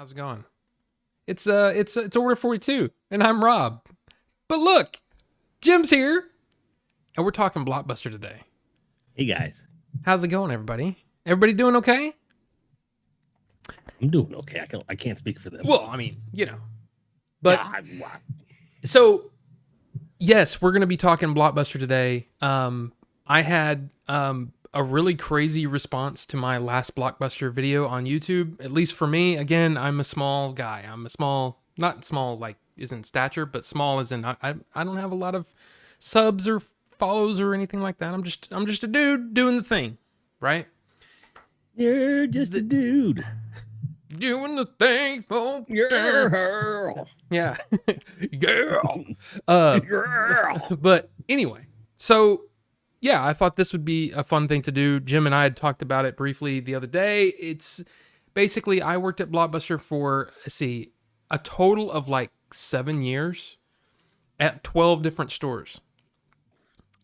How's it going? It's order 42, and I'm Rob. But look, Jim's here, and we're talking Blockbuster today. Hey guys, How's it going, everybody? Everybody doing okay? I'm doing okay. I can't speak for them. Well, I mean, But Yeah, so yes, we're gonna be talking Blockbuster today. I had a really crazy response to my Last Blockbuster video on YouTube. At least for me, again, I'm a small guy. I'm a small, not small like is in stature, but small as in I don't have a lot of subs or follows or anything like that. I'm just a dude doing the thing, right? you're just a dude. Doing the thing for Girl. yeah, girl. Girl. But anyway, so yeah, I thought this would be a fun thing to do. Jim and I had talked about it briefly the other day. It's basically I worked at Blockbuster for a total of like 7 years at 12 different stores.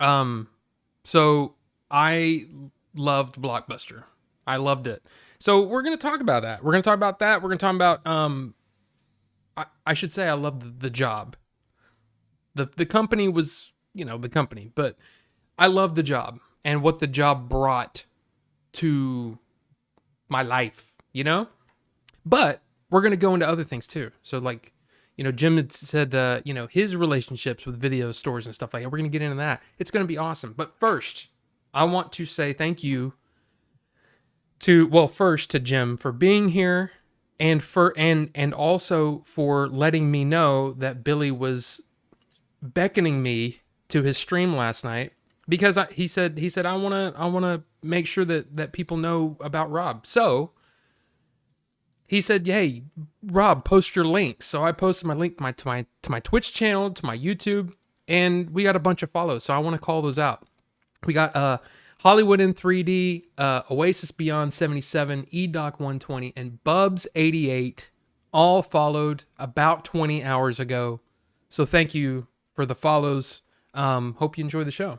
So I loved Blockbuster. I loved it. So we're gonna talk about that. We're gonna talk about that. We're gonna talk about I should say I loved the job. The company was, the company, but I love the job and what the job brought to my life. But we're going to go into other things too. So like, Jim had said, his relationships with video stores and stuff like that. We're going to get into that. It's going to be awesome. But first, I want to say thank you first to Jim for being here and also for letting me know that Billy was beckoning me to his stream last night. Because he said I wanna make sure that people know about Rob. So he said, "Hey, Rob, post your links." So I posted my link to my Twitch channel, to my YouTube, and we got a bunch of follows. So I want to call those out. We got Hollywood in 3D, Oasis Beyond 77, eDoc 120, and Bubs 88. All followed about 20 hours ago. So thank you for the follows. Hope you enjoy the show.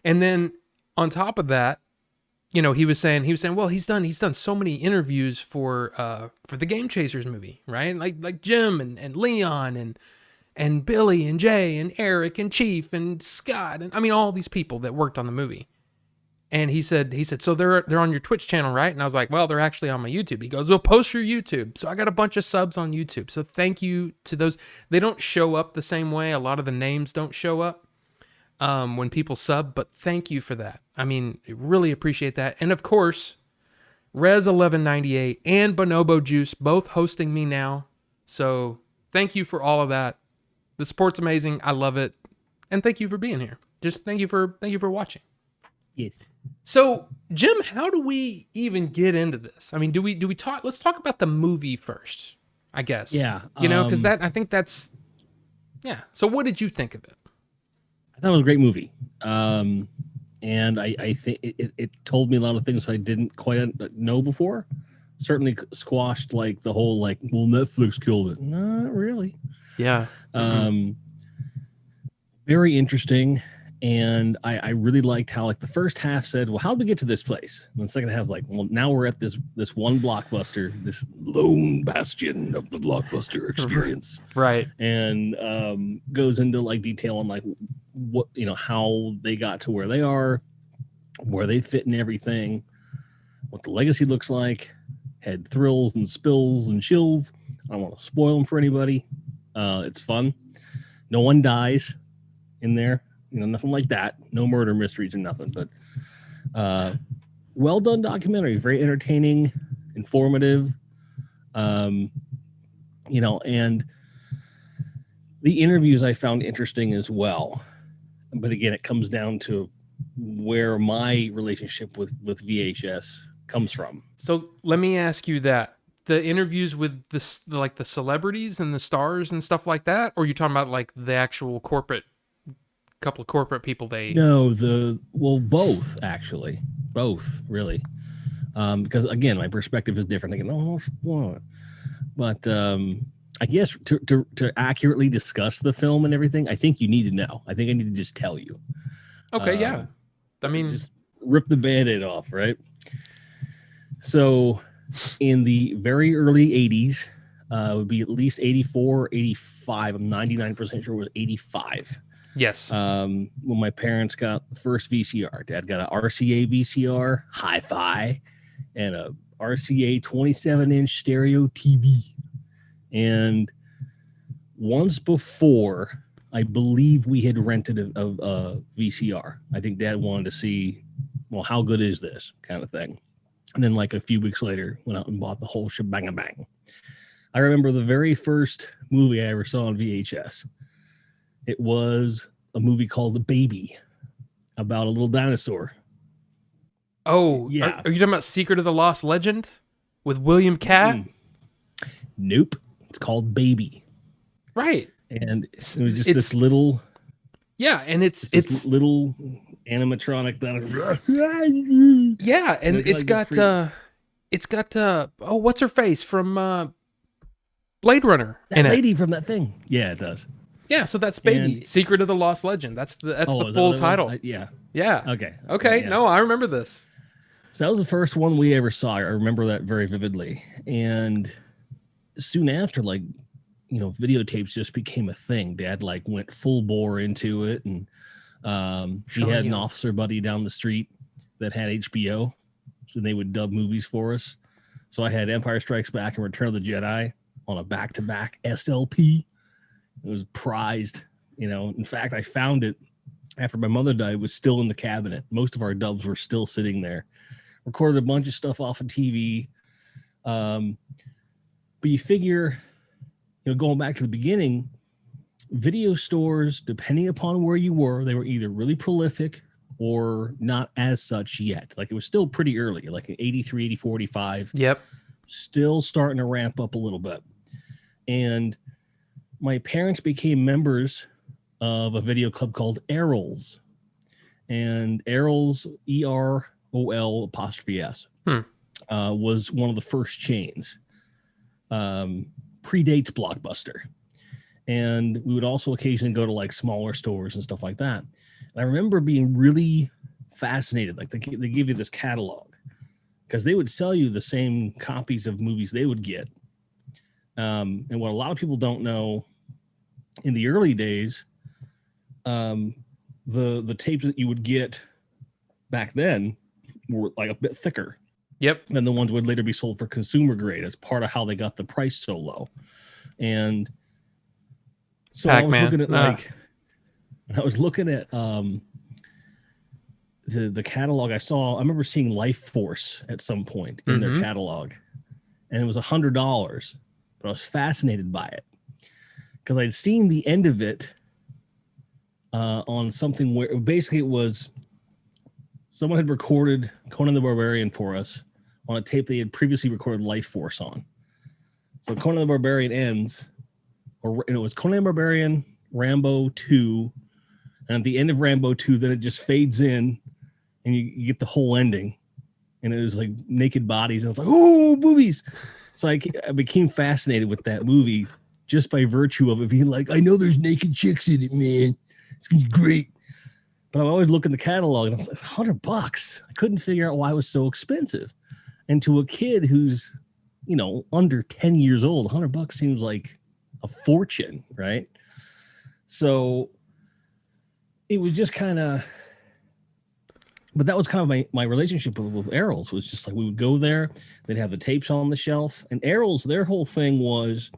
And then on top of that, he was saying, well, he's done so many interviews for the Game Chasers movie, right? Like Jim and Leon and Billy and Jay and Eric and Chief and Scott and I mean all these people that worked on the movie. And he said, so they're on your Twitch channel, right? And I was like, well, they're actually on my YouTube. He goes, well, post your YouTube. So I got a bunch of subs on YouTube. So thank you to those. They don't show up the same way. A lot of the names don't show up when people sub, but thank you for that. I mean, really appreciate that. And of course, Rez1198 and Bonobo Juice both hosting me now. So thank you for all of that. The support's amazing. I love it. And thank you for being here. Just thank you for watching. Yes. So, Jim, how do we even get into this? I mean, do we talk? Let's talk about the movie first, I guess. Yeah. Because I think that's, yeah. So what did you think of it? I thought it was a great movie. And I think it told me a lot of things I didn't quite know before. Certainly squashed like the whole well, Netflix killed it. Not really. Yeah. Very interesting. And I really liked how the first half said, well, how'd we get to this place? And the second half was well, now we're at this one Blockbuster, this lone bastion of the Blockbuster experience. Right. And goes into detail on what, how they got to where they are, where they fit in everything, what the legacy looks like, had thrills and spills and chills. I don't want to spoil them for anybody. It's fun. No one dies in there. Nothing like that. No murder mysteries or nothing, but well done documentary. Very entertaining, informative. And the interviews I found interesting as well. But again, it comes down to where my relationship with VHS comes from. So let me ask you that. The interviews with the celebrities and the stars and stuff like that, or are you talking about the actual couple of corporate people both actually, both really, because again my perspective is different. Thinking, what? But I guess to accurately discuss the film and everything, I think you need to know. I think I need to just tell you. Okay, yeah. I mean, just rip the Band-Aid off, right? So in the very early 80s, It would be at least 84, 85. I'm 99% sure it was 85. Yes. When my parents got the first VCR, Dad got an RCA VCR, hi-fi, and a RCA 27-inch stereo TV. And once before, I believe we had rented a VCR. I think Dad wanted to see, well, how good is this kind of thing. And then like a few weeks later, went out and bought the whole shebang bang. I remember the very first movie I ever saw on VHS. It was a movie called The Baby, about a little dinosaur. Oh, yeah. Are you talking about Secret of the Lost Legend with William Cat? Nope. It's called Baby. Right. And it was just this little. Yeah, and it's little animatronic dinosaur. Yeah, and it's got oh, what's her face from Blade Runner? That lady from that thing. Yeah, it does. Yeah, so that's Baby, Secret of the Lost Legend. That's the full title. Yeah. Yeah. Okay. Yeah. No, I remember this. So that was the first one we ever saw. I remember that very vividly. And soon after, like, you know, videotapes just became a thing. Dad like went full bore into it, and he had an officer buddy down the street that had HBO, so they would dub movies for us. So I had Empire Strikes Back and Return of the Jedi on a back-to-back SLP. It was prized, you know. In fact, I found it after my mother died. It was still in the cabinet. Most of our dubs were still sitting there. Recorded a bunch of stuff off of TV. But you figure, you know, going back to the beginning, video stores, depending upon where you were, they were either really prolific or not as such yet. Like it was still pretty early, like in 83, 84, 85. Yep. Still starting to ramp up a little bit. And my parents became members of a video club called Errol's. And Errol's, EROL apostrophe S, was one of the first chains. Predates Blockbuster. And we would also occasionally go to like smaller stores and stuff like that. And I remember being really fascinated. Like they give you this catalog because they would sell you the same copies of movies they would get. And what a lot of people don't know, in the early days, the tapes that you would get back then were like a bit thicker. Yep. And the ones would later be sold for consumer grade as part of how they got the price so low. And so Pac-Man. I was looking at the catalog I saw. I remember seeing Life Force at some point in their catalog, and it was $100, but I was fascinated by it because I'd seen the end of it on something where basically it was someone had recorded Conan the Barbarian for us on a tape they had previously recorded Life Force on. So Conan the Barbarian ends, or it was Conan the Barbarian, Rambo 2, and at the end of Rambo 2, then it just fades in, and you get the whole ending, and it was like naked bodies, and I was like, oh, boobies! So I became fascinated with that movie just by virtue of it being like, I know there's naked chicks in it, man. It's gonna be great. But I always look in the catalog, and I was like, $100. I couldn't figure out why it was so expensive. And to a kid who's, you know, under 10 years old, $100 seems like a fortune, right? So it was just kind of, but that was kind of my relationship with Errol's, was just like we would go there, they'd have the tapes on the shelf, and Errol's, their whole thing was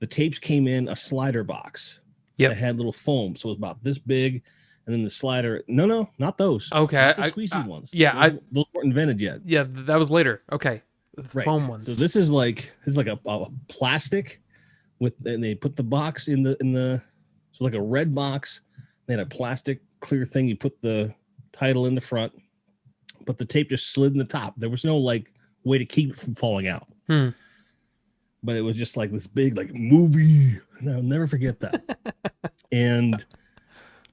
the tapes came in a slider box that had little foam, so it was about this big, and then the slider. No, not those. Okay, not the squeezy ones. Yeah, those weren't invented yet. Yeah, that was later. Okay, the foam ones. So this is like a plastic and they put the box in the so like a red box. They had a plastic clear thing. You put the title in the front, but the tape just slid in the top. There was no like way to keep it from falling out. But it was just like this big like movie. And I'll never forget that. And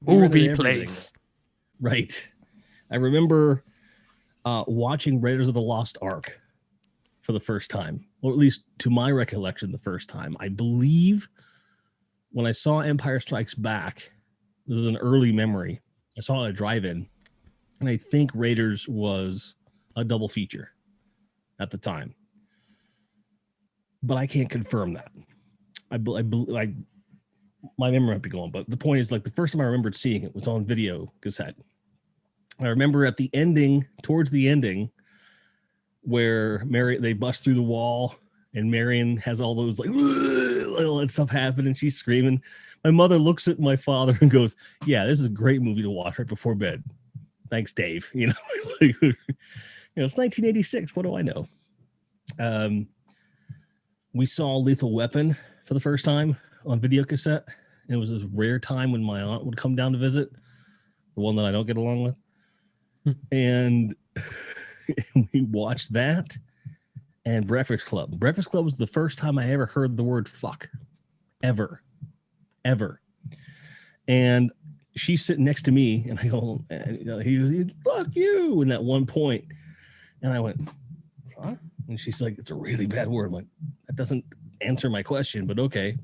movie place. Right. I remember watching Raiders of the Lost Ark for the first time, or at least to my recollection, the first time. I believe when I saw Empire Strikes Back, this is an early memory. I saw it at a drive-in, and I think Raiders was a double feature at the time. but I can't confirm that. I my memory might be going, but the point is, like, the first time I remembered seeing it was on video cassette. I remember at the ending, towards the ending, where they bust through the wall and Marion has all those like all that stuff happen and she's screaming. My mother looks at my father and goes, "Yeah, this is a great movie to watch right before bed. Thanks, Dave." It's 1986. What do I know? We saw Lethal Weapon for the first time on video cassette. And it was this rare time when my aunt would come down to visit, the one that I don't get along with. And we watched that and Breakfast Club. Breakfast Club was the first time I ever heard the word fuck. Ever. And she's sitting next to me and I go, he fuck you in that one point. And I went, huh? And she's like, it's a really bad word. I'm like, that doesn't answer my question, but okay.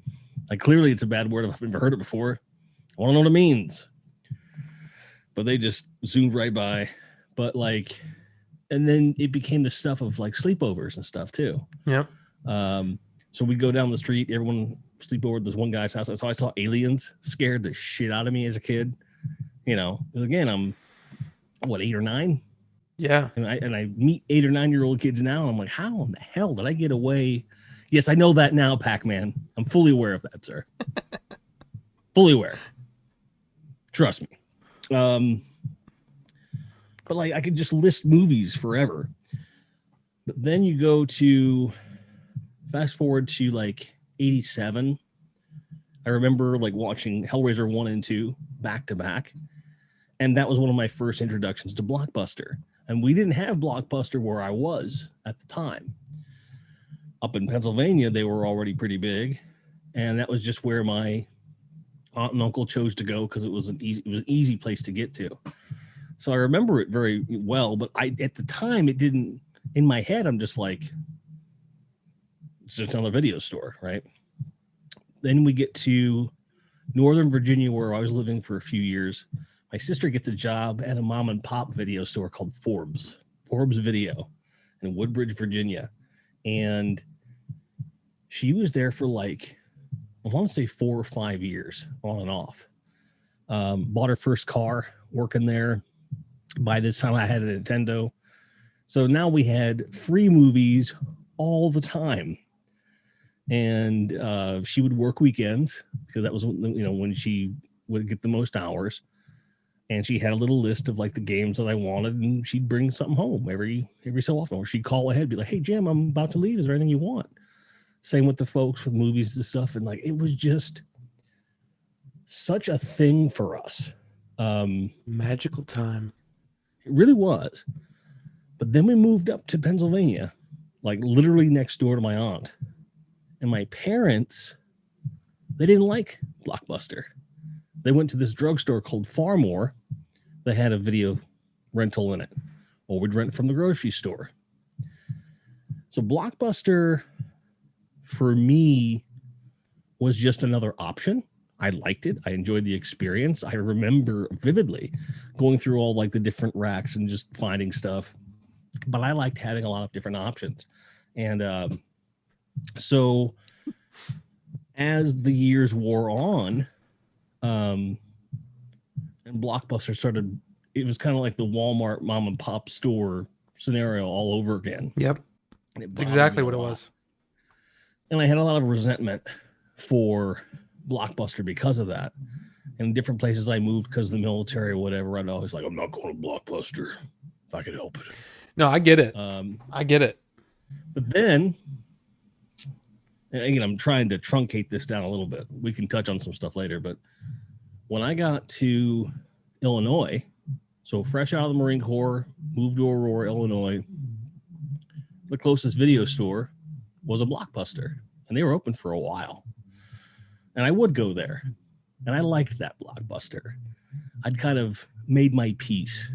Like, clearly it's a bad word. I've never heard it before. I want to know what it means. But they just zoomed right by. But like, and then it became the stuff of like sleepovers and stuff too. Yep. So we go down the street, everyone sleep over at this one guy's house. That's how I saw Aliens. Scared the shit out of me as a kid. Because again, I'm 8 or 9. Yeah. And I meet 8 or 9-year-old kids now, and I'm like, how in the hell did I get away? Yes, I know that now, Pac-Man. I'm fully aware of that, sir. Fully aware. Trust me. But like, I could just list movies forever. But then you go to fast forward to like 87. I remember like watching Hellraiser 1 and 2 back to back. And that was one of my first introductions to Blockbuster. And we didn't have Blockbuster where I was at the time. Up in Pennsylvania, they were already pretty big. And that was just where my aunt and uncle chose to go because it was an easy place to get to. So I remember it very well, but at the time it didn't, in my head, I'm just like, it's just another video store, right? Then we get to Northern Virginia, where I was living for a few years. My sister gets a job at a mom and pop video store called Forbes Video in Woodbridge, Virginia. And she was there for like, I want to say 4 or 5 years on and off. Bought her first car working there. By this time I had a Nintendo. So now we had free movies all the time. And she would work weekends because that was, when she would get the most hours. And she had a little list of like the games that I wanted, and she'd bring something home every so often. Or she'd call ahead, be like, "Hey Jim, I'm about to leave. Is there anything you want?" Same with the folks with movies and stuff. And like, it was just such a thing for us. Magical time. It really was. But then we moved up to Pennsylvania, like literally next door to my aunt. And my parents, they didn't like Blockbuster. They went to this drugstore called Farmore. They had a video rental in it, or we'd rent from the grocery store. So Blockbuster, for me, was just another option. I liked it. I enjoyed the experience. I remember vividly going through all like the different racks and just finding stuff. But I liked having a lot of different options. And so as the years wore on, and Blockbuster started, it was kind of like the Walmart mom and pop store scenario all over again. Yep. It's exactly what it was. And I had a lot of resentment for Blockbuster because of that. And different places I moved because of the military or whatever, I'd always like, I'm not going to Blockbuster if I could help it. No, I get it. I get it. But then, and again, I'm trying to truncate this down a little bit. We can touch on some stuff later, but when I got to Illinois, so fresh out of the Marine Corps, moved to Aurora, Illinois, the closest video store was a Blockbuster, and they were open for a while. And I would go there, and I liked that Blockbuster. I'd kind of made my peace,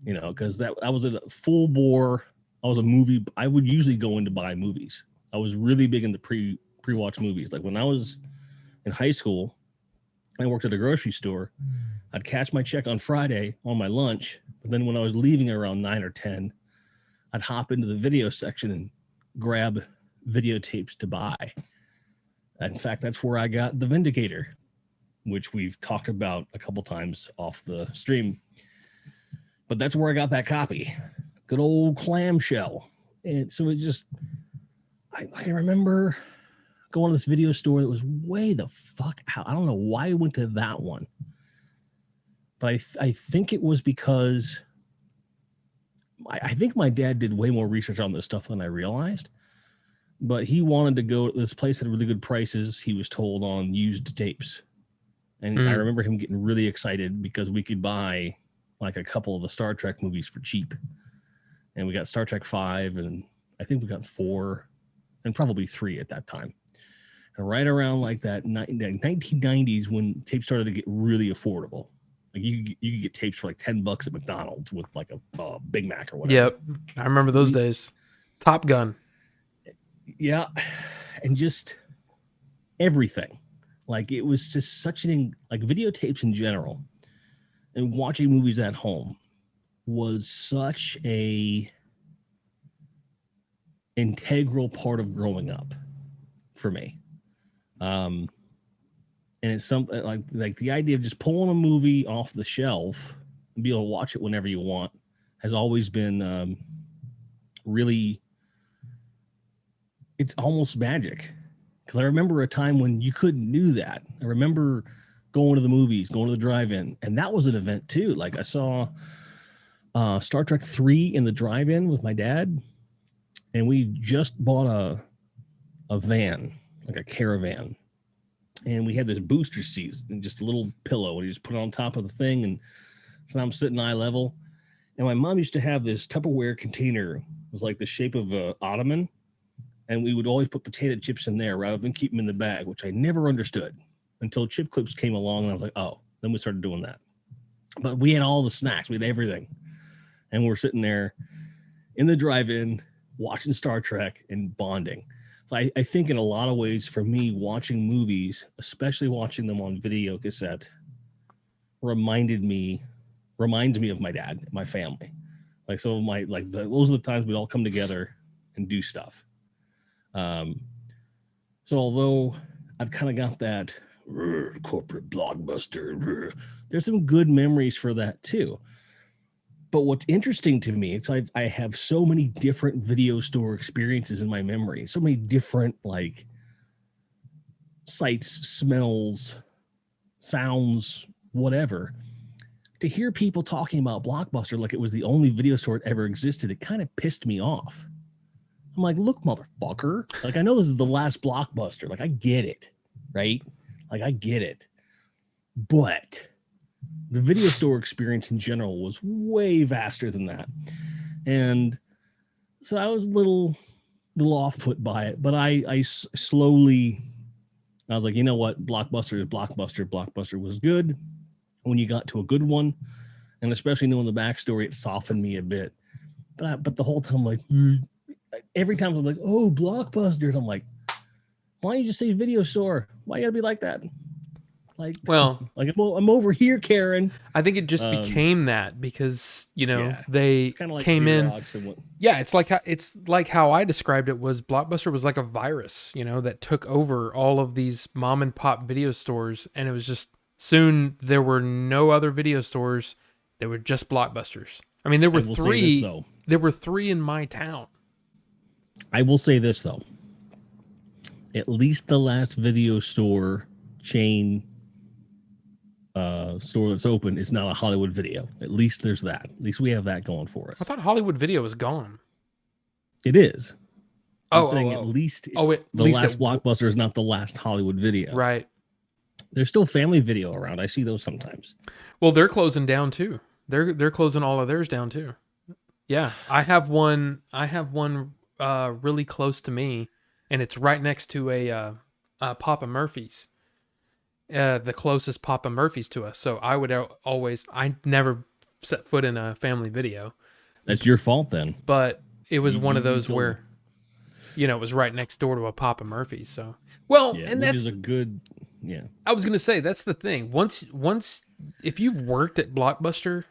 because I was a full bore. I was a movie. I would usually go in to buy movies. I was really big into pre-watch movies. Like when I was in high school, I worked at a grocery store. I'd catch my check on Friday on my lunch, but then when I was leaving around 9 or 10, I'd hop into the video section and grab videotapes to buy. In fact, that's where I got The Vindicator, which we've talked about a couple times off the stream. But that's where I got that copy. Good old clamshell. And so it just, I remember going to this video store that was way the fuck out. I don't know why I went to that one. But I think it was because I think my dad did way more research on this stuff than I realized. But he wanted to go to this place that had really good prices, he was told, on used tapes. And I remember him getting really excited because we could buy like a couple of the Star Trek movies for cheap. And we got Star Trek 5, and I think we got 4, and probably 3 at that time. And right around like that 1990s, when tapes started to get really affordable. Like you could get tapes for like $10 at McDonald's with like a Big Mac or whatever. Yep, I remember those days. Top Gun. Yeah, and just everything. Like it was just such like videotapes in general, and watching movies at home was such a integral part of growing up for me. And it's something like the idea of just pulling a movie off the shelf and be able to watch it whenever you want has always been really, it's almost magic. Because I remember a time when you couldn't do that. I remember going to the movies, going to the drive-in, and that was an event too. Like I saw Star Trek 3 in the drive-in with my dad, and we just bought a van, like a caravan, and we had this booster seat and just a little pillow, and you just put it on top of the thing, and so I'm sitting eye level. And my mom used to have this Tupperware container. It was like the shape of an ottoman, and we would always put potato chips in there rather than keep them in the bag, which I never understood until Chip Clips came along, and I was like, oh, then we started doing that. But we had all the snacks, we had everything, and we're sitting there in the drive-in watching Star Trek and bonding. So I think in a lot of ways for me, watching movies, especially watching them on video cassette, reminds me of my dad, my family. Like some of my, those are the times we'd all come together and do stuff. So although I've kind of got that corporate blockbuster, there's some good memories for that too. But what's interesting to me is I have so many different video store experiences in my memory, so many different like sights, smells, sounds, whatever. To hear people talking about Blockbuster like it was the only video store that ever existed, it kind of pissed me off. I'm like, look, motherfucker. Like, I know this is the last Blockbuster. Like, I get it, right? Like, I get it. But the video store experience in general was way vaster than that. And so I was a little off-put by it. But I slowly, I was like, you know what? Blockbuster is Blockbuster. Blockbuster was good when you got to a good one. And especially knowing the backstory, it softened me a bit. But the whole time, like, every time I'm like, oh, Blockbuster. And I'm like, why don't you just say video store? Why you gotta be like that? Like, well, like I'm over here, Karen. I think it just became that because, they kind of like came Xerox in. Yeah, it's like how I described it was Blockbuster was like a virus, that took over all of these mom and pop video stores. And it was just soon there were no other video stores. There were just Blockbusters. I mean, there were three. There were 3 in my town. I will say this, though. At least the last video store chain store that's open is not a Hollywood Video. At least there's that. At least we have that going for us. I thought Hollywood Video was gone. It is. I'm at least the last Blockbuster is not the last Hollywood Video. Right. There's still Family Video around. I see those sometimes. Well, they're closing down too. They're closing all of theirs down too. Yeah, I have one really close to me, and it's right next to a Papa Murphy's. The closest Papa Murphy's to us. So I never set foot in a Family Video. That's your fault then. But it was one of those where, it was right next door to a Papa Murphy's. So, well, yeah, and that's a good, yeah. I was going to say, that's the thing. Once, if you've worked at Blockbuster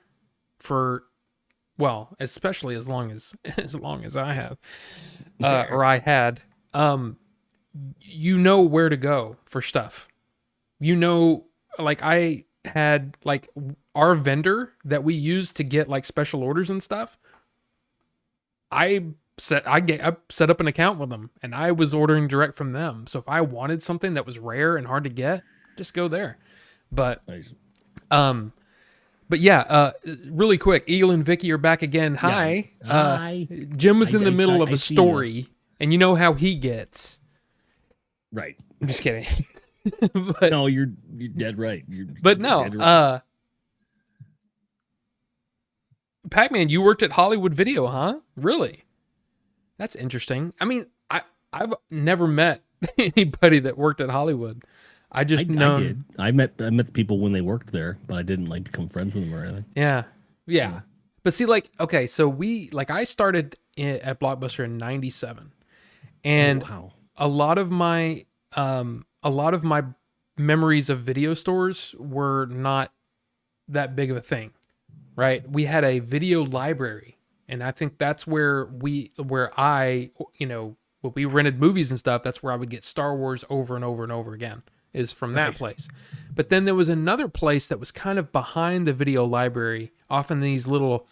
for, well, especially as long as I have, or I had, um, you know where to go for stuff. You know, like I had like our vendor that we use to get like special orders and stuff. I set up an account with them and I was ordering direct from them. So if I wanted something that was rare and hard to get, just go there. But Nice. um but yeah, really quick, Eagle and Vicky are back again. Yeah. Hi. Hi. Jim was in the middle of I a see ya. story and you know how he gets. Right. I'm just kidding. but No, you're dead right. but no, dead right. Pac-Man, you worked at Hollywood Video, huh? Really? That's interesting. I mean, I've never met anybody that worked at Hollywood. I just known. I did. I met the people when they worked there, but I didn't like become friends with them or anything. Yeah. But see, like, okay, so I started at Blockbuster in '97, and wow. a lot of my memories of video stores were not that big of a thing, right? We had a video library, and I think that's when we rented movies and stuff, that's where I would get Star Wars over and over and over again, is from that place. But then there was another place that was kind of behind the video library, often these little,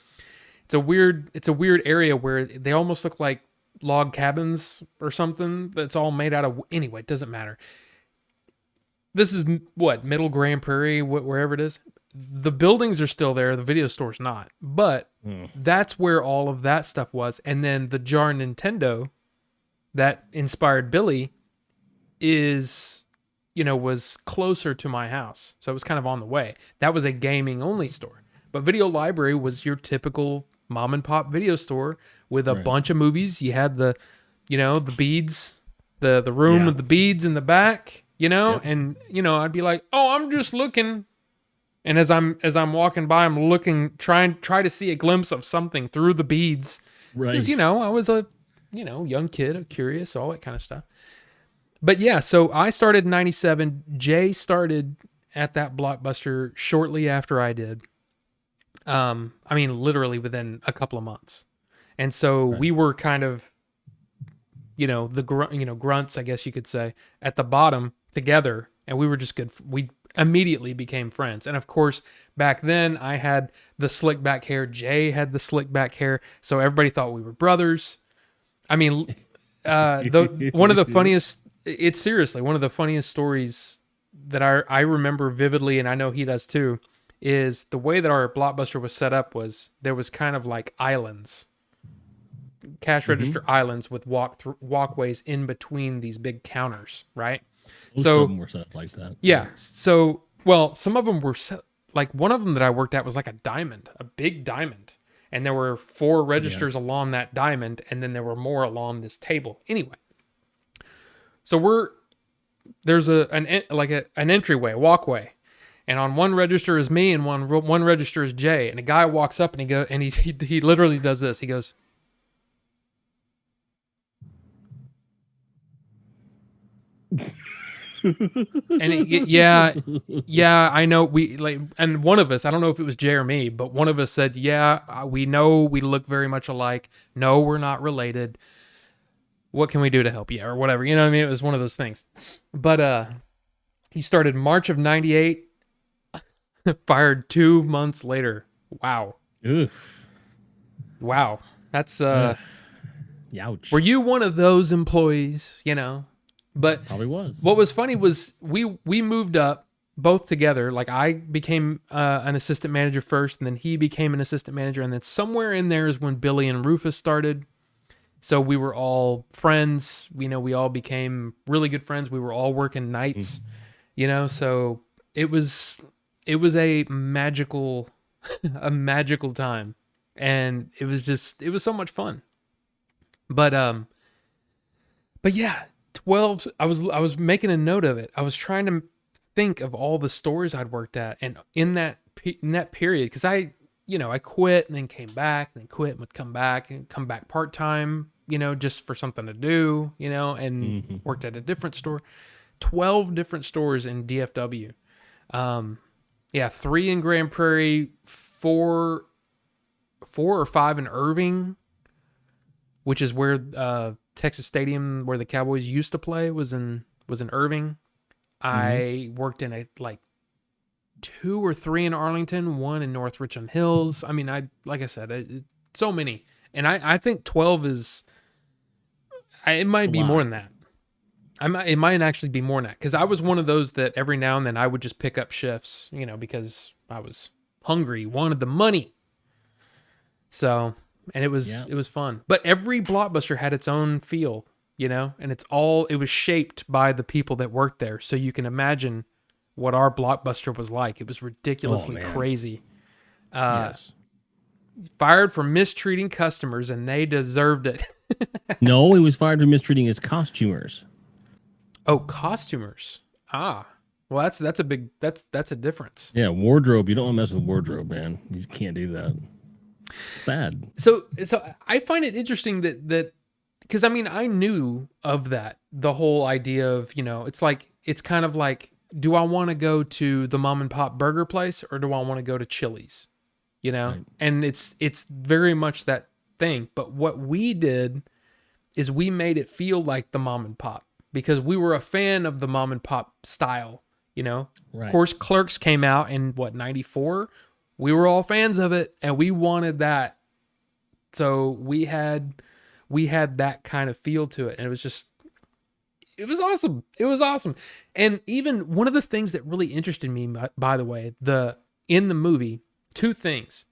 it's a weird area where they almost look like log cabins or something that's all made out of, anyway, it doesn't matter. This is what, Middle Grand Prairie, wherever it is. The buildings are still there, the video store's not. But that's where all of that stuff was. And then the Jar Nintendo that inspired Billy was closer to my house. So it was kind of on the way. That was a gaming only store. But Video Library was your typical mom and pop video store with a bunch of movies. You had the beads, the room with the beads in the back, and I'd be like, "Oh, I'm just looking." And as I'm walking by, I'm looking, try to see a glimpse of something through the beads. Right. Because, I was a, young kid, curious, all that kind of stuff. But yeah, so I started in 97. Jay started at that Blockbuster shortly after I did. Literally within a couple of months. And so we were kind of, the grunts, I guess you could say, at the bottom together. And we were just good. We immediately became friends. And of course, back then I had the slick back hair. Jay had the slick back hair. So everybody thought we were brothers. I mean, one of the funniest, it's seriously one of the funniest stories that I remember vividly, and I know he does too, is the way that our Blockbuster was set up was there was kind of like islands, cash register islands with walkways in between these big counters, right? Most of them were set up like that. Yeah. So, well, some of them were set, like one of them that I worked at was like a diamond, a big diamond. And there were 4 registers along that diamond, and then there were more along this table. Anyway, so there's an entryway, a walkway, and on one register is me, and one register is Jay. And a guy walks up and he literally does this. He goes, and yeah, I know and one of us, I don't know if it was Jay or me, but one of us said, we know we look very much alike. No, we're not related. What can we do to help you or whatever? You know what I mean? It was one of those things. But he started March of 98, fired 2 months later. Wow. Ugh. Wow. That's Youch. Were you one of those employees, But probably was. What was funny was we moved up both together. Like I became an assistant manager first, and then he became an assistant manager, and then somewhere in there is when Billy and Rufus started. So we were all friends. We all became really good friends. We were all working nights, So it was a magical time, and it was so much fun. But yeah. 12, I was making a note of it. I was trying to think of all the stores I'd worked at, and in that period, because I quit and then came back, and then quit and would come back part-time, just for something to do, and worked at a different store. 12 different stores in DFW. 3 in Grand Prairie, 4 or 5 in Irving, which is where Texas Stadium where the Cowboys used to play was in Irving. I worked in like 2 or 3 in Arlington, 1 in North Richland Hills. I mean, like I said, so many. And I think 12 is, it might be more than that. It might actually be more than that. Because I was one of those that every now and then I would just pick up shifts, because I was hungry, wanted the money. So, and it was fun. But every Blockbuster had its own feel, and it was shaped by the people that worked there. So you can imagine what our Blockbuster was like. It was ridiculously crazy. Yes. Fired for mistreating customers, and they deserved it. No, he was fired for mistreating his costumers. Oh, costumers. Ah. Well, that's a difference. Yeah, wardrobe. You don't want to mess with wardrobe, man. You can't do that. Bad. So I find it interesting that because I mean I knew of that, the whole idea of, it's kind of like, do I want to go to the mom and pop burger place or do I want to go to Chili's? Right. And it's very much that thing. But what we did is we made it feel like the mom and pop because we were a fan of the mom and pop style, Right. Of course, Clerks came out in 94. We were all fans of it and we wanted that. So we had that kind of feel to it. And it was awesome. It was awesome. And even one of the things that really interested me, by the way, in the movie, 2 things.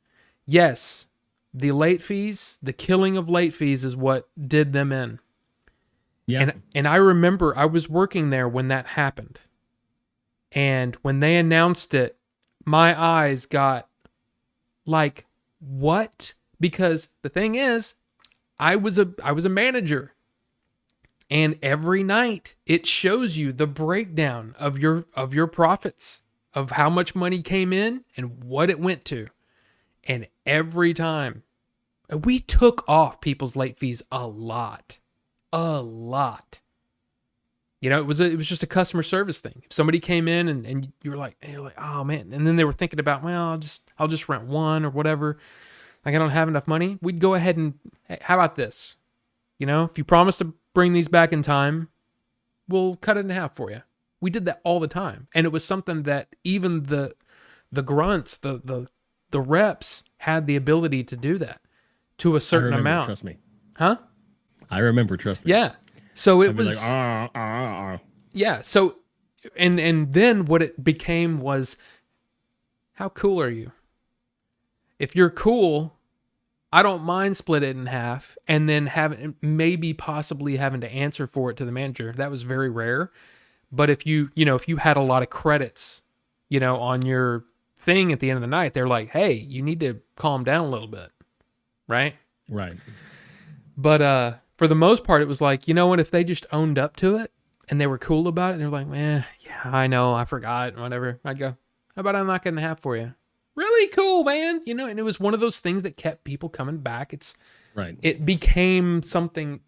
Yes, the late fees, the killing of late fees is what did them in. Yeah. And I remember I was working there when that happened. And when they announced it, my eyes got like, what? Because the thing is, I was a manager. And every night it shows you the breakdown of your profits, of how much money came in and what it went to. And every time we took off people's late fees a lot. It was just a customer service thing. If somebody came in and you're like, oh man, and then they were thinking about, well, I'll just rent one or whatever. Like I don't have enough money. We'd go ahead and, hey, how about this? If you promise to bring these back in time, we'll cut it in half for you. We did that all the time. And it was something that even the grunts, the reps had the ability to do that to a certain amount. Trust me. Huh? I remember, trust me. Yeah. So it was like, yeah. So, and then what it became was, how cool are you? If you're cool, I don't mind split it in half and then possibly having to answer for it to the manager. That was very rare. But if you had a lot of credits, on your thing at the end of the night, they're like, hey, you need to calm down a little bit. Right? Right. But, for the most part, it was like, what, if they just owned up to it and they were cool about it and they're like, yeah, I know, I forgot, whatever. I'd go, how about I knock it in half for you? Really cool, man. And it was one of those things that kept people coming back. Right. It became something,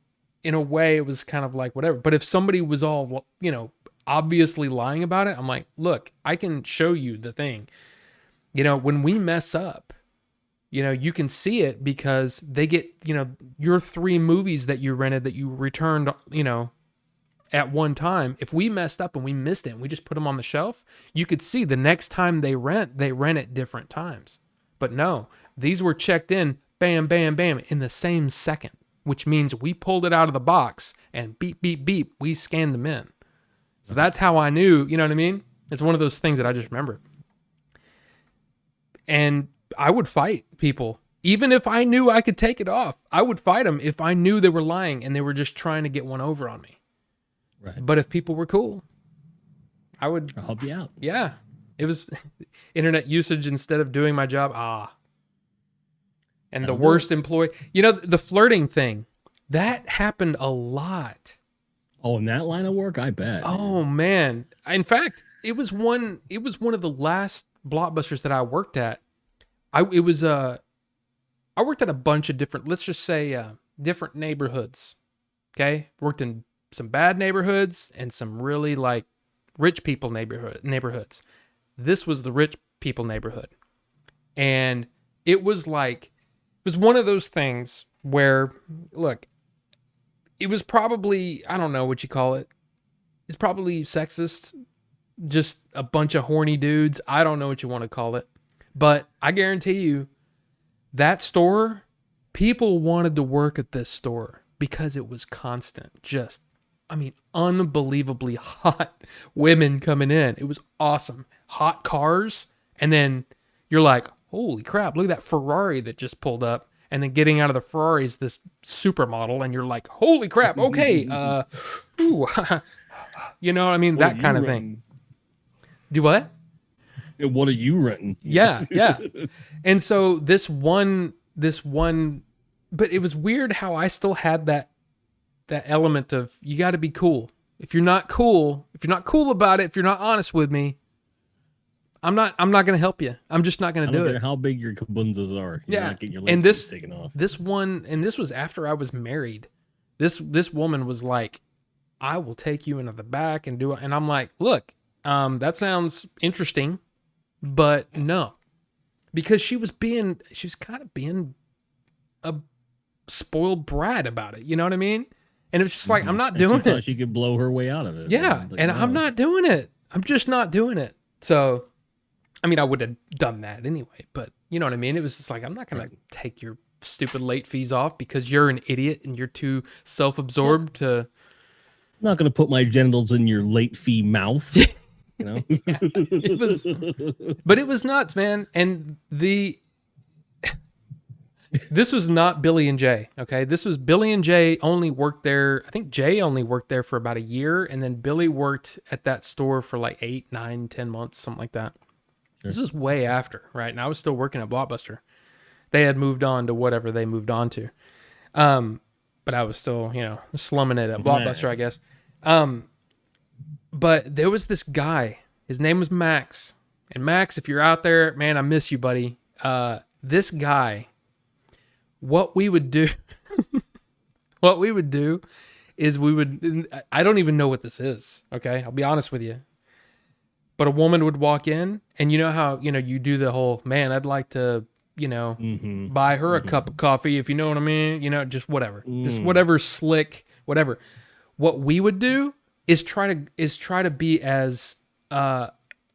in a way, it was kind of like whatever. But if somebody was all, obviously lying about it, I'm like, look, I can show you the thing. When we mess up, you can see it because they get, your 3 movies that you rented that you returned, at one time. If we messed up and we missed it and we just put them on the shelf, you could see the next time they rent at different times. But no, these were checked in, bam, bam, bam, in the same second, which means we pulled it out of the box and beep, beep, beep, we scanned them in. So that's how I knew, you know what I mean? It's one of those things that I just remember. And I would fight people. Even if I knew I could take it off, I would fight them if I knew they were lying and they were just trying to get one over on me. Right. But if people were cool, I'll help you out. Yeah. It was internet usage instead of doing my job. And the worst employee. The flirting thing, that happened a lot. Oh, in that line of work, I bet. Oh, man. In fact, it was one of the last Blockbusters that I worked at. I worked at a bunch of different, let's just say, different neighborhoods. Okay? Worked in some bad neighborhoods and some really like rich people neighborhoods. This was the rich people neighborhood. And it was one of those things where, look, it was probably, I don't know what you call it. It's probably sexist. Just a bunch of horny dudes. I don't know what you want to call it. But I guarantee you, that store, people wanted to work at this store because it was constant. Just, I mean, unbelievably hot women coming in. It was awesome. Hot cars. And then you're like, holy crap, look at that Ferrari that just pulled up. And then getting out of the Ferrari is this supermodel. And you're like, holy crap, okay. Ooh, you know what I mean? What That are kind you of thing. renting? Do what? What are you renting? Yeah, yeah. And so but it was weird how I still had that element of you got to be cool. If you're not cool about it, if you're not honest with me, I'm not going to help you. I'm just not going I to don't do care it. how big your kabunzas are. You're Yeah. not getting your And legs taken off. this was after I was married. This woman was like, I will take you into the back and do it. And I'm like, look, that sounds interesting, but no, because she was kind of being a spoiled brat about it. You know what I mean? And it's just like, I'm not doing she thought it. she could blow her way out of it. Yeah. Like, And no. I'm not doing it. I'm just not doing it. So, I mean, I would have done that anyway, but you know what I mean? It was just like, I'm not going to take your stupid late fees off because you're an idiot and you're too self-absorbed to. I'm not going to put my genitals in your late fee mouth. You know? But it was nuts, man. And this was not Billy and Jay. Okay. This was Billy and Jay only worked there. I think Jay only worked there for about a year. And then Billy worked at that store for like 8, 9, 10 months, something like that. Sure. This was way after, right? And I was still working at Blockbuster. They had moved on to whatever they moved on to. But I was still, slumming it at Blockbuster, I guess. But there was this guy. His name was Max. And Max, if you're out there, man, I miss you, buddy. This guy, what we would do is I don't even know what this is, okay? I'll be honest with you. But a woman would walk in, and you know how, you do the whole, man, I'd like to, buy her a cup of coffee, if you know what I mean, just whatever. Just whatever slick, whatever. What we would do is try to be as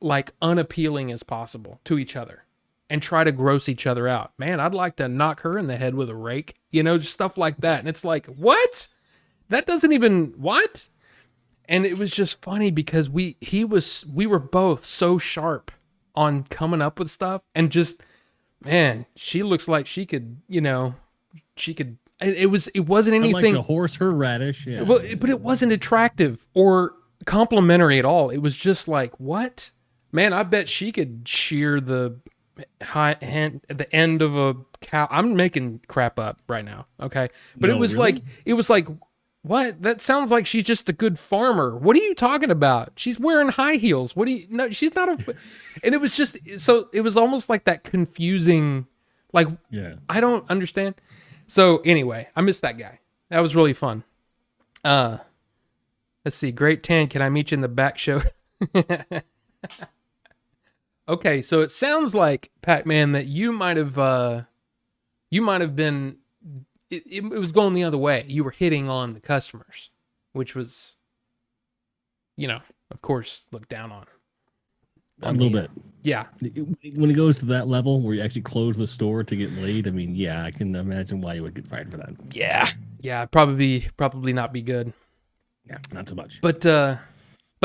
like unappealing as possible to each other and try to gross each other out. Man, I'd like to knock her in the head with a rake, just stuff like that. And it's like, what? That doesn't even, what? And it was just funny because we were both so sharp on coming up with stuff and just, man, she looks like she could, it wasn't anything. I'd like to horse her radish. Yeah. Well, but it wasn't attractive or complimentary at all. It was just like, what? Man, I bet she could shear the the end of a cow. I'm making crap up right now. Okay. But No, it was really? like, what? That sounds like she's just a good farmer. What are you talking about? She's wearing high heels. No, she's not and it was just, so it was almost like that confusing, like, Yeah. I don't understand. So anyway, I missed that guy. That was really fun. Let's see. Great 10. Can I meet you in the back show? Okay. So it sounds like, Pac-Man, that you might have been, it was going the other way. You were hitting on the customers, which was, of course, looked down on. A little bit. Yeah. When it goes to that level where you actually close the store to get laid, I mean, yeah, I can imagine why you would get fired for that. Yeah. Yeah. Probably not be good. Yeah, not so much. But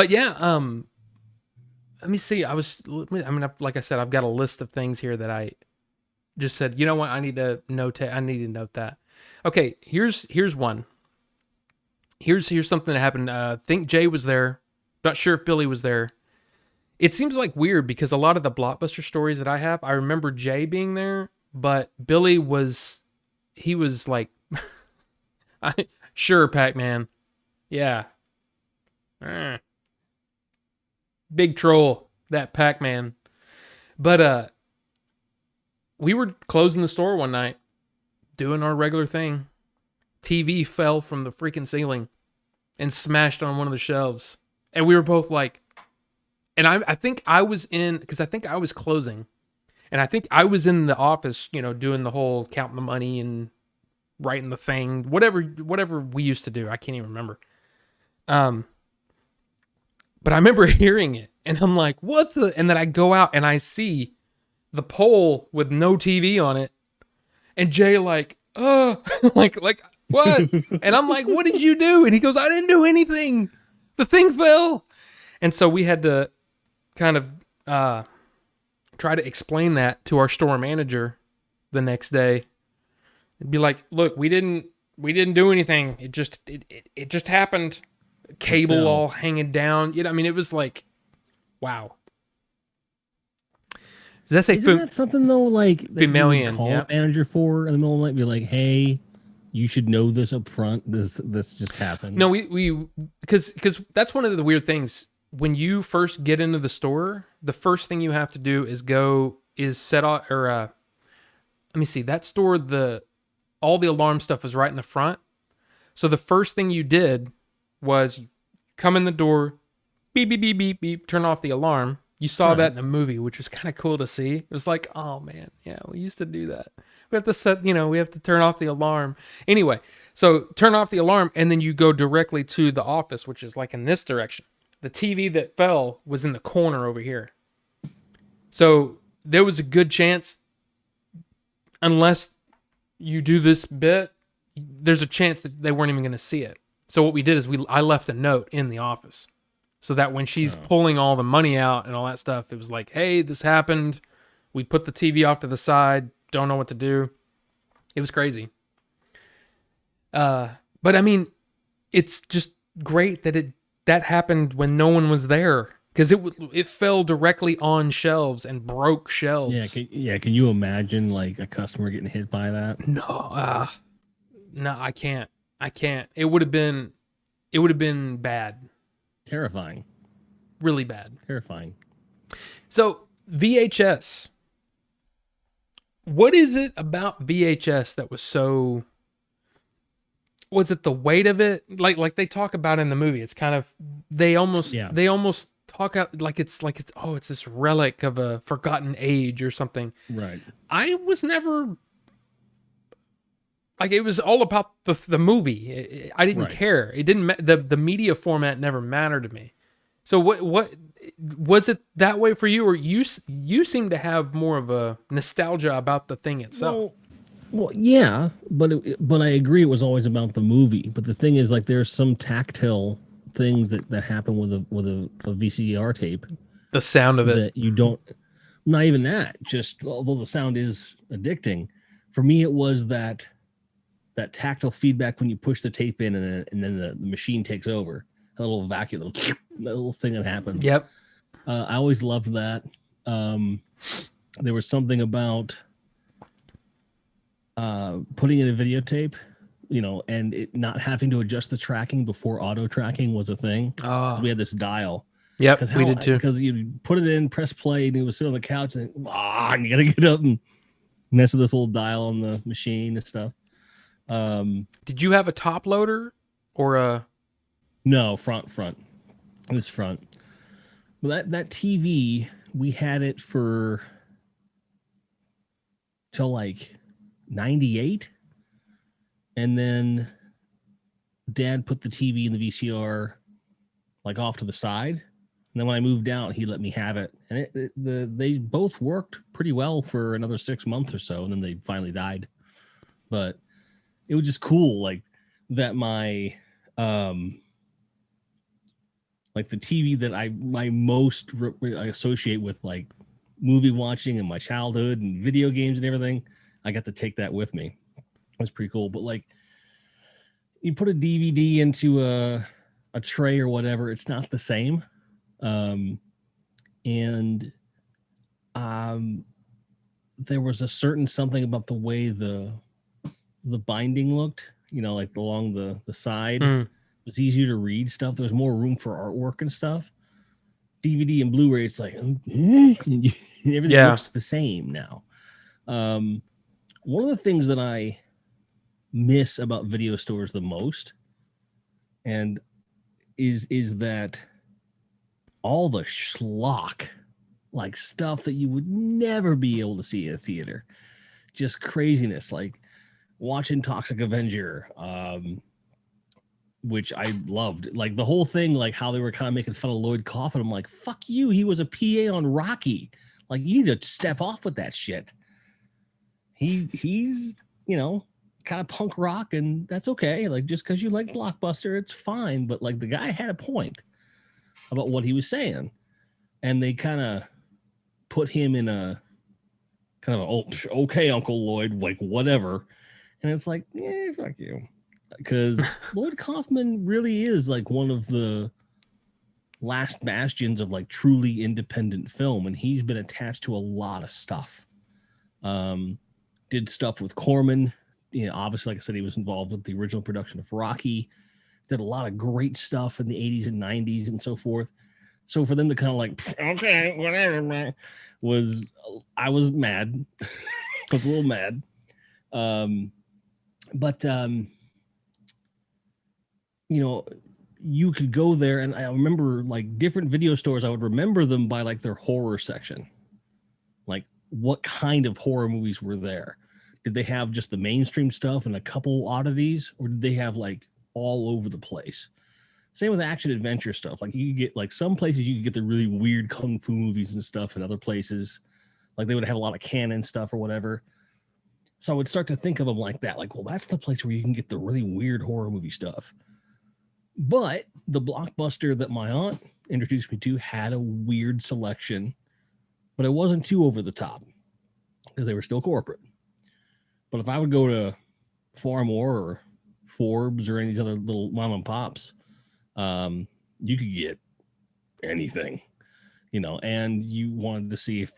yeah, let me see. Like I said, I've got a list of things here that I just said, you know what? I need to note that. Okay. Here's one. Here's something that happened. I think Jay was there. Not sure if Billy was there. It seems like weird because a lot of the Blockbuster stories that I have, I remember Jay being there, but Billy was like, sure, Pac-Man. Yeah. Big troll, that Pac-Man. But we were closing the store one night, doing our regular thing. TV fell from the freaking ceiling and smashed on one of the shelves. And we were both like, and I think I was because I think I was closing. And I think I was in the office, doing the whole counting the money and writing the thing, whatever we used to do. I can't even remember. Um, but I remember hearing it, and I'm like, what the? And then I go out and I see the pole with no TV on it, and Jay like, like what? And I'm like, what did you do? And he goes, I didn't do anything. The thing fell. And so we had to kind of try to explain that to our store manager the next day. It'd be like, look, we didn't do anything. It just happened. Cable all hanging down. You know, I mean, it was like, wow. Does that say Isn't that something though? Like that you would call a manager for in the middle of the night, be like, "Hey, you should know this up front. This just happened." No, we because that's one of the weird things. When you first get into the store, the first thing you have to do is set off or let me see. That store, all the alarm stuff was right in the front. So the first thing you did was come in the door, beep beep beep beep beep, turn off the alarm. You saw that in the movie, which was kind of cool to see. It was like, oh man, yeah, we used to do that. We have to we have to turn off the alarm. Anyway, so turn off the alarm, and then you go directly to the office, which is like in this direction. The TV that fell was in the corner over here. So there was a good chance, unless you do this bit, there's a chance that they weren't even going to see it. So what we did is I left a note in the office. So that when she's pulling all the money out and all that stuff, it was like, hey, this happened. We put the TV off to the side. Don't know what to do. It was crazy. But I mean, it's just great that happened when no one was there, because it fell directly on shelves and broke shelves. Can you imagine like a customer getting hit by that? No, I can't. It would have been bad. Terrifying. Really bad. Terrifying. So VHS. What is it about VHS that was so? Was it the weight of it? Like they talk about in the movie. It's kind of they almost talk out like it's it's this relic of a forgotten age or something. Right. I was never like, it was all about the movie. I didn't care. It didn't the media format never mattered to me. So what was it that way for you, or you seem to have more of a nostalgia about the thing itself? Well, yeah, but I agree it was always about the movie. But the thing is, like, there's some tactile things that happen with a VCR tape. The sound of it that you don't. Not even that. Just although the sound is addicting, for me it was that tactile feedback when you push the tape in and then the machine takes over. A little vacuum, that little thing that happens. Yep. I always loved that. There was something about putting in a videotape, and it not having to adjust the tracking before auto tracking was a thing. Oh. We had this dial. Yep, we did too. Because you put it in, press play, and it would sit on the couch, and you gotta get up and mess with this little dial on the machine and stuff. Did you have a top loader or a? No, front. It was front. Well, that TV, we had it for till like 98, and then Dad put the TV and the VCR like off to the side. And then when I moved out, he let me have it, and they both worked pretty well for another 6 months or so, and then they finally died. But it was just cool, like that my like the TV that I most associate with like movie watching and my childhood and video games and everything, I got to take that with me. It was pretty cool. But like, you put a DVD into a tray or whatever, it's not the same. There was a certain something about the way the binding looked, like along the side. It was easier to read stuff. There was more room for artwork and stuff. DVD and Blu-ray, it's like everything looks the same now. One of the things that I miss about video stores the most, and is that all the schlock, like stuff that you would never be able to see in a theater, just craziness, like watching Toxic Avenger, which I loved. Like the whole thing, like how they were kind of making fun of Lloyd Kaufman. I'm like, fuck you. He was a PA on Rocky. Like, you need to step off with that shit. He's, kind of punk rock, and that's okay. Like, just because you like Blockbuster, it's fine. But like, the guy had a point about what he was saying, and they kind of put him in a kind of okay, Uncle Lloyd, like whatever. And it's like, yeah, fuck you. Because Lloyd Kaufman really is like one of the last bastions of like truly independent film, and he's been attached to a lot of stuff. Did stuff with Corman. Obviously, like I said, he was involved with the original production of Rocky. Did a lot of great stuff in the 80s and 90s and so forth. So for them to kind of like, okay, whatever, man, I was mad. I was a little mad. But you could go there, and I remember like different video stores, I would remember them by like their horror section. Like, what kind of horror movies were there? Did they have just the mainstream stuff and a couple oddities, or did they have like all over the place? Same with action adventure stuff. Like, you could get like some places you could get the really weird kung fu movies and stuff, and other places like they would have a lot of canon stuff or whatever. So I would start to think of them like that. Like, well, that's the place where you can get the really weird horror movie stuff. But the Blockbuster that my aunt introduced me to had a weird selection, but it wasn't too over the top because they were still corporate. But if I would go to Farmore or Forbes or any of these other little mom and pops, you could get anything, and you wanted to see if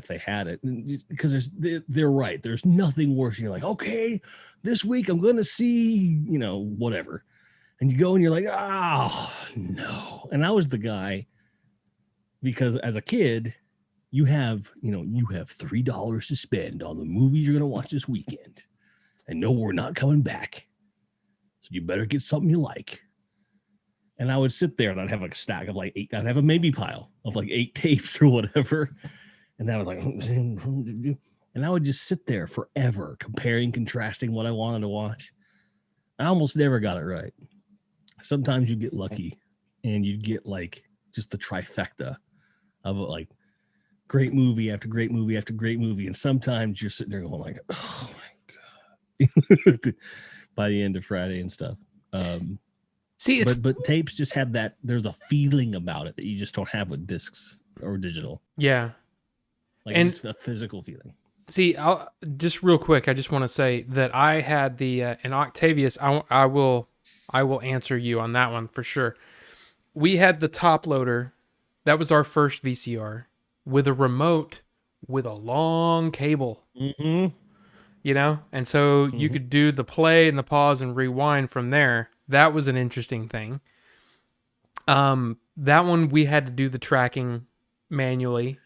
they had it, because they're right. There's nothing worse. You're like, okay, this week I'm going to see, whatever. And you go and you're like, oh, no. And I was the guy, because as a kid, you have $3 to spend on the movies you're going to watch this weekend. And no, we're not coming back. So you better get something you like. And I would sit there and I'd have like a stack of like 8. I'd have a maybe pile of like 8 tapes or whatever. And that was like, and I would just sit there forever comparing, contrasting what I wanted to watch. I almost never got it right. Sometimes you get lucky and you get like just the trifecta of like great movie after great movie after great movie. And sometimes you're sitting there going like, oh my God, by the end of Friday and stuff. See, it's but tapes just have that. There's a feeling about it that you just don't have with discs or digital. Yeah. Like, it's a physical feeling. See, I'll just real quick. I just want to say that I had the and Octavius. I will answer you on that one for sure. We had the top loader. That was our first VCR with a remote with a long cable. Mm-hmm. And so you could do the play and the pause and rewind from there. That was an interesting thing. That one we had to do the tracking manually.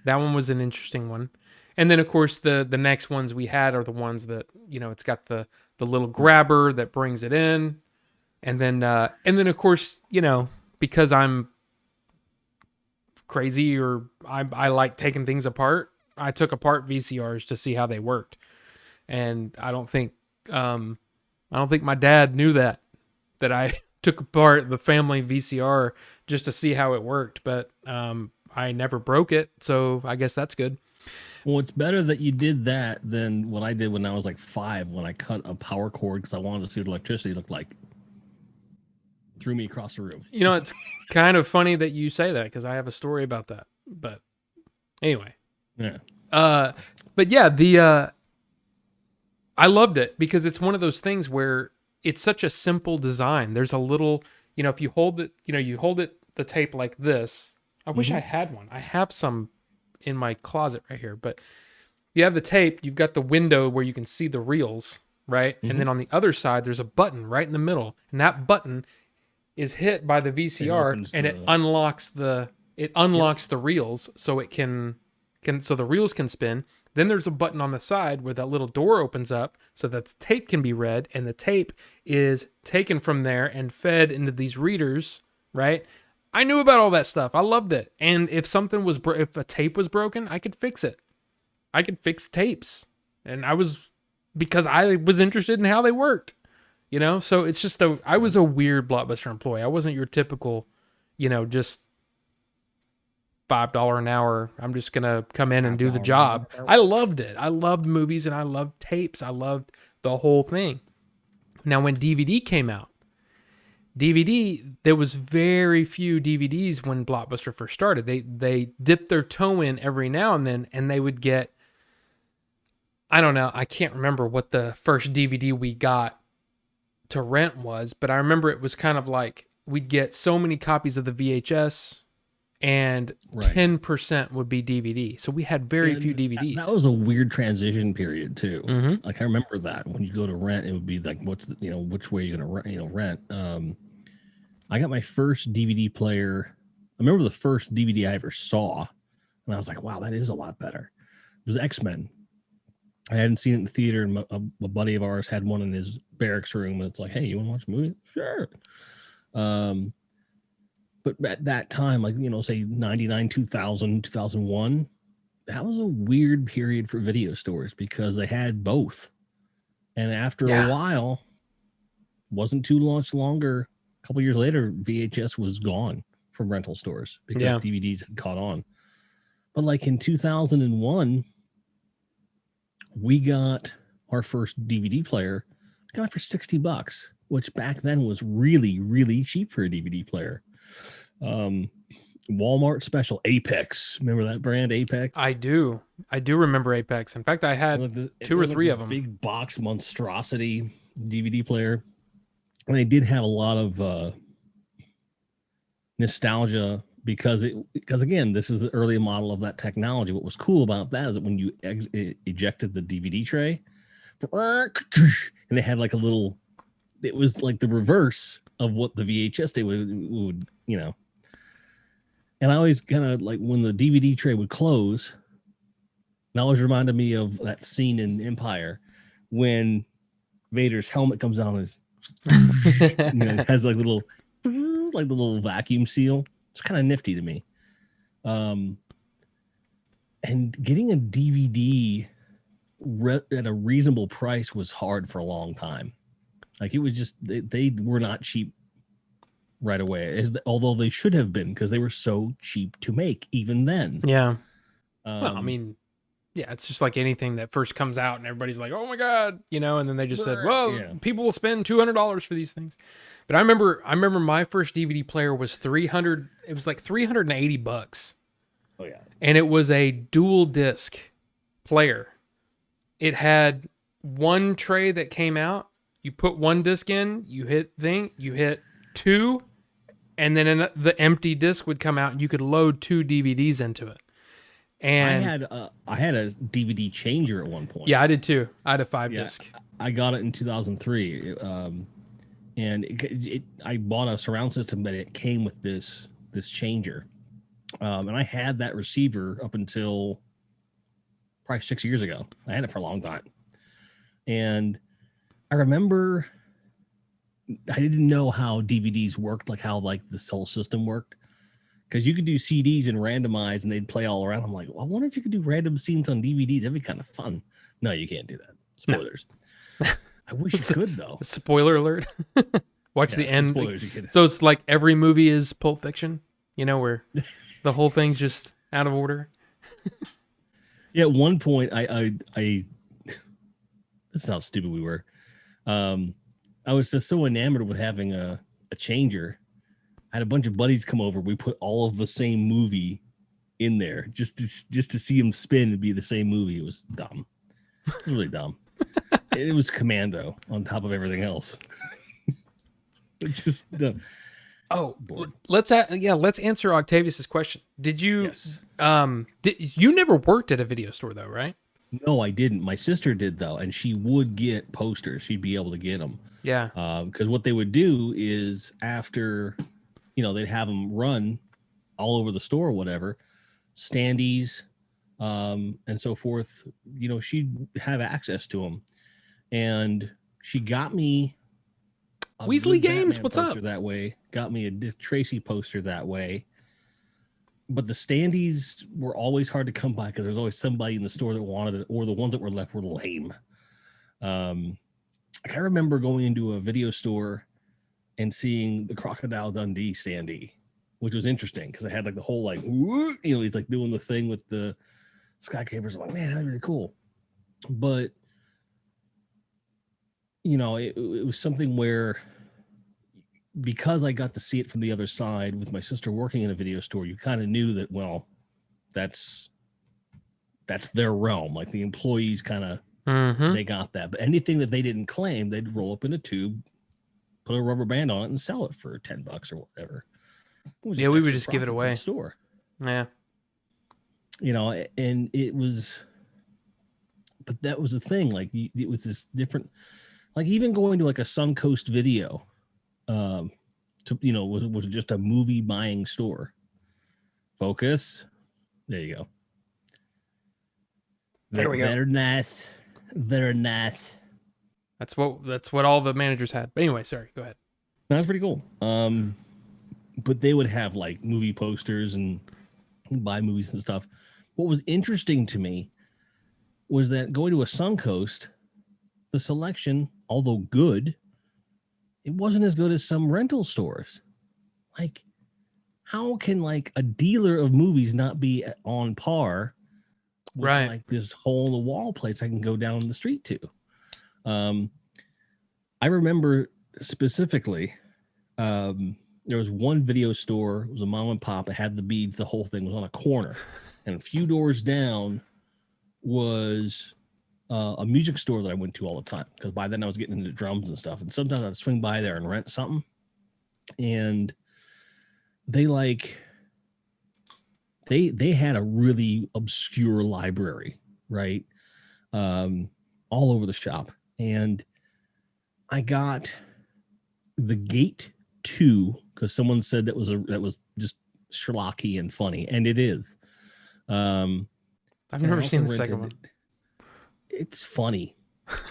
That one was an interesting one. And then, of course, the next ones we had are the ones that, it's got the little grabber that brings it in. And then, of course, because I'm crazy or I like taking things apart, I took apart VCRs to see how they worked. And I don't think my dad knew that I took apart the family VCR just to see how it worked. But I never broke it, so I guess that's good. Well, it's better that you did that than what I did when I was like 5, when I cut a power cord because I wanted to see what electricity looked like. Threw me across the room. It's kind of funny that you say that because I have a story about that. But anyway. Yeah. But yeah, I loved it because it's one of those things where it's such a simple design. There's a little, if you hold it, the tape like this. I wish I had one. I have some in my closet right here, but you have the tape, you've got the window where you can see the reels, right? And then on the other side, there's a button right in the middle. And that button is hit by the VCR and it unlocks the reels so it can so the reels can spin. Then there's a button on the side where that little door opens up so that the tape can be read, and the tape is taken from there and fed into these readers, right? I knew about all that stuff. I loved it. And if something was if a tape was broken, I could fix it. I could fix tapes. And I was because I was interested in how they worked. So it's just I was a weird Blockbuster employee. I wasn't your typical, just $5 an hour. I'm just gonna come in and do the job. I loved it. I loved movies and I loved tapes. I loved the whole thing. Now when DVD came out, there was very few DVDs when Blockbuster first started. They dipped their toe in every now and then, and they would get, I don't know, I can't remember what the first DVD we got to rent was, but I remember it was kind of like we'd get so many copies of the VHS and 10% would be DVD. So we had very few DVDs. That was a weird transition period too. Mm-hmm. Like I remember that when you go to rent, it would be like, which way you're going to rent. I got my first DVD player. I remember the first DVD I ever saw, and I was like, wow, that is a lot better. It was X-Men. I hadn't seen it in the theater, and a buddy of ours had one in his barracks room, and it's like, hey, you want to watch a movie? Sure. But at that time, like, say 99, 2000, 2001, that was a weird period for video stores because they had both. And after a while, wasn't too much longer, a couple years later, VHS was gone from rental stores because DVDs had caught on. But like in 2001, we got our first DVD player. Got it for $60, which back then was really, really cheap for a DVD player. Walmart special Apex. Remember that brand, Apex? I do remember Apex. In fact, I had two or three of them. Big box monstrosity DVD player. And they did have a lot of nostalgia because again, this is the early model of that technology. What was cool about that is that when you ejected the DVD tray, and they had like a little, it was like the reverse of what the VHS they would And I always kind of like when the DVD tray would close, it always reminded me of that scene in Empire when Vader's helmet comes down and it has like the little vacuum seal. It's kind of nifty to me. And getting a DVD at a reasonable price was hard for a long time. Like it was just, they were not cheap right away, although they should have been because they were so cheap to make even then. Yeah. Well, I mean, yeah, it's just like anything that first comes out and everybody's like, oh my God, and then they just said, well, people will spend $200 for these things. But I remember my first DVD player was $300. It was like $380. Oh yeah. And it was a dual disc player. It had one tray that came out. You put one disc in, you hit 2, and then the empty disc would come out and you could load 2 DVDs into it. And I had a DVD changer at one point. Yeah, I did too. I had a 5-disc. I got it in 2003. And I bought a surround system, but it came with this changer. And I had that receiver up until probably 6 years ago. I had it for a long time. And I remember I didn't know how DVDs worked, like how like this whole system worked. Because you could do CDs and randomize and they'd play all around. I'm like, well, I wonder if you could do random scenes on DVDs. That'd be kind of fun. No, you can't do that. Spoilers. No. I wish you could, though. Spoiler alert. Watch the end. Spoilers, so it's like every movie is Pulp Fiction, where the whole thing's just out of order. Yeah, at one point, I that's how stupid we were. I was just so enamored with having a changer. I had a bunch of buddies come over. We put all of the same movie in there just to see him spin and be the same movie. It was dumb. It was really dumb. It was Commando on top of everything else. Just dumb. Oh, let's answer Octavius's question. Did you? Yes. You never worked at a video store though, right? No, I didn't. My sister did though, and she would get posters. She'd be able to get them. Yeah. Because what they would do is after, they'd have them run all over the store or whatever, standees, and so forth. She'd have access to them, and she got me a Weasley Games. Batman what's poster up? That way, got me a Dick Tracy poster that way. But the standees were always hard to come by because there's always somebody in the store that wanted it, or the ones that were left were lame. Like I remember going into a video store and seeing the Crocodile Dundee standee, which was interesting because I had like the whole like, he's like doing the thing with the skyscrapers. I'm like, man, that's really cool. But it was something where, because I got to see it from the other side with my sister working in a video store, you kind of knew that, well, that's their realm. Like the employees kind of, they got that. But anything that they didn't claim, they'd roll up in a tube, put a rubber band on it, and sell it for $10 or whatever. Yeah, we would just give it away. Store. Yeah. And it was, but that was the thing. Like it was this different, like even going to like a Suncoast Video, was just a movie buying store. Focus. There you go. There we go. They're nice. They're nice. That's what all the managers had. But anyway, sorry. Go ahead. That's pretty cool. But they would have like movie posters and buy movies and stuff. What was interesting to me was that going to a Suncoast, the selection, although good, it wasn't as good as some rental stores. Like, how can like a dealer of movies not be on par with like this hole in the wall place I can go down the street to? I remember specifically, there was one video store. It was a mom and pop. It had the beads. The whole thing was on a corner, and a few doors down was a music store that I went to all the time, because by then I was getting into drums and stuff. And sometimes I'd swing by there and rent something. And they had a really obscure library, right? All over the shop. And I got The Gate 2 because someone said that was just schlocky and funny, and it is. I've never seen the second one. It's funny.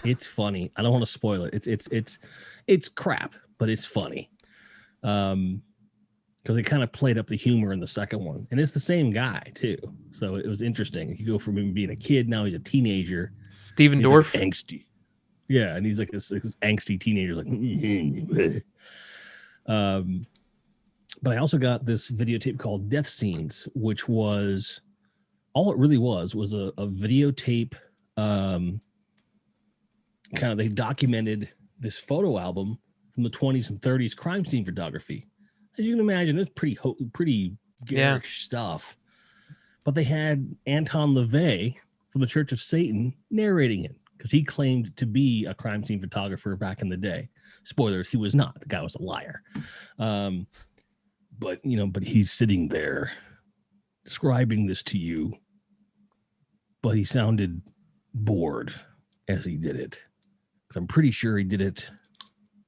It's funny. I don't want to spoil it. It's crap, but it's funny. Because they kind of played up the humor in the second one, and it's the same guy too. So it was interesting. You go from him being a kid, now he's a teenager. Steven Dorff, like angsty. Yeah, and he's like this angsty teenager, like. But I also got this videotape called Death Scenes, which was all it really was a videotape. Kind of, they documented this photo album from the 20s and 30s crime scene photography. As you can imagine, it's pretty garish stuff. But they had Anton LaVey from the Church of Satan narrating it, because he claimed to be a crime scene photographer back in the day. Spoilers, he was not. The guy was a liar. But he's sitting there describing this to you, but he sounded bored as he did it, because I'm pretty sure he did it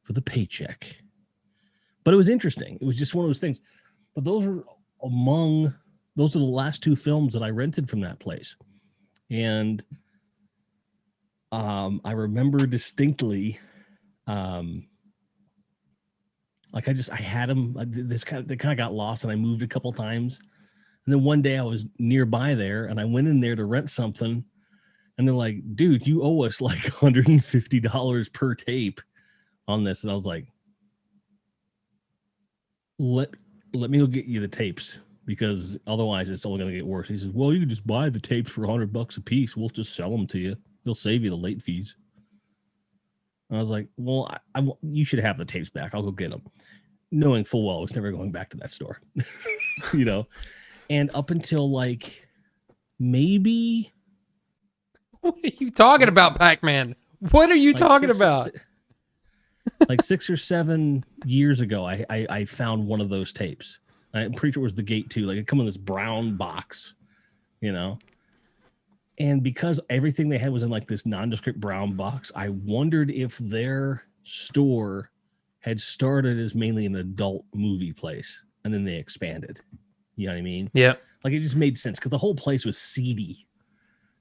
for the paycheck. But it was interesting. It was just one of those things. But those are the last two films that I rented from that place. And I remember distinctly, I had them. They kind of got lost, and I moved a couple times. And then one day I was nearby there, and I went in there to rent something. And they're like, dude, you owe us like $150 per tape on this. And I was like, let me go get you the tapes, because otherwise it's only going to get worse. He says, well, you can just buy the tapes for $100 a piece. We'll just sell them to you. They'll save you the late fees. And I was like, well, you should have the tapes back. I'll go get them. Knowing full well I was never going back to that store. And up until like maybe... What are you talking about, Pac-Man? What are you talking about? Like 6 or 7 years ago, I found one of those tapes. I'm pretty sure it was The Gate 2. Like, it come in this brown box, And because everything they had was in like this nondescript brown box, I wondered if their store had started as mainly an adult movie place, and then they expanded. You know what I mean? Yeah. Like, it just made sense, because the whole place was seedy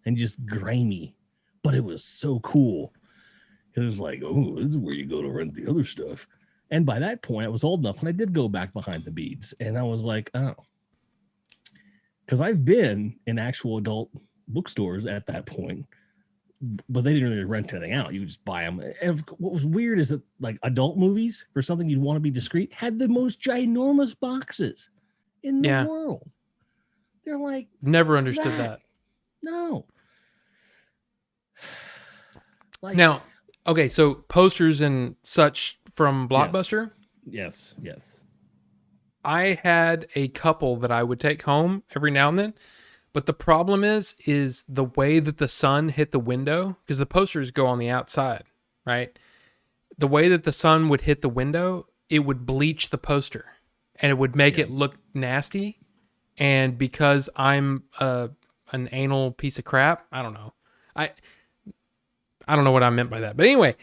and just grimy, but it was so cool. It was like, oh, this is where you go to rent the other stuff. And by that point, I was old enough, and I did go back behind the beads. And I was like, oh. Because I've been in actual adult bookstores at that point, but they didn't really rent anything out. You would just buy them. And what was weird is that like adult movies, for something you'd want to be discreet, had the most ginormous boxes in the Yeah. world. They're like, Never understood that. No. Like, Now, okay, so posters and such from Blockbuster. Yes, yes. I had a couple that I would take home every now and then, but the problem is the way that the sun hit the window, because the posters go on the outside, right? The way that the sun would hit the window, it would bleach the poster, and it would make it look nasty. And because I'm an anal piece of crap, I don't know. I don't know what I meant by that. But anyway,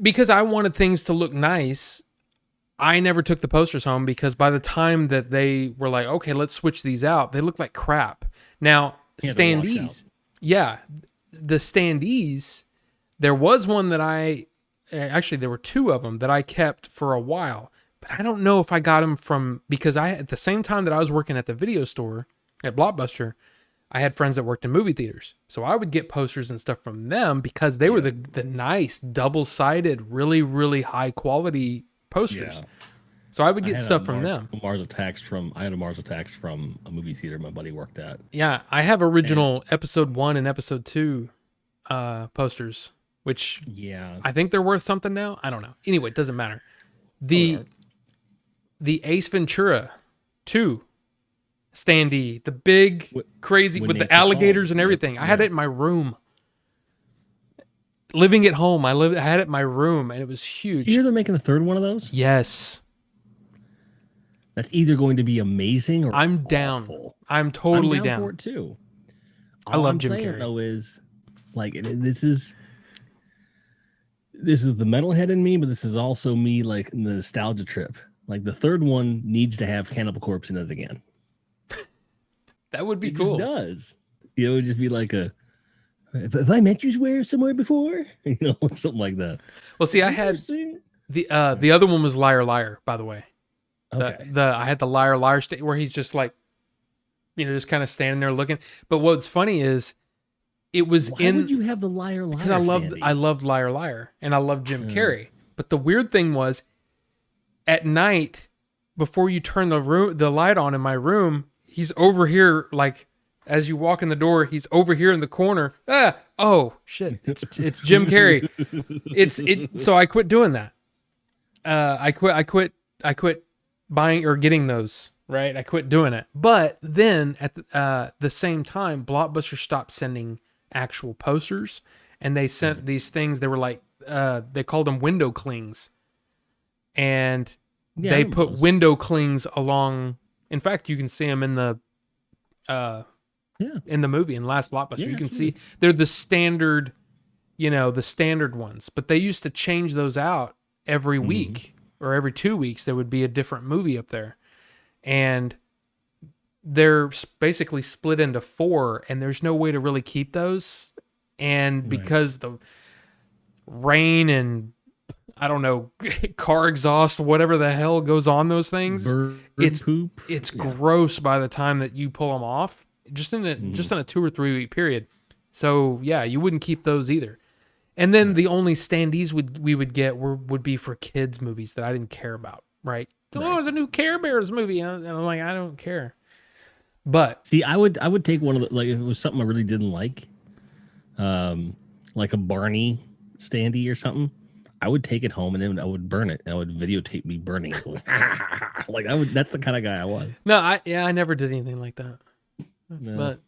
because I wanted things to look nice, I never took the posters home, because by the time that they were like, okay, let's switch these out, they look like crap. Now, standees. Yeah. The standees, there was one that actually there were two of them that I kept for a while, but I don't know if I got them from, because at the same time that I was working at the video store at Blockbuster, I had friends that worked in movie theaters. So I would get posters and stuff from them, because they were the nice double-sided, really, really high quality posters. Yeah. So I would get stuff from them. I had a Mars Attacks from a movie theater my buddy worked at. Yeah, I have original episode 1 and episode 2 posters, which I think they're worth something now. I don't know. Anyway, it doesn't matter. The Ace Ventura 2 standee, the big crazy with the alligators and everything. I had it in my room. Living at home, I had it in my room, and it was huge. You hear they're making a third one of those? Yes. That's either going to be amazing or I'm down. Awful. I'm totally down for it too. I love Jim Carrey. Though is like this is the metalhead in me, but this is also me like in the nostalgia trip. Like the third one needs to have Cannibal Corpse in it again. That would be cool. It just does. It would just be like have I met you somewhere before? Something like that. Well, see, I had the other one was Liar Liar, by the way. Okay. I had the Liar Liar where he's just like, just kind of standing there looking. But what's funny is it was Why would you have the Liar Liar? Because I loved Liar Liar, and I loved Jim Carrey. But the weird thing was, at night, before you turn the light on in my room, he's over here, like as you walk in the door, he's over here in the corner. Oh shit! It's Jim Carrey. So I quit doing that. I quit buying or getting those. Right, I quit doing it. But then at the same time, Blockbuster stopped sending actual posters, and they sent these things. They were like they called them window clings, and they put window clings along. In fact, you can see them in the in the movie in Last Blockbuster. You can see they're the standard, the standard ones. But they used to change those out every week or every 2 weeks. There would be a different movie up there. And they're basically split into 4, and there's no way to really keep those. And because the rain and, I don't know, car exhaust, whatever the hell goes on those things, it's gross by the time that you pull them off, just in a 2 or 3 week period. So yeah, you wouldn't keep those either. And then the only standees we would get would be for kids movies that I didn't care about, right? Oh, the new Care Bears movie. And I'm like, I don't care. But see, I would take one of the, like, if it was something I really didn't like a Barney standee or something, I would take it home and then I would burn it, and I would videotape me burning it. Like that's the kind of guy I was. No, I never did anything like that. No, but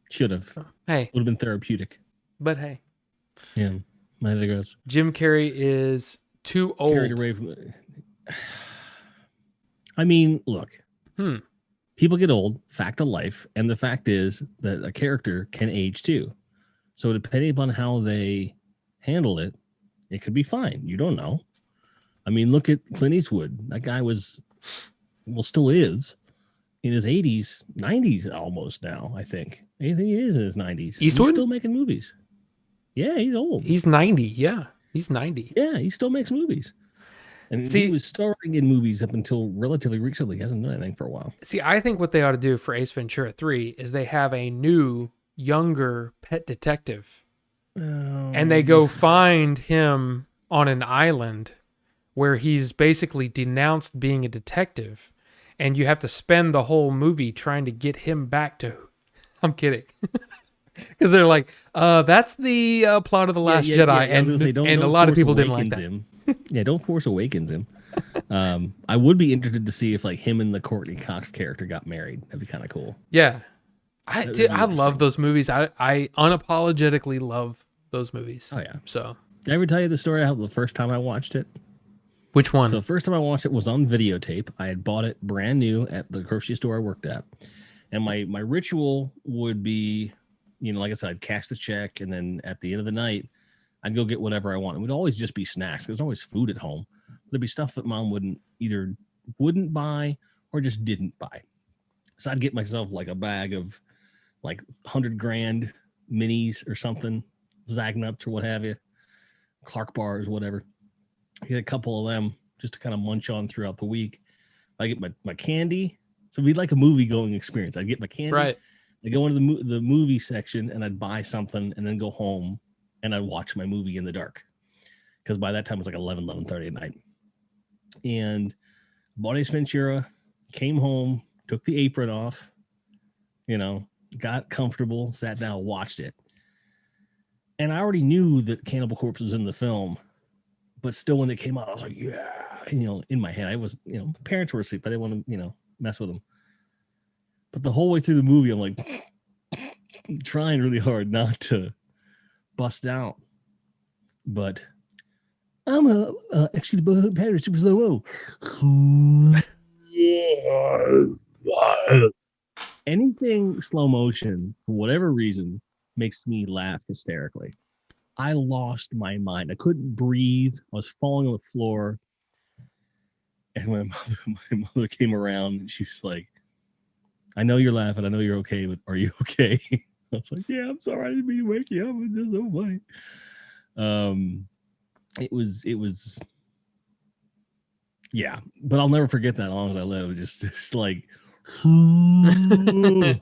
should have. Hey, would have been therapeutic. But hey, yeah, neither goes. Jim Carrey is too old. Carried away from it. I mean, look, people get old, fact of life. And the fact is that a character can age too. So depending upon how they handle it, it could be fine. You don't know. I mean, look at Clint Eastwood. That guy still is in his 80s, 90s almost now, I think. I think he is in his 90s. Eastwood? He's still making movies. Yeah, he's old. He's 90. Yeah, he's 90. Yeah, he still makes movies. And he was starring in movies up until relatively recently. He hasn't done anything for a while. See, I think what they ought to do for Ace Ventura 3 is they have a new, younger pet detective and they go find him on an island where he's basically denounced being a detective, and you have to spend the whole movie trying to get him back to. I'm kidding, because they're like, "That's the plot of the Last Jedi," I was gonna say, and a lot of people didn't like that. Him. Yeah, don't Force Awakens him. I would be interested to see if like him and the Courtney Cox character got married. That'd be kind of cool. Yeah, I love those movies. I unapologetically love those movies. Oh yeah. So did I ever tell you the story how the first time I watched it? Which one? So the first time I watched it was on videotape. I had bought it brand new at the grocery store I worked at. And my ritual would be, like I said, I'd cash the check, and then at the end of the night, I'd go get whatever I want. It would always just be snacks. There's always food at home. There'd be stuff that mom wouldn't buy or just didn't buy. So I'd get myself like a bag of like 100 grand minis or something, Zagnuts or what have you, Clark bars, whatever. Get a couple of them just to kind of munch on throughout the week. I get my candy. So it'd be like a movie going experience. I'd get my candy. Right. I'd go into the movie section and I'd buy something and then go home and I'd watch my movie in the dark. Because by that time it was like 11:30 at night. And bought Ace Ventura, came home, took the apron off, got comfortable, sat down, watched it. And I already knew that Cannibal Corpse was in the film, but still when it came out, I was like, yeah. And, in my head, I was, parents were asleep. I didn't want to, mess with them. But the whole way through the movie, I'm like trying really hard not to bust out. But I'm excuse me, parents, super slow. Anything slow motion, for whatever reason, makes me laugh hysterically. I lost my mind. I couldn't breathe. I was falling on the floor. And my mother came around and she was like, I know you're laughing. I know you're okay, but are you okay? I was like, yeah, I'm sorry. I didn't mean to wake you up. It's just so funny. It was, yeah, but I'll never forget that as long as I live. Just like, the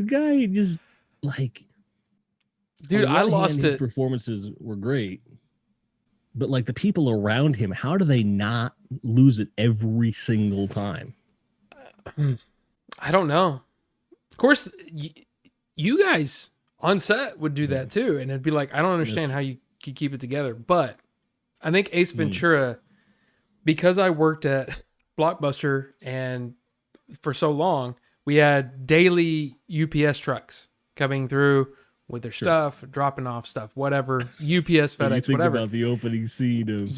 guy just like, dude, I lost it. His performances were great, but like the people around him, how do they not lose it every single time? I don't know. Of course, you guys on set would do that too, and it'd be like, I don't understand how you could keep it together. But I think Ace Ventura, because I worked at Blockbuster and for so long, we had daily UPS trucks coming through with their stuff, dropping off stuff, whatever, UPS, FedEx, you think whatever. About the opening scene of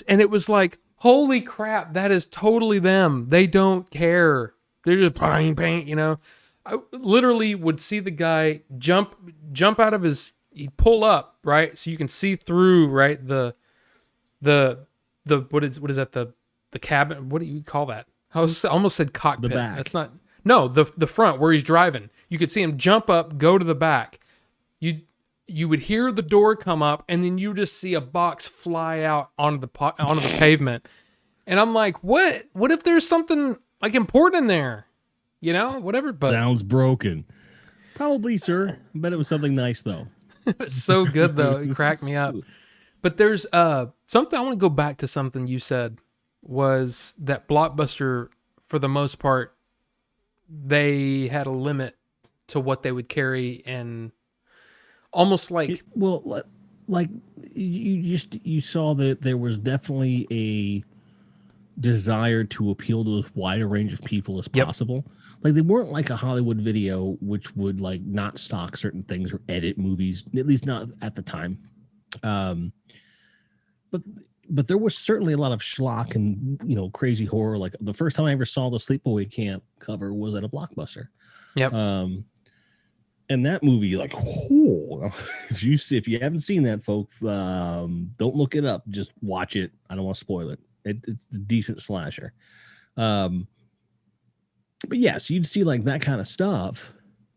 and it was like, holy crap, that is totally them. They don't care. They're just bang, I literally would see the guy jump out of he'd pull up, right? So you can see through, right? The what is that? The cabin, what do you call that? I almost said cockpit. The back. That's not, no, the front where he's driving. You could see him jump up, go to the back. You would hear the door come up, and then you just see a box fly out onto the pavement. And I'm like, what if there's something like important in there? Whatever. But sounds broken. Probably, sir. I bet it was something nice though. It was so good though. It cracked me up. But there's something I want to go back to. Something you said was that Blockbuster, for the most part, they had a limit to what they would carry, and almost like you saw that there was definitely a desire to appeal to as wide a range of people as possible. Like they weren't like a Hollywood video, which would like not stock certain things or edit movies, at least not at the time. But there was certainly a lot of schlock and crazy horror. Like the first time I ever saw the Sleepaway Camp cover was at a Blockbuster. Yep. And that movie, like, if you haven't seen that, folks, don't look it up. Just watch it. I don't want to spoil it. It's a decent slasher. But yeah, so you'd see like that kind of stuff,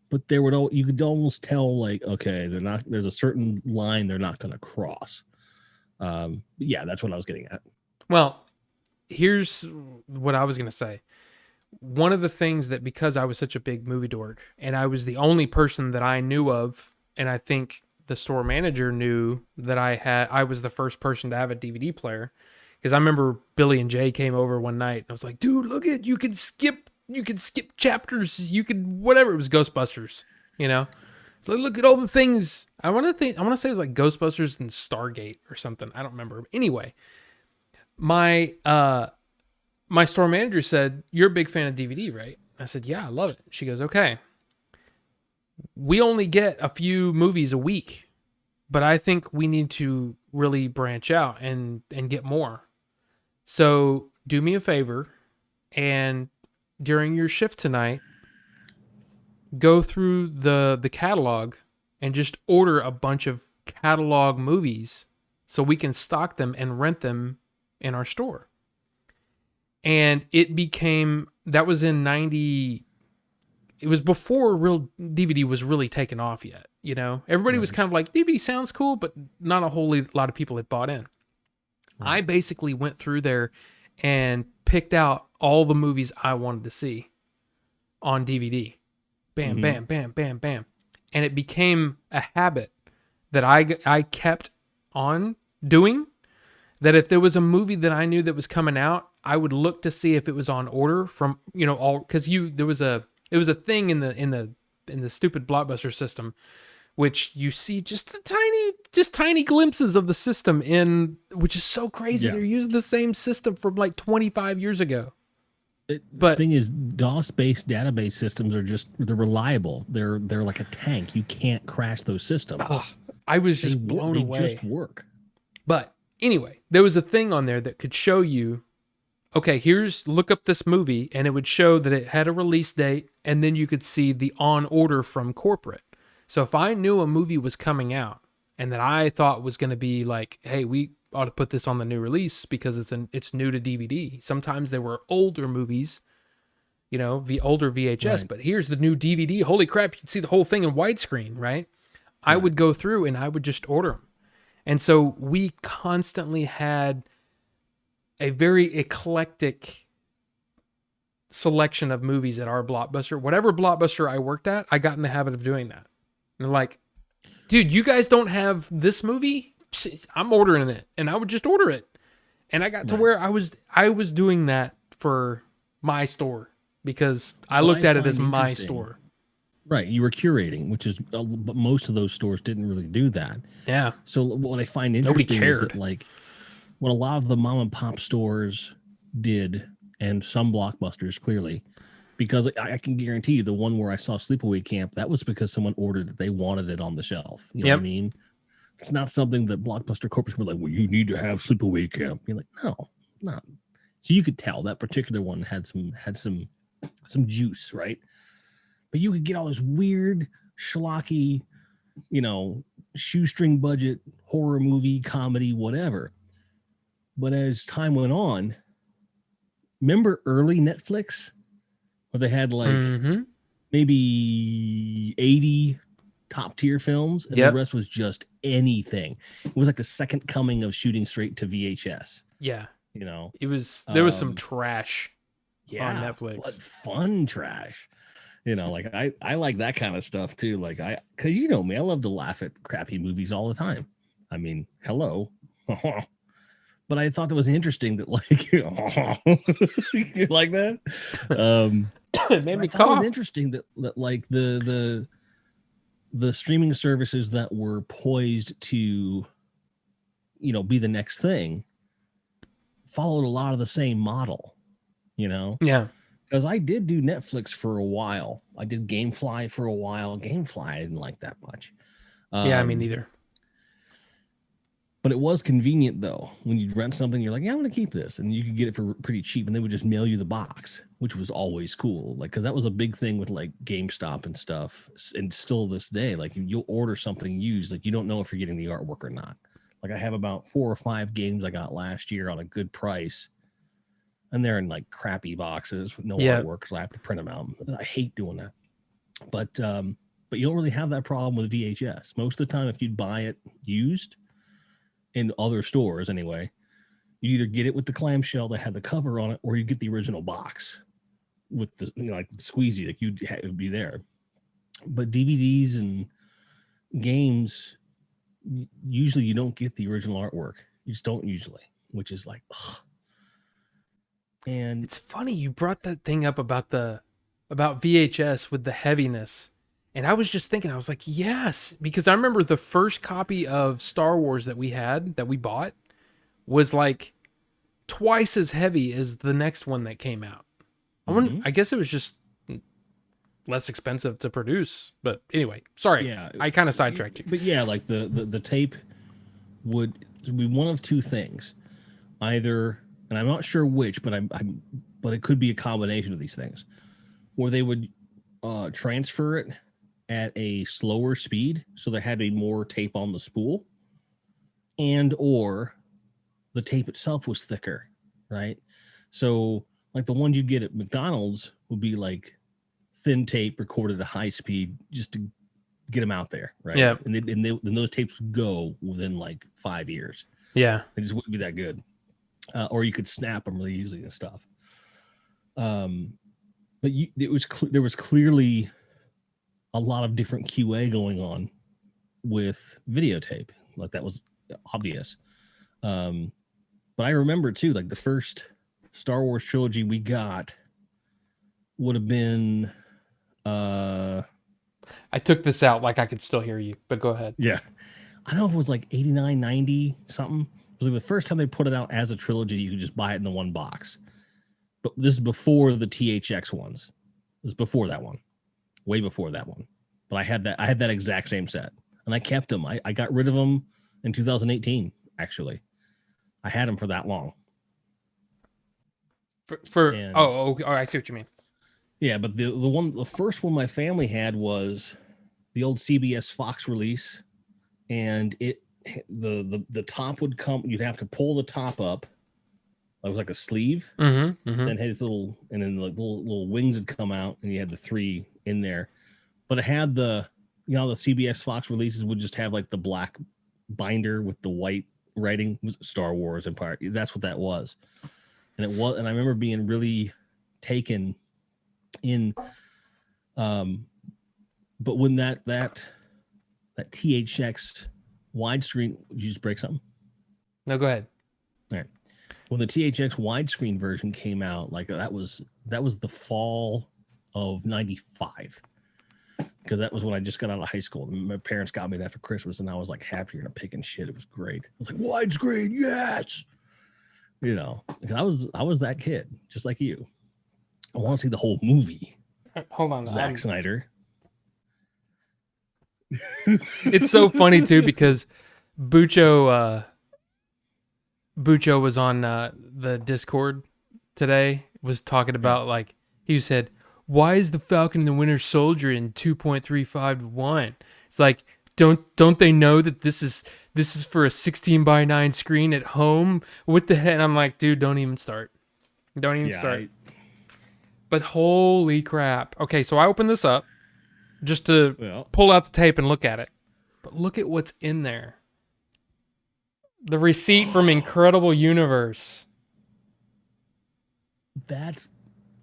but you could almost tell like, okay, there's a certain line they're not going to cross. Yeah, that's what I was getting at. Well, here's what I was going to say. One of the things that, because I was such a big movie dork and I was the only person that I knew of and I think the store manager knew that I was the first person to have a DVD player, because I remember Billy and Jay came over one night and I was like, dude, look at, you can skip chapters, you could whatever. It was Ghostbusters, you know. So look at all the things. I want to say it was like Ghostbusters and Stargate or something. I don't remember. Anyway, my my store manager said, "You're a big fan of DVD, right?" I said, "Yeah, I love it." She goes, "Okay, we only get a few movies a week, but I think we need to really branch out and get more. So do me a favor, and during your shift tonight, go through the catalog and just order a bunch of catalog movies so we can stock them and rent them in our store." And it became, that was in 90, it was before real DVD was really taken off yet, you know. Everybody was Right. kind of like, DVD sounds cool, but not a whole lot of people had bought in. I Right. basically went through there and picked out all the movies I wanted to see on DVD. Bam, Mm-hmm. bam, bam, bam, bam. And it became a habit that I kept on doing, that if there was a movie that I knew that was coming out, I would look to see if it was on order from, you know, all, cuz there was a, it was a thing in the stupid Blockbuster system, which you see just tiny glimpses of the system in, which is so crazy. Yeah. They're using the same system from like 25 years ago. The But thing is, DOS-based database systems are just they're reliable. They're like a tank. You can't crash those systems. ugh, I was They just work. blown They away. just work. But anyway, there was a thing on there that could show you, okay, here's, look up this movie, and it would show that it had a release date, and then you could see the on order from corporate. So if I knew a movie was coming out and that I thought was going to be like, hey, we ought to put this on the new release because it's new to DVD. Sometimes they were older movies, you know, the older VHS, Right. but here's the new DVD. Holy crap, you can see the whole thing in widescreen, right? I Right. would go through and I would just order them. And so we constantly had a very eclectic selection of movies at our Blockbuster. Whatever Blockbuster I worked at, I got in the habit of doing that. And like, dude, you guys don't have this movie? I'm ordering it. And I would just order it. And I got to Right. where I was doing that for my store because I What looked I at it as find my interesting, store. right? You were curating, which is, but most of those stores didn't really do that. Yeah. So what I find Nobody interesting is that cared. like what a lot of the mom and pop stores did, and some Blockbusters clearly, because I can guarantee you the one where I saw Sleepaway Camp, that was because someone ordered it. They wanted it on the shelf. You know what I Yep. mean? It's not something that Blockbuster Corporation were like, well, you need to have Sleepaway Camp. You're like, no, not. So you could tell that particular one had some juice, right? But you could get all this weird, schlocky, you know, shoestring budget horror movie, comedy, whatever. But as time went on, remember early Netflix where they had like Mm-hmm. maybe 80 top tier films and the Yep. rest was just anything. It was like the second coming of shooting straight to VHS, Yeah. you know. It was, there was some Um, trash on yeah, Netflix. but fun trash. You know, like I like that kind of stuff too. Like cause you know me, I love to laugh at crappy movies all the time. I mean, hello. But I thought that was interesting that like you like that. It made But I me thought it was cough. interesting that like the streaming services that were poised to, you know, be the next thing followed a lot of the same model, you know, Yeah. because I did do Netflix for a while. I did Gamefly for a while. Gamefly I didn't like that much. Yeah, I mean, neither. But it was convenient though. When you rent something, you're like, yeah, I'm going to keep this. And you could get it for pretty cheap. And they would just mail you the box, which was always cool. Like, cause that was a big thing with like GameStop and stuff. And still this day, like you'll order something used, like you don't know if you're getting the artwork or not. Like I have about 4 or 5 games I got last year on a good price. And they're in like crappy boxes with no Yeah. artwork. So I have to print them out. I hate doing that. But you don't really have that problem with VHS. Most of the time, if you buy it used, in other stores anyway, you either get it with the clamshell that had the cover on it, or you get the original box with the, you know, like the squeezy, like it would be there. But DVDs and games, usually you don't get the original artwork. You just don't usually, which is like, ugh. And It's funny you brought that thing up about VHS with the heaviness. And I was just thinking, I was like, yes, because I remember the first copy of Star Wars that we bought was like twice as heavy as the next one that came out. I guess it was just less expensive to produce. But anyway, sorry. yeah, I kind of sidetracked you. but yeah, like the tape would be one of two things. Either, and I'm not sure which, but but it could be a combination of these things, where they would transfer it at a slower speed, so there had to be more tape on the spool, and or the tape itself was thicker, right? So like the ones you'd get at McDonald's would be like thin tape recorded at high speed just to get them out there, right? Yeah. And those tapes would go within like 5 years. Yeah. They just wouldn't be that good. Or you could snap them really easily and stuff. But there was clearly a lot of different QA going on with videotape. Like that was obvious. But I remember too, like the first Star Wars trilogy we got would have been I took this out like I could still hear you, but go ahead. yeah. I don't know if it was like 89, 90 something. It was like the first time they put it out as a trilogy, you could just buy it in the one box. But this is before the THX ones. It was before that one. Way before that one. But I had that exact same set. And I kept them. I got rid of them in 2018, actually. I had them for that long. Oh, I see what you mean. Yeah, but the first one my family had was the old CBS Fox release, and the top would come. You'd have to pull the top up. It was like a sleeve, and had this little, and then the little wings would come out, and you had the 3 in there. But it had the CBS Fox releases would just have like the black binder with the white writing, Star Wars Empire. That's what that was, and I remember being really taken in. But when that THX widescreen, did you just break something? No, go ahead. All right. When the THX widescreen version came out, like that was the fall of '95, because that was when I just got out of high school. My parents got me that for Christmas, and I was like happier than a pig and shit. It was great. I was like, widescreen, yes. I was that kid, just like you. I want to see the whole movie. Hold on, Zack Snyder. It's so funny too because Bucho was on the Discord today. Was talking about like he said, "Why is the Falcon and the Winter Soldier in 2.35 to 1?" It's like don't they know that this is for a 16:9 screen at home? What the heck? And I'm like, dude, don't even start. Don't even start. But holy crap. Okay, so I opened this up just to pull out the tape and look at it. But look at what's in there. The receipt from Incredible Universe. That's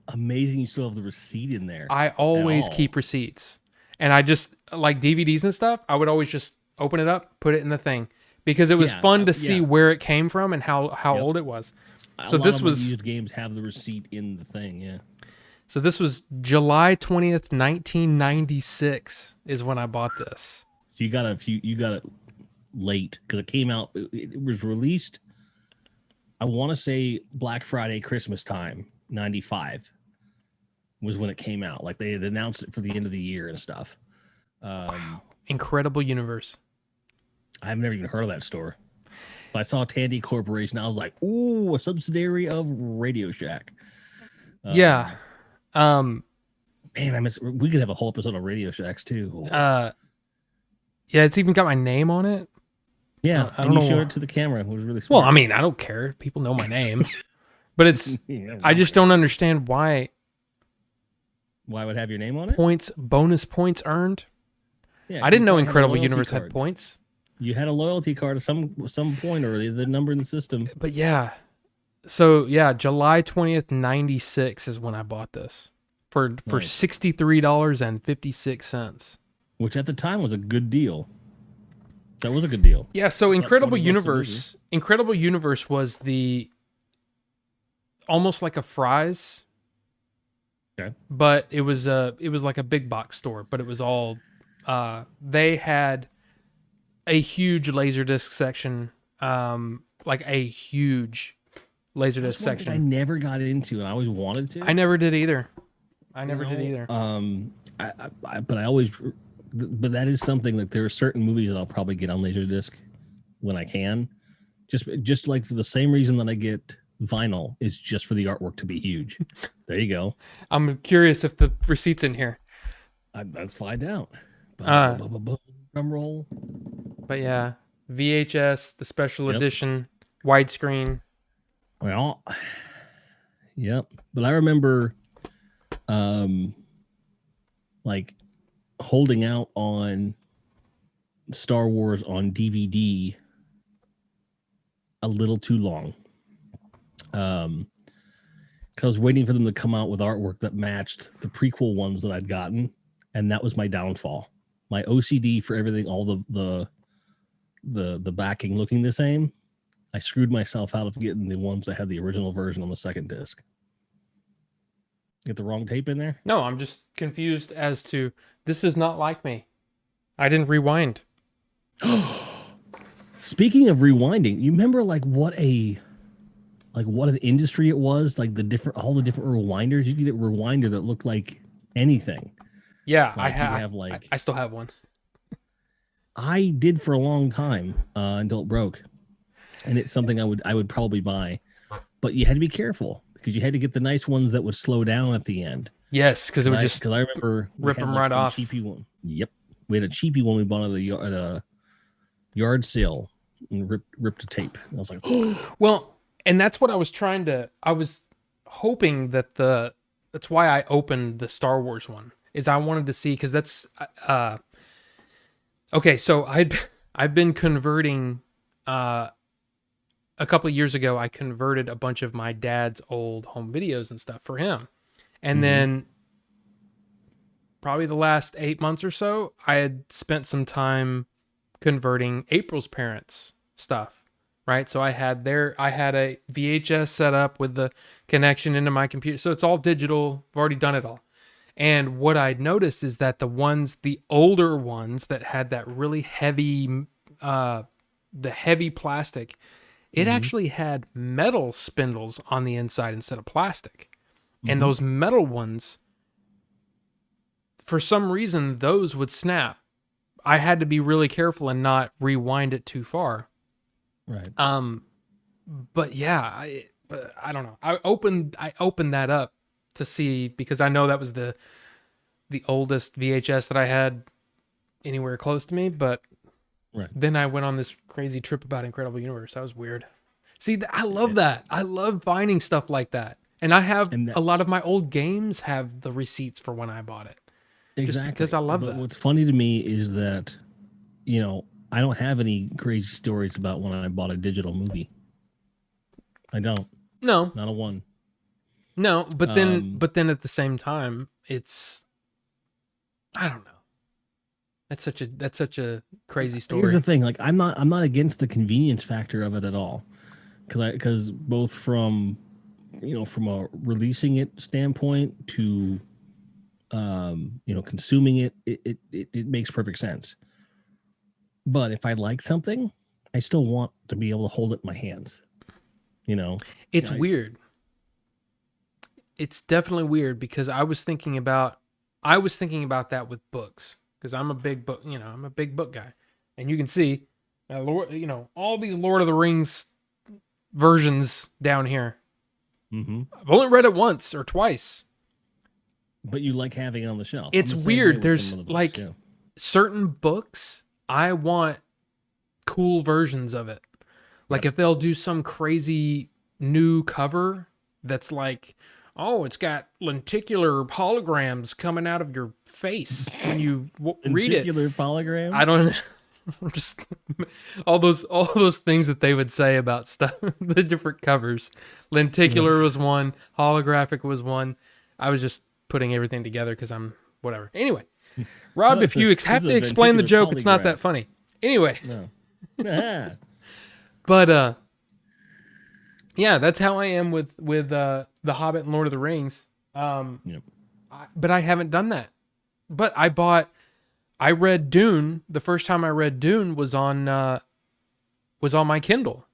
amazing. You still have the receipt in there. I always keep receipts. And I just, like DVDs and stuff, I would always just open it up, put it in the thing. Because it was fun to see where it came from and how old it was. So this was used games have the receipt in the thing, yeah. So this was July 20th, 1996 is when I bought this. So you got it late because it came out. It was released, I want to say Black Friday, Christmas time, 95 was when it came out. Like they had announced it for the end of the year and stuff. Wow. Incredible Universe. I've never even heard of that store. But I saw Tandy Corporation. I was like, ooh, a subsidiary of Radio Shack. Yeah. Man, we could have a whole episode of Radio Shacks too. Yeah, it's even got my name on it. Yeah, I don't know. You showed it to the camera. It was really smart. Well, I mean, I don't care. People know my name. But it's I just don't understand why it would have your name on it? Bonus points earned. Yeah, I didn't know Incredible Universe had points. You had a loyalty card at some point or the number in the system. But yeah. So yeah, July 20th, 96 is when I bought this for $63.56. Which at the time was a good deal. That was a good deal. Yeah, so About Incredible 20 bucks a movie. Universe was the almost like a Fry's, Okay. but it was like a big box store, but it was all they had a huge Laserdisc section, like a huge Laserdisc That's one thing I section. never got into, and I always wanted to. I never did either. But I always, but that is something that there are certain movies that I'll probably get on Laserdisc when I can, just like for the same reason that I get vinyl is just for the artwork to be huge. There you go. I'm curious if the receipt's in here. Let's find out. Drum roll. But yeah, VHS, the special Yep. edition, widescreen. Well, yep. But I remember, like holding out on Star Wars on DVD a little too long. Because I was waiting for them to come out with artwork that matched the prequel ones that I'd gotten, and that was my downfall. My OCD for everything, all the backing looking the same. I screwed myself out of getting the ones that had the original version on the second disc. Get the wrong tape in there? No, I'm just confused as to this is not like me. I didn't rewind. Speaking of rewinding, you remember what an industry it was? Like all the different rewinders. You could get a rewinder that looked like anything. Yeah, Like, you have, like- I still have one. I did for a long time until it broke, and it's something I would probably buy, but you had to be careful because you had to get the nice ones that would slow down at the end. Yes, because it would just because I remember rip them right off. Cheapy one. Yep, we had a cheapy one we bought at a yard sale and ripped a tape. And I was like, oh, well, and that's what I was trying to. I was hoping that that's why I opened the Star Wars one. Is I wanted to see because that's okay. So I've been converting. A couple of years ago, I converted a bunch of my dad's old home videos and stuff for him, and then probably the last 8 months or so, I had spent some time converting April's parents' stuff. Right, so I had a VHS set up with the connection into my computer, so it's all digital. I've already done it all. And what I'd noticed is that the older ones that had that really heavy, the heavy plastic, it actually had metal spindles on the inside instead of plastic. And those metal ones, for some reason, those would snap. I had to be really careful and not rewind it too far. right. But yeah, I don't know. I opened that up to see because I know that was the oldest VHS that I had anywhere close to me, but Right. then I went on this crazy trip about Incredible Universe. That was weird. See, I love that. I love finding stuff like that. And I have a lot of my old games have the receipts for when I bought it. Exactly. Just because I love that. What's funny to me is that, I don't have any crazy stories about when I bought a digital movie. I don't. No, Not a one. no, but then at the same time, it's I don't know. That's such a crazy story. Here's the thing: I'm not against the convenience factor of it at all, because both from a releasing it standpoint to consuming it makes perfect sense. But if I like something, I still want to be able to hold it in my hands. It's weird. It's definitely weird because I was thinking about that with books because I'm a big book, I'm a big book guy, and you can see, all these Lord of the Rings versions down here. Mm-hmm. I've only read it once or twice. But you like having it on the shelf. It's weird. There's certain books I want cool versions of it. Like if they'll do some crazy new cover that's like, oh, it's got lenticular holograms coming out of your face when you read it. Lenticular hologram? I don't know. Just all those things that they would say about stuff, the different covers. Lenticular was one, holographic was one. I was just putting everything together because I'm whatever. Anyway, Rob, if you have to explain the joke, it's not that funny. Anyway, No. Ah, but yeah, that's how I am with The Hobbit and Lord of the Rings. yep. But I haven't done that. But I read Dune. The first time I read Dune was on my Kindle,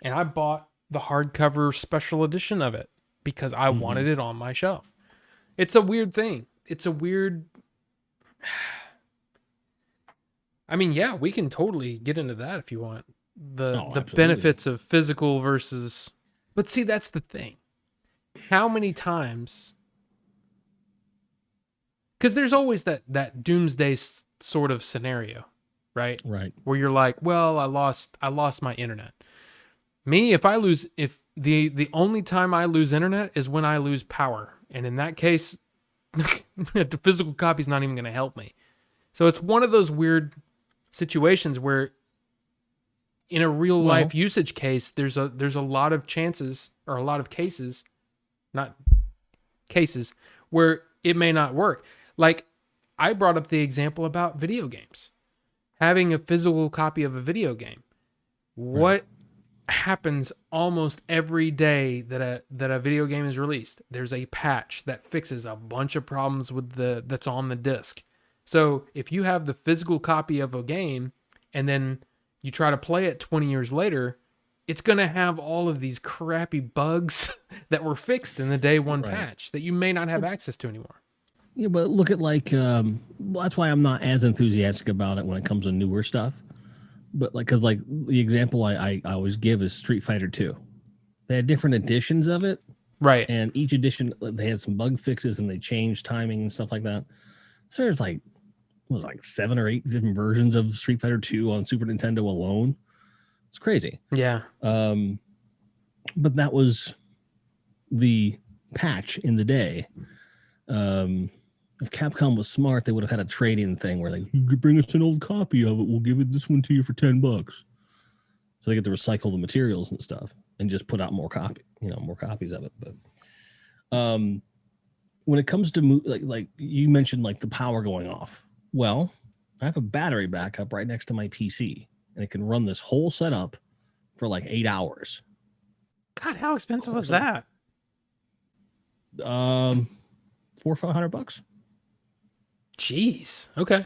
and I bought the hardcover special edition of it because I Mm-hmm. wanted it on my shelf. It's a weird thing. It's a weird. I mean, yeah, we can totally get into that if you want. Oh, The absolutely. benefits of physical versus. But see, that's the thing. How many times? Because there's always that doomsday sort of scenario, right? Right. Where you're like, well, I lost my internet. Me, if the only time I lose internet is when I lose power, and in that case, the physical copy's not even going to help me. So it's one of those weird situations where, in a real Well, life usage case, there's a lot of chances or a lot of cases, not cases, where it may not work. Like I brought up the example about video games, having a physical copy of a video game. right. What happens almost every day that a video game is released? There's a patch that fixes a bunch of problems with that's on the disc. So if you have the physical copy of a game and then you try to play it 20 years later, it's going to have all of these crappy bugs that were fixed in the day one Right. patch that you may not have access to anymore. Yeah, but look at like well, that's why I'm not as enthusiastic about it when it comes to newer stuff. But like, cause like the example I always give is Street Fighter 2. They had different editions of it, Right. and each edition they had some bug fixes and they changed timing and stuff like that. So there's like was like 7 or 8 different versions of Street Fighter 2 on Super Nintendo alone. It's crazy. Yeah. But that was the patch in the day. If Capcom was smart, they would have had a trade-in thing where like, you could bring us an old copy of it. We'll give it this one to you for $10. So they get to recycle the materials and stuff and just put out more copies of it. But when it comes to like you mentioned, like the power going off. Well, I have a battery backup right next to my PC, and it can run this whole setup for like 8 hours. God, how expensive was So, that? $400 or $500. Jeez. Okay.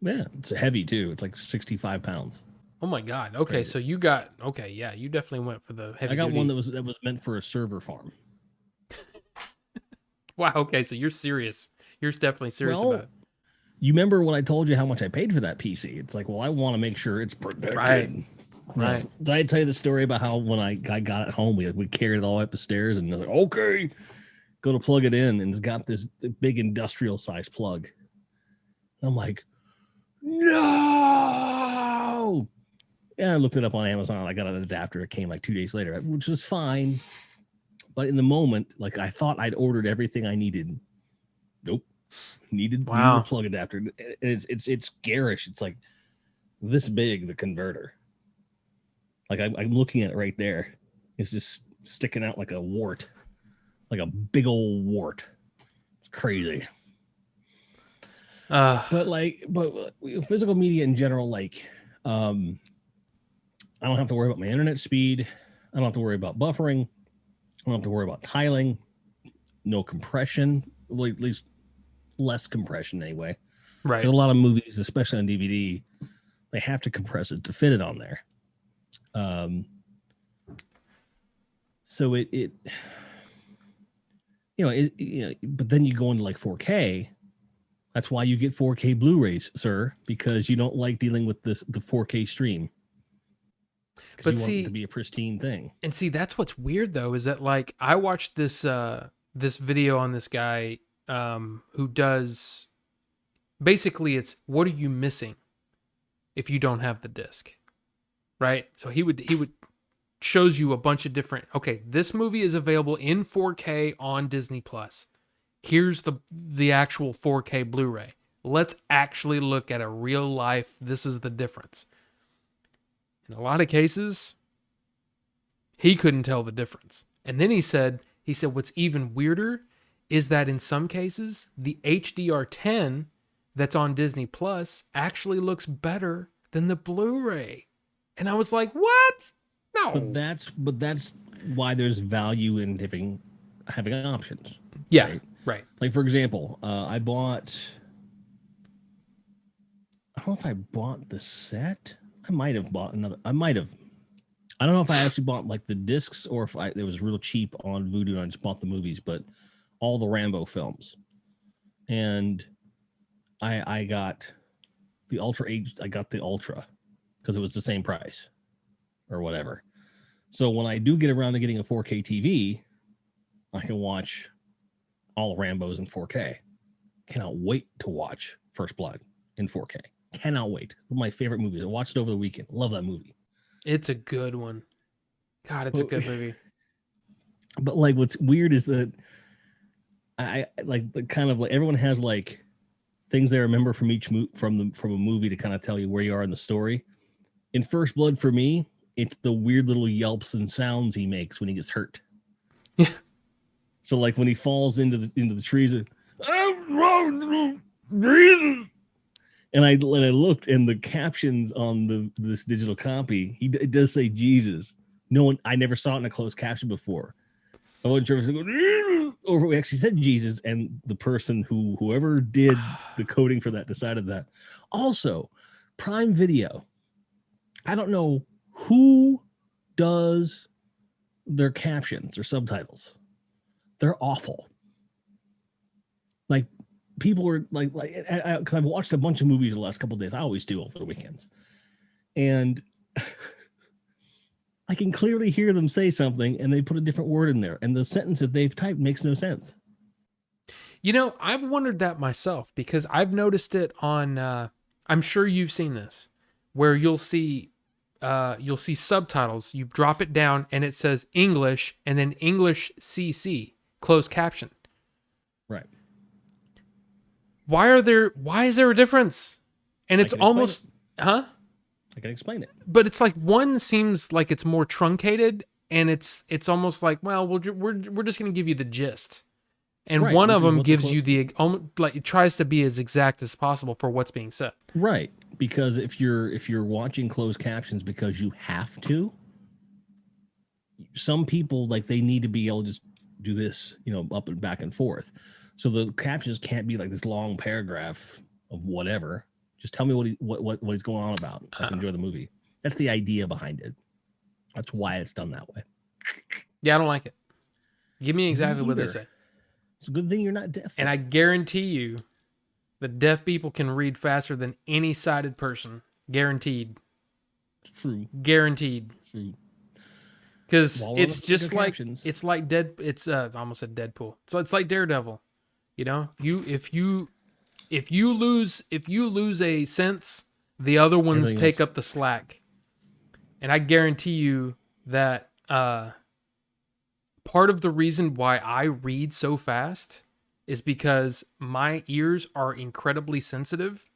Yeah, it's heavy too. It's like 65 pounds. Oh my God. Okay, Crazy. so you got yeah, you definitely went for the heavy I got duty. one that was meant for a server farm. Wow. Okay, so you're serious. You're definitely serious Well, about it. You remember when I told you how much I paid for that PC? It's like, well, I want to make sure it's protected. Right. Yeah. Right. Did I tell you the story about how when I got it home, we carried it all up the stairs and I was like, okay, go to plug it in, and it's got this big industrial size plug. I'm like, no. And I looked it up on Amazon. I got an adapter. It came like 2 days later, which was fine. But in the moment, like I thought I'd ordered everything I needed. Nope. Needed a plug adapter. And it's garish. It's like this big, the converter. Like I'm looking at it right there. It's just sticking out like a wart. Like a big old wart. It's crazy. But physical media in general, like I don't have to worry about my internet speed. I don't have to worry about buffering. I don't have to worry about tiling. No compression. Well, at least less compression anyway. Right. A lot of movies, especially on DVD, they have to compress it to fit it on there. So but then you go into like 4K. That's why you get 4K Blu-rays, sir, because you don't like dealing with the 4K stream. But you want it to be a pristine thing. And see, that's what's weird though, is that like I watched this video on this guy who does basically it's what are you missing if you don't have the disc, right? So he would shows you a bunch of different. Okay, this movie is available in 4K on Disney Plus. Here's the actual 4K Blu-ray. Let's actually look at a real life. This is the difference. In a lot of cases, he couldn't tell the difference. And then he said what's even weirder is that in some cases, the HDR10 that's on Disney Plus actually looks better than the Blu-ray. And I was like, what? No. But that's why there's value in having options. Yeah. Right. Like, for example, I don't know if I bought the set. I might have bought another. I don't know if I actually bought like the discs or if it was real cheap on Vudu and I just bought the movies, but all the Rambo films. And I got the Ultra H. I got the Ultra because it was the same price or whatever. So when I do get around to getting a 4K TV, I can watch all Rambos in 4K. Cannot wait to watch First Blood in 4K. Cannot wait. One of my favorite movies. I watched it over the weekend. Love that movie. It's a good one. God, it's a good movie. But like, what's weird is that I like the kind of like everyone has like things they remember from each from a movie to kind of tell you where you are in the story. In First Blood, for me, it's the weird little yelps and sounds he makes when he gets hurt. Yeah. So like when he falls into the trees, breathing. And I looked, and the captions on this digital copy, it does say Jesus. I never saw it in a closed caption before. I wasn't sure if it was going, or we actually said Jesus, and the person whoever did the coding for that decided that. Also, Prime Video. I don't know who does their captions or subtitles. They're awful. Like, people are like, because I've watched a bunch of movies the last couple of days. I always do over the weekends, and I can clearly hear them say something, and they put a different word in there, and the sentence that they've typed makes no sense. You know, I've wondered that myself because I've noticed it on. I'm sure you've seen this, where you'll see subtitles. You drop it down, and it says English, and then English CC closed caption. Right. Why is there a difference? And it's almost, huh? I can explain it. But it's like one seems like it's more truncated, and it's almost like, well, we're just going to give you the gist. And right, one of them gives you it tries to be as exact as possible for what's being said. Right. Because if you're watching closed captions because you have to, some people like they need to be able to just do this, up and back and forth. So the captions can't be like this long paragraph of whatever. Just tell me what he's going on about. I can enjoy the movie. That's the idea behind it. That's why it's done that way. Yeah, I don't like it. Give me exactly what they say. It's a good thing you're not deaf. And I guarantee you that deaf people can read faster than any sighted person. Guaranteed. It's true. Guaranteed. True. Because it's just like captions. It's like I almost said Deadpool. So it's like Daredevil. If you lose a sense, the other ones take up the slack. And I guarantee you that part of the reason why I read so fast is because my ears are incredibly sensitive,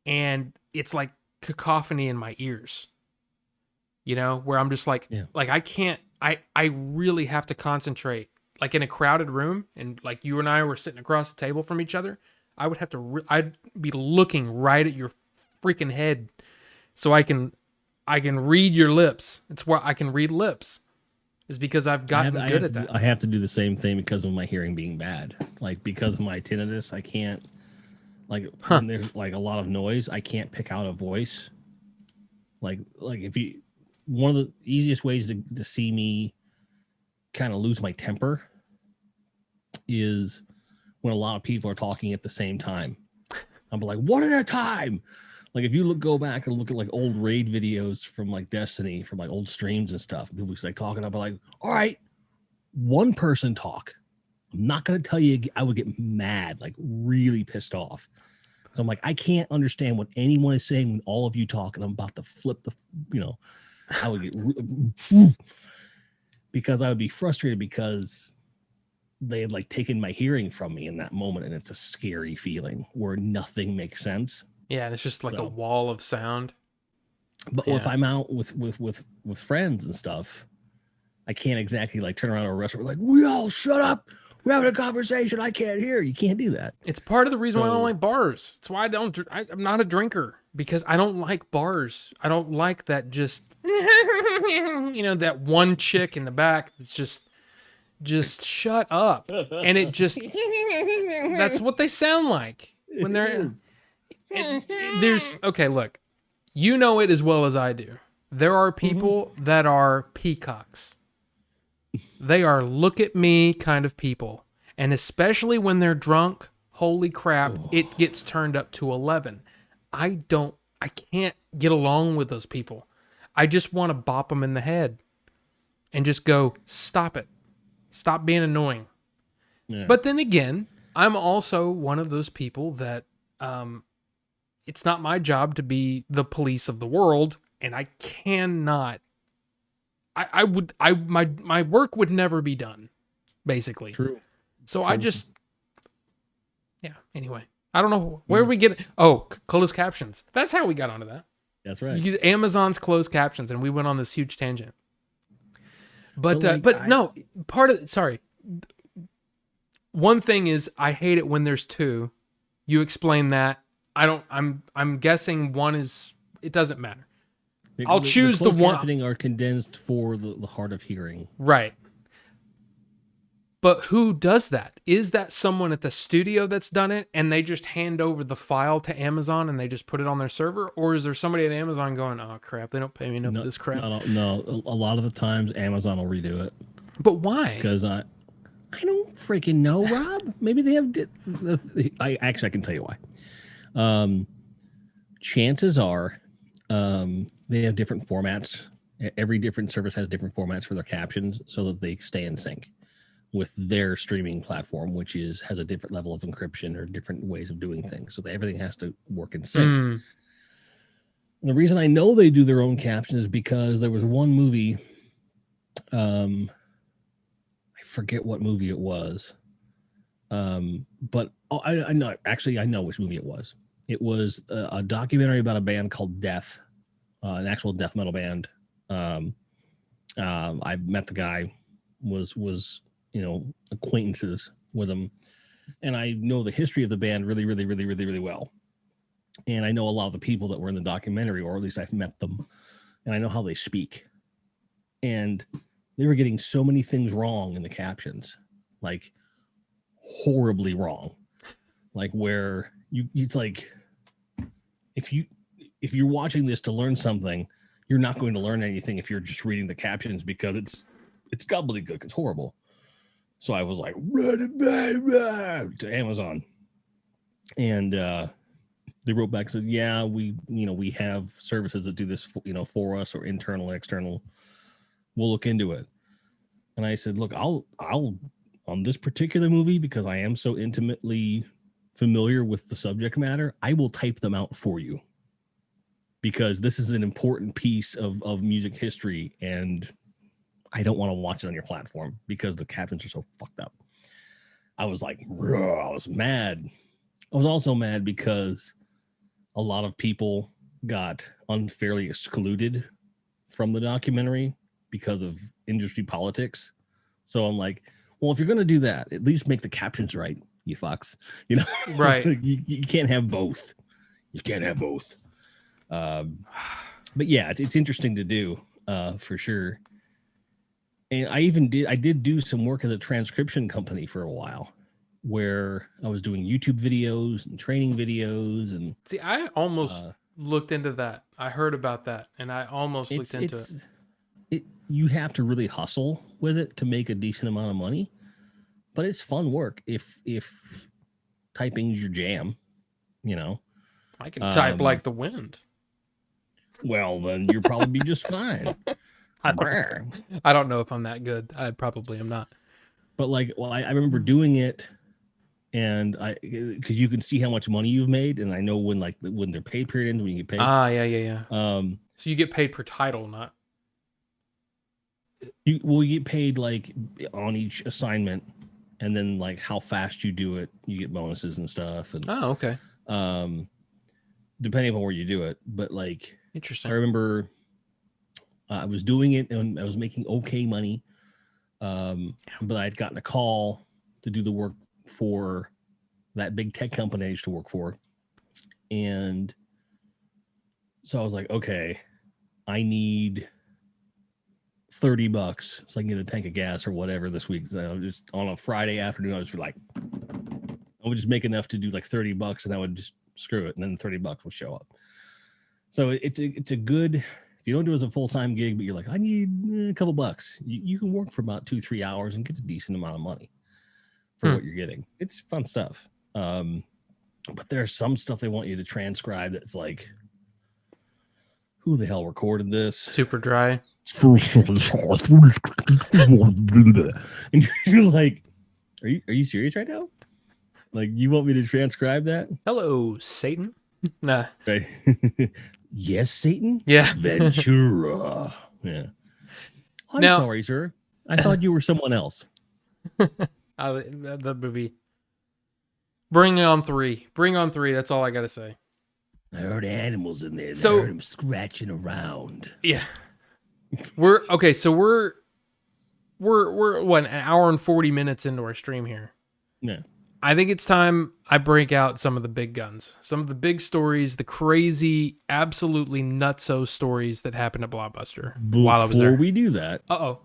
and it's like cacophony in my ears. Where I'm just like, I can't. I really have to concentrate. Like in a crowded room, and like you and I were sitting across the table from each other, I would have to. I'd be looking right at your freaking head, so I can read your lips. It's where I can read lips. Is because I've gotten good at that. I have to do the same thing because of my hearing being bad. Like because of my tinnitus, I can't. Like when there's like a lot of noise, I can't pick out a voice. Like if you, one of the easiest ways to see me kind of lose my temper is when a lot of people are talking at the same time. I'm like, one at a time. Like if you go back and look at like old raid videos from like Destiny, from like old streams and stuff, people like talking up like, all right, one person talk. I'm not going to tell you, I would get mad, like really pissed off. So I'm like, I can't understand what anyone is saying when all of you talk, and I'm about to flip I would get because I would be frustrated because they had like taken my hearing from me in that moment, and it's a scary feeling where nothing makes sense. Yeah, and it's just like a wall of sound. But if I'm out with friends and stuff, I can't exactly like turn around to a restaurant like, we all shut up. We're having a conversation. I can't hear. You can't do that. It's part of the reason why I don't like bars. It's why I'm not a drinker. because I don't like bars. I don't like that just that one chick in the back that's just shut up. And it just that's what they sound like when It they're is. there's okay, look. You know it as well as I do. There are people that are peacocks. They are look at me kind of people. And especially when they're drunk, holy crap, it gets turned up to 11. I can't get along with those people. I just want to bop them in the head and just go, stop it. Stop being annoying. Yeah. But then again, I'm also one of those people that it's not my job to be the police of the world, and I cannot. My work would never be done, basically. True. So True. I just, yeah. Anyway, I don't know where we get. Oh, closed captions. That's how we got onto that. That's right. Amazon's closed captions, and we went on this huge tangent. But no, sorry. One thing is I hate it when there's two. You explain that. I'm guessing one is, it doesn't matter. I'll choose the one. Captioning are condensed for the hard of hearing. Right. But who does that? Is that someone at the studio that's done it and they just hand over the file to Amazon and they just put it on their server? Or is there somebody at Amazon going, oh crap, they don't pay me enough for this crap? No. A lot of the times Amazon will redo it. But why? Because I don't freaking know, Rob. Maybe they have. I can tell you why. Chances are, they have different formats. Every different service has different formats for their captions, so that they stay in sync with their streaming platform, which has a different level of encryption or different ways of doing things. So that everything has to work in sync. And the reason I know they do their own captions is because there was one movie. I forget what movie it was. But I know, actually, I know which movie it was. It was a documentary about a band called Death, an actual death metal band. I met the guy, was acquaintances with him, and I know the history of the band really, really, really, really, really well. And I know a lot of the people that were in the documentary, or at least I've met them, and I know how they speak. And they were getting so many things wrong in the captions, like horribly wrong, like where it's like if you're watching this to learn something, you're not going to learn anything if you're just reading the captions, because it's gobbledygook, it's horrible. So I was like, run it back to Amazon, and they wrote back and said, yeah, we have services that do this for us, or internal, external. We'll look into it. And I said, look, I'll on this particular movie, because I am so intimately familiar with the subject matter, I will type them out for you, because this is an important piece of music history, and I don't want to watch it on your platform because the captions are so fucked up. I was like, I was mad. I was also mad because a lot of people got unfairly excluded from the documentary because of industry politics. So I'm like, well, if you're going to do that, at least make the captions right, you fucks. Right. you can't have both. You can't have both. But yeah, it's interesting to do, for sure. And I did do some work at a transcription company for a while, where I was doing YouTube videos and training videos. And see, I almost looked into that. I heard about that, and I almost looked into it. You have to really hustle with it to make a decent amount of money, but it's fun work if typing's your jam. I can type like the wind. Well, then you'll probably be just fine. I don't know if I'm that good. I probably am not. But I remember doing it, and because you can see how much money you've made, and I know when their pay period ends, when you get paid. Yeah. So you get paid per title, not. You get paid on each assignment, and then how fast you do it, you get bonuses and stuff. And okay. Depending on where you do it, but interesting. I remember I was doing it and I was making okay money, but I'd gotten a call to do the work for that big tech company I used to work for, and So I was like, okay, I need $30 so I can get a tank of gas or whatever this week. So I was just on a Friday afternoon, I was like, I would just make enough to do like $30 and I would just screw it. And then $30 would show up. So it's a good, if you don't do it as a full-time gig, but you're like, I need a couple bucks, you can work for about 2-3 hours and get a decent amount of money for what you're getting. It's fun stuff. But there's some stuff they want you to transcribe that's like, who the hell recorded this? Super dry. And you're like, are you serious right now? Like, you want me to transcribe that? Hello, Satan. Nah. Right. Yes, Satan? Yeah. Ventura. Yeah. I'm Now- sorry, sir. I thought you were someone else. The movie. Bring on 3. Bring on 3. That's all I gotta say. I heard animals in there. So- I heard them scratching around. Yeah. We're okay. So we're what, an hour and 40 minutes into our stream here. Yeah. I think it's time I break out some of the big guns, some of the big stories, the crazy, absolutely nutso stories that happened at Blockbuster while I was there. Before we do that, Uh-oh.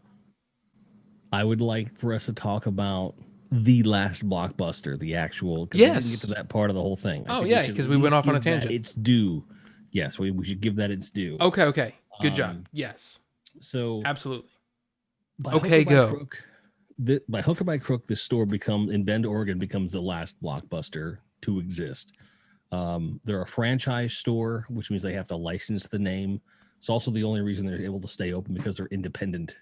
I would like for us to talk about the Last Blockbuster, the actual. 'Cause Yes. we didn't get to that part of the whole thing. Oh, think yeah, should 'cause at we went least off on a give that tangent. It's due. Yes, we should give that its due. Okay. Good job. Yes. So Absolutely. by Okay, hook or by go. crook, by hook or by crook, this store in Bend, Oregon, becomes the last Blockbuster to exist. They're a franchise store, which means they have to license the name. It's also the only reason they're able to stay open, because they're independent,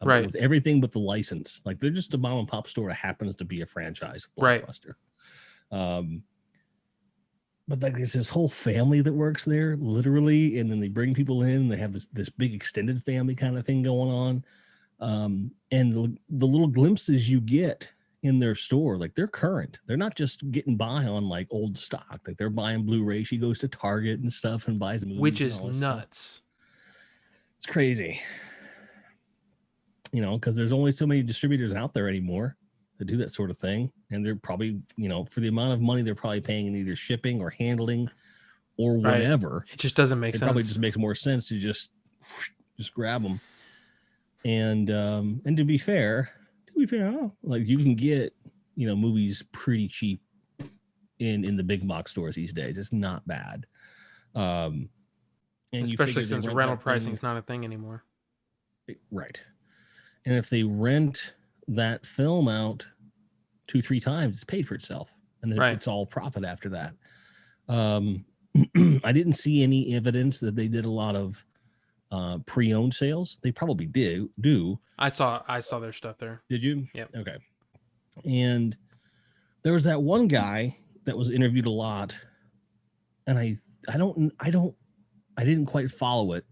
Right. with everything but the license. Like, they're just a mom and pop store that happens to be a franchise Blockbuster. Right. But like, there's this whole family that works there, literally, and then they bring people in. And they have this big extended family kind of thing going on. And the little glimpses you get in their store, like, they're current. They're not just getting by on like old stock. Like, they're buying Blu-ray. She goes to Target and stuff and buys movies, Which and is all this nuts. stuff. It's crazy, because there's only so many distributors out there anymore that do that sort of thing, and they're probably, for the amount of money they're probably paying in either shipping or handling or whatever. It just doesn't make It sense. probably just makes more sense to just grab them. And to be fair, like, you can get movies pretty cheap in the big box stores these days. It's not bad. And especially since rental pricing is not a thing anymore. Right. And if they rent that film out 2-3 times, it's paid for itself, and then it's all profit after that. I didn't see any evidence that they did a lot of pre-owned sales. They probably do. I saw their stuff there. Did you? Yep. Okay. And there was that one guy that was interviewed a lot, and I didn't quite follow it,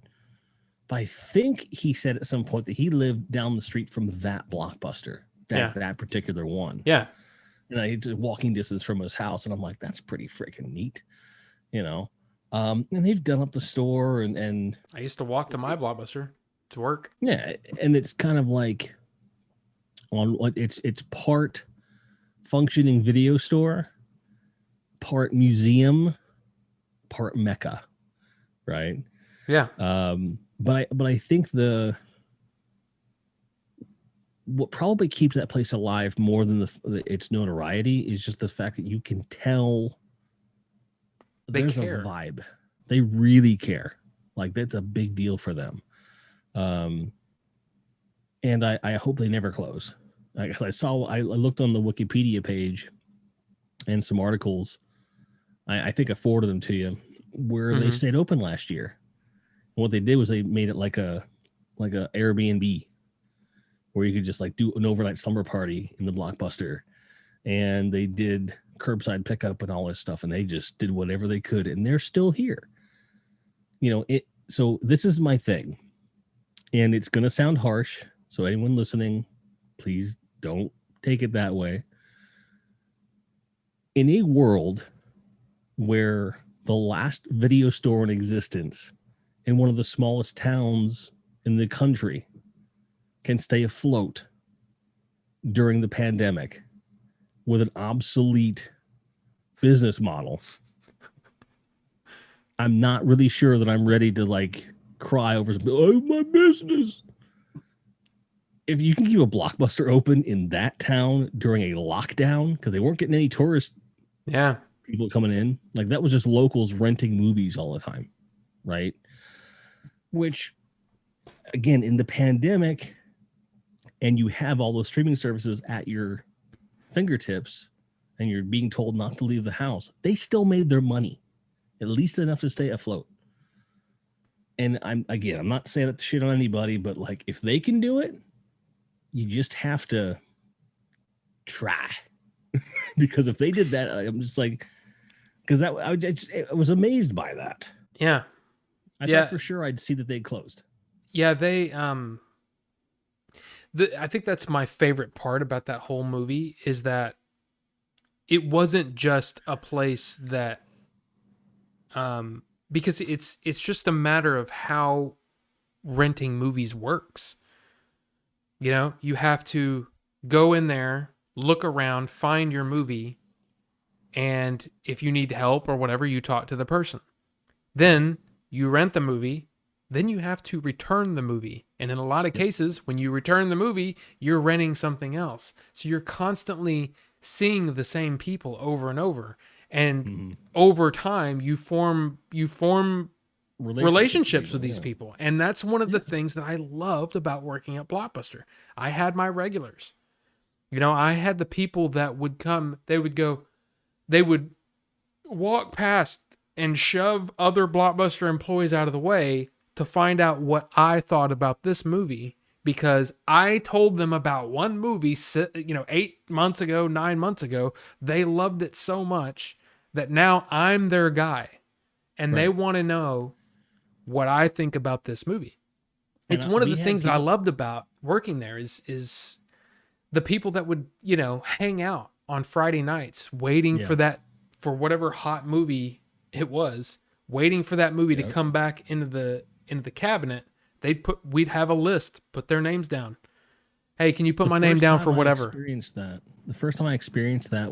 but I think he said at some point that he lived down the street from that Blockbuster, that particular one. Yeah. And it's a walking distance from his house, and I'm like, that's pretty freaking neat, And they've done up the store, and I used to walk to my Blockbuster to work. Yeah, and it's kind of like it's part functioning video store, part museum, part mecca, right? Yeah. But I think what probably keeps that place alive more than its notoriety is just the fact that you can tell there's care. a vibe. They really care. Like, that's a big deal for them. And I hope they never close. I looked on the Wikipedia page and some articles. I think I forwarded them to you, where they stayed open last year. And what they did was they made it like a Airbnb, where you could just like do an overnight slumber party in the Blockbuster, and they did curbside pickup and all this stuff, and they just did whatever they could, and they're still here. So this is my thing, and it's going to sound harsh. So anyone listening, please don't take it that way. In a world where the last video store in existence in one of the smallest towns in the country can stay afloat during the pandemic with an obsolete business model, I'm not really sure that I'm ready to like cry over something. Oh, my business. If you can keep a Blockbuster open in that town during a lockdown because they weren't getting any tourist Yeah. people coming in, like that was just locals renting movies all the time, right? Which, again, in the pandemic, and you have all those streaming services at your fingertips, and you're being told not to leave the house, they still made their money, at least enough to stay afloat. And I'm not saying that to shit on anybody, but like if they can do it, you just have to try. Because if they did that, I'm just like, because that I was amazed by that. Yeah. I thought Yeah. for sure I'd see that they'd closed. Yeah. I think that's my favorite part about that whole movie is that it wasn't just a place that, because it's just a matter of how renting movies works. You know, you have to go in there, look around, find your movie, and if you need help or whatever, you talk to the person. Then you rent the movie, then you have to return the movie. And in a lot of Yep. cases, when you return the movie, you're renting something else. So you're constantly seeing the same people over and over. And Mm-hmm. over time, you form relationships People, with these yeah. people. And that's one of Yeah. the things that I loved about working at Blockbuster. I had my regulars. You know, I had the people that would come, they would walk past and shove other Blockbuster employees out of the way to find out what I thought about this movie because I told them about one movie, 8 months ago, 9 months ago. They loved it so much that now I'm their guy and they Right. want to know what I think about this movie. And It's one of we the had things that I people. loved about working there is the people that would, hang out on Friday nights waiting Yeah. for whatever hot movie it was, waiting for that movie to Yep. come back into the cabinet. We'd have a list, put their names down. Hey, can you put The my name first down time for I whatever? experienced that,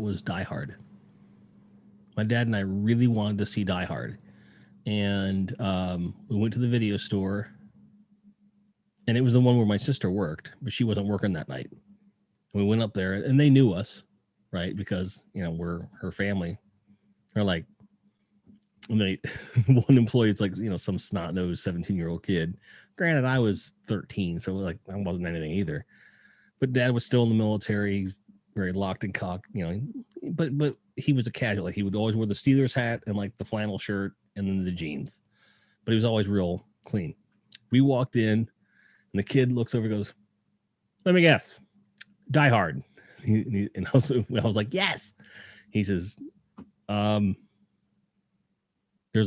was Die Hard. My dad and I really wanted to see Die Hard, and we went to the video store, and it was the one where my sister worked, but she wasn't working that night. And we went up there, and they knew us, right? Because we're her family. They're like, and they, one employee is like, some snot nosed 17-year-old kid. Granted, I was 13, so like I wasn't anything either. But dad was still in the military, very locked and cocked, but he was a casual. Like he would always wear the Steelers hat and like the flannel shirt and then the jeans. But he was always real clean. We walked in and the kid looks over and goes, "Let me guess. Die Hard." And I was like, "Yes." He says, "There's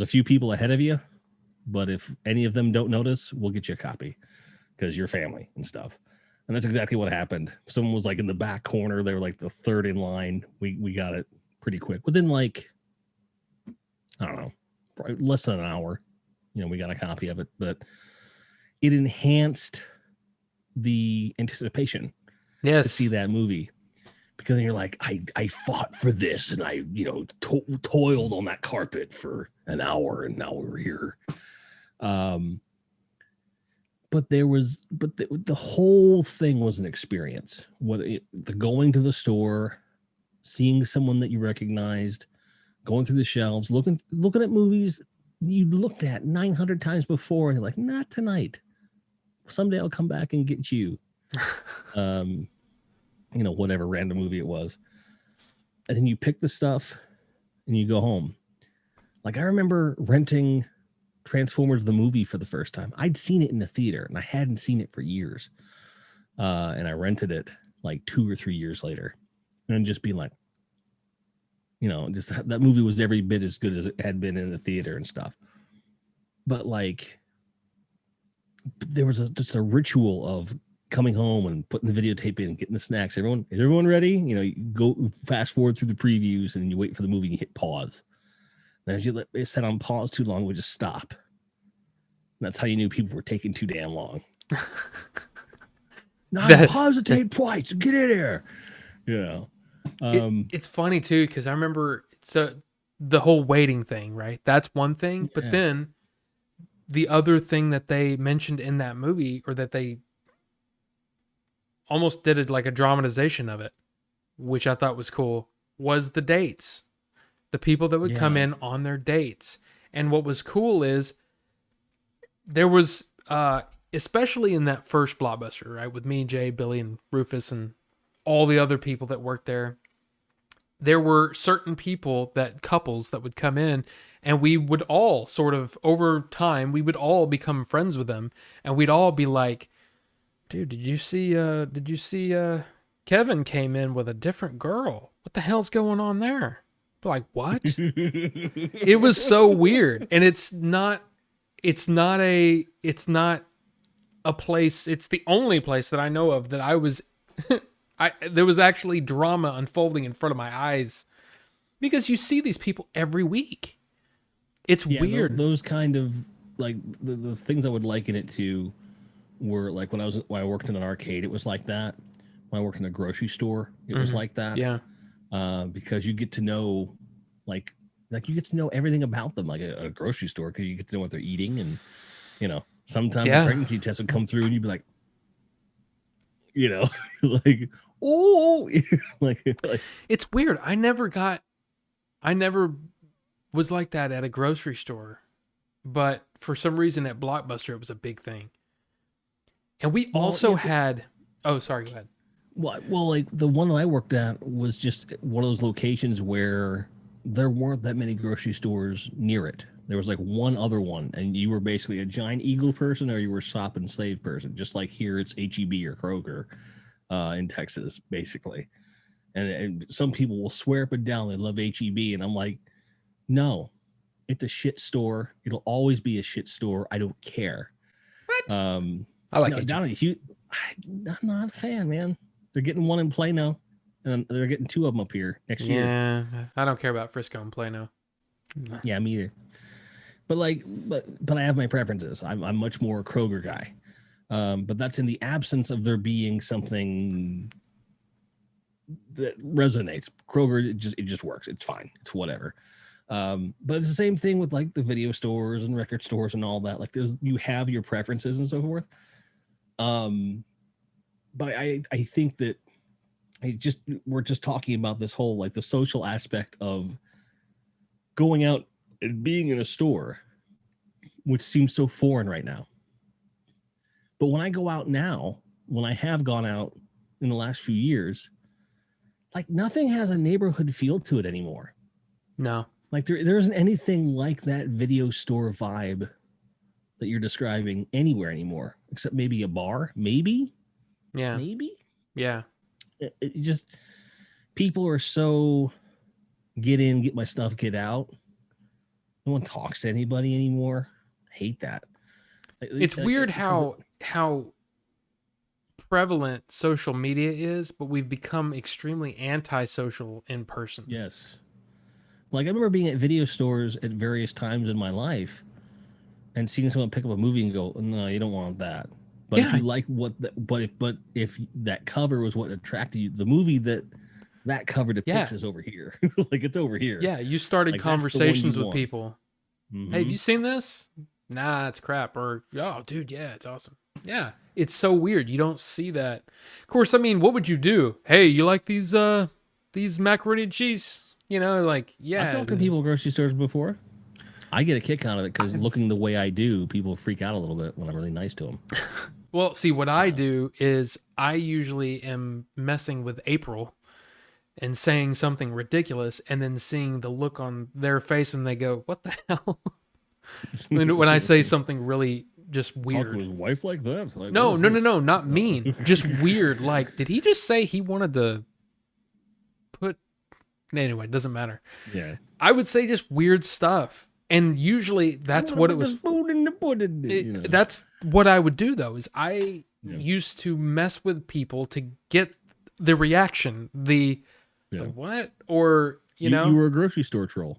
a few people ahead of you, but if any of them don't notice, we'll get you a copy because you're family and stuff." And that's exactly what happened. Someone was like in the back corner. They were like the third in line. We got it pretty quick. Within like, I don't know, probably less than an hour, we got a copy of it. But it enhanced the anticipation to see Yes. that movie because you're like, I fought for this and I, toiled on that carpet for an hour and now we're here. But the whole thing was an experience. The going to the store, seeing someone that you recognized, going through the shelves, looking at movies you looked at 900 times before, and you're like, not tonight. Someday I'll come back and get you. Whatever random movie it was, and then you pick the stuff and you go home. Like I remember renting Transformers the movie for the first time. I'd seen it in the theater and I hadn't seen it for years. And I rented it like 2 or 3 years later. And just being like, just that movie was every bit as good as it had been in the theater and stuff. But like there was just a ritual of coming home and putting the videotape in and getting the snacks. Is everyone ready? You go fast forward through the previews and you wait for the movie and you hit pause. And as you let it set on pause too long, we just stop. And that's how you knew people were taking too damn long. Now pause the tape twice. Get in there. It's funny too because I remember the whole waiting thing, right? That's one thing. But Yeah. then the other thing that they mentioned in that movie, or that they almost did it like a dramatization of it, which I thought was cool, was the dates. The people that would come Yeah. in on their dates. And what was cool is there was, especially in that first Blockbuster, right, with me, Jay, Billy, and Rufus, and all the other people that worked there, there were certain people, that couples that would come in, and we would all sort of, over time, we would all become friends with them, and we'd all be like, dude, did you see Kevin came in with a different girl? What the hell's going on there? Like, what? It was so weird. And it's not a place, it's the only place that I know of that I was there was actually drama unfolding in front of my eyes, because you see these people every week. It's Yeah, weird. those kind of like the things I would liken it to were like when I worked in an arcade, it was like that. When I worked in a grocery store, it was like that. Yeah. Because you get to know, like you get to know everything about them, like a grocery store, because you get to know what they're eating, and sometimes a Yeah. pregnancy test would come through, and you'd be like, like, oh, like It's weird. I never was like that at a grocery store, but for some reason at Blockbuster it was a big thing. And we also had, oh, sorry, go ahead. Well, like the one that I worked at was just one of those locations where there weren't that many grocery stores near it. There was like one other one, and you were basically a giant Eagle person, or you were a Shop and Slave person. Just like here, it's HEB or Kroger in Texas, basically. And some people will swear up and down they love HEB, and I'm like, no, it's a shit store. It'll always be a shit store. I don't care. What? Um, I like no, it. down in Houston, I'm not a fan, man. They're getting one in Plano, and they're getting two of them up here next year. Yeah, I don't care about Frisco and Plano. Yeah, me either. But but I have my preferences. I'm much more a Kroger guy. But that's in the absence of there being something that resonates. Kroger, it just works. It's fine. It's whatever. But it's the same thing with like the video stores and record stores and all that. Like you have your preferences and so forth. But I think that we're just talking about this whole like the social aspect of going out and being in a store, which seems so foreign right now. But when I go out now, when I have gone out in the last few years, like nothing has a neighborhood feel to it anymore. No. Like there isn't anything like that video store vibe that you're describing anywhere anymore, except maybe a bar, maybe. Yeah. Maybe. Yeah. It just, people are so get in, get my stuff, get out. No one talks to anybody anymore. I hate that. It's weird how prevalent social media is, but we've become extremely antisocial in person. Yes. Like I remember being at video stores at various times in my life and seeing someone pick up a movie and go, "No, you don't want that." But Yeah. if you like but if that cover was what attracted you, the movie that cover depicts is over here. Like it's over here. Yeah, you started Like, conversations with want. people. Mm-hmm. Hey, have you seen this? Nah, it's crap. Or, oh, dude, yeah, it's awesome. Yeah, it's so weird. You don't see that. Of course, I mean, what would you do? Hey, you like these macaroni and cheese? You know, like, yeah. I've talked to people at grocery stores before. I get a kick out of it because looking the way I do, people freak out a little bit when I'm really nice to them. Well, see, what I do is I usually am messing with April and saying something ridiculous, and then seeing the look on their face when they go, "What the hell?" when I say something really just weird. Talk to his wife like that? Like, No, not mean. Just weird. Like, did he just say he wanted to put? Anyway, doesn't matter. Yeah. I would say just weird stuff, and usually that's what it was. Food in the pudding. That's what I would do though. Is I used to mess with people to get the reaction, the what, or you know, you were a grocery store troll.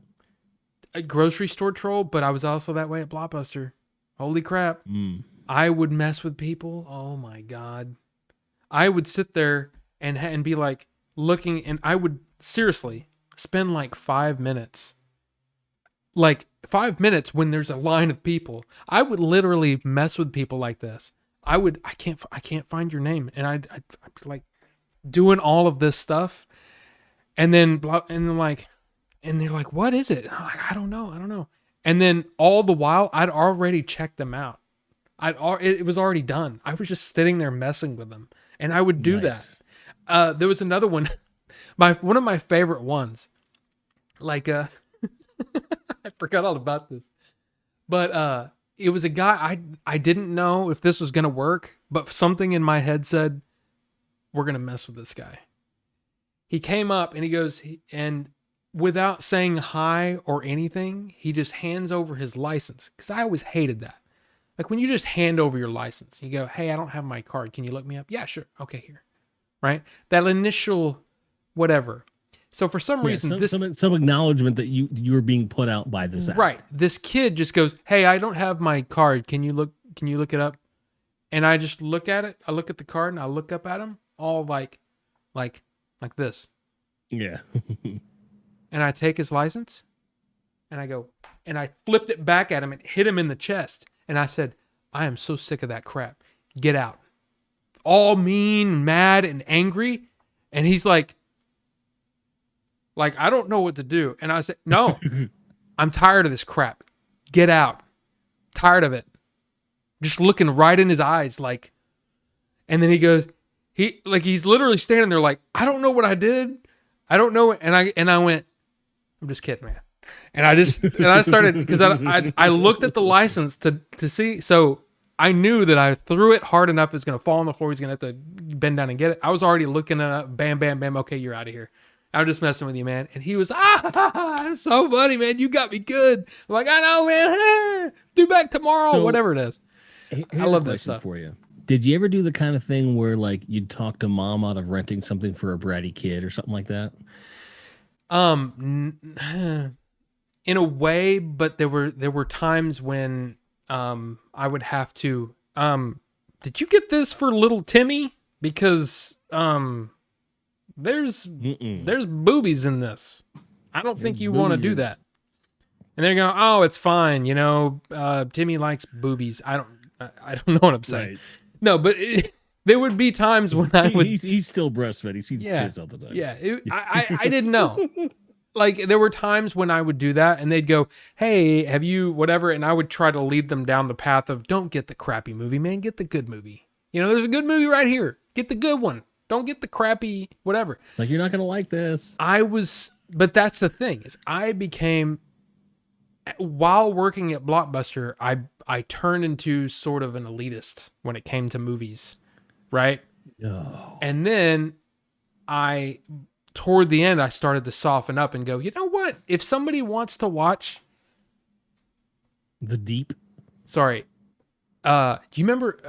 A grocery store troll, but I was also that way at Blockbuster. Holy crap. I would mess with people. Oh my God. I would sit there and be like looking, and I would seriously spend like 5 minutes like 5 minutes when there's a line of people. I would literally mess with people like this. I can't find your name, and I'd be like doing all of this stuff, and then like, and they're like, what is it? And I'm like, I don't know. And then all the while, I'd already checked them out. It was already done. I was just sitting there messing with them, and I would do Nice. that. There was another one, one of my favorite ones. Like, I forgot all about this, but it was a guy I didn't know if this was gonna work, but something in my head said we're gonna mess with this guy. He came up and he goes, and without saying hi or anything, he just hands over his license. Because I always hated that. Like when you just hand over your license, you go, hey, I don't have my card. Can you look me up? Yeah, sure. Okay, here. Right? That initial whatever. So for some reason, some acknowledgement that you were being put out by this act. right. This kid just goes, hey, I don't have my card. Can you look it up? And I just look at it. I look at the card and I look up at him all like this. Yeah. And I take his license and I go, and I flipped it back at him and hit him in the chest. And I said, I am so sick of that crap. Get out. All mean, mad, and angry. And he's like, I don't know what to do. And I said, no, I'm tired of this crap. Get out. Tired of it. Just looking right in his eyes. Like, and then he goes, he's literally standing there like, I don't know what I did. I don't know. And I went, I'm just kidding, man. And I started, because I looked at the license to see. So I knew that I threw it hard enough, it's going to fall on the floor. He's going to have to bend down and get it. I was already looking at it. Bam, bam, bam. Okay, you're out of here. I'm just messing with you, man. And he was, it's so funny, man. You got me good. I'm like, I know, man. Do back tomorrow, So, whatever it is. I love that stuff. For you. Did you ever do the kind of thing where like you'd talk to mom out of renting something for a bratty kid or something like that? In a way, but there were times when I would have to did you get this for little Timmy? Because there's boobies in this. I don't think you want to do that. And they're going, oh, it's fine, Timmy likes boobies. I don't know what I'm saying. Right. No, but there would be times when I would. He's still breastfed. He sees kids all the time. Yeah, I didn't know. Like there were times when I would do that, and they'd go, "Hey, have you whatever?" And I would try to lead them down the path of, "Don't get the crappy movie, man. Get the good movie. There's a good movie right here. Get the good one. Don't get the crappy whatever." Like you're not gonna like this. But that's the thing is, I became, while working at Blockbuster, I turned into sort of an elitist when it came to movies, right? No. And then toward the end, I started to soften up and go, you know what? If somebody wants to watch The Deep. Sorry. Do you remember,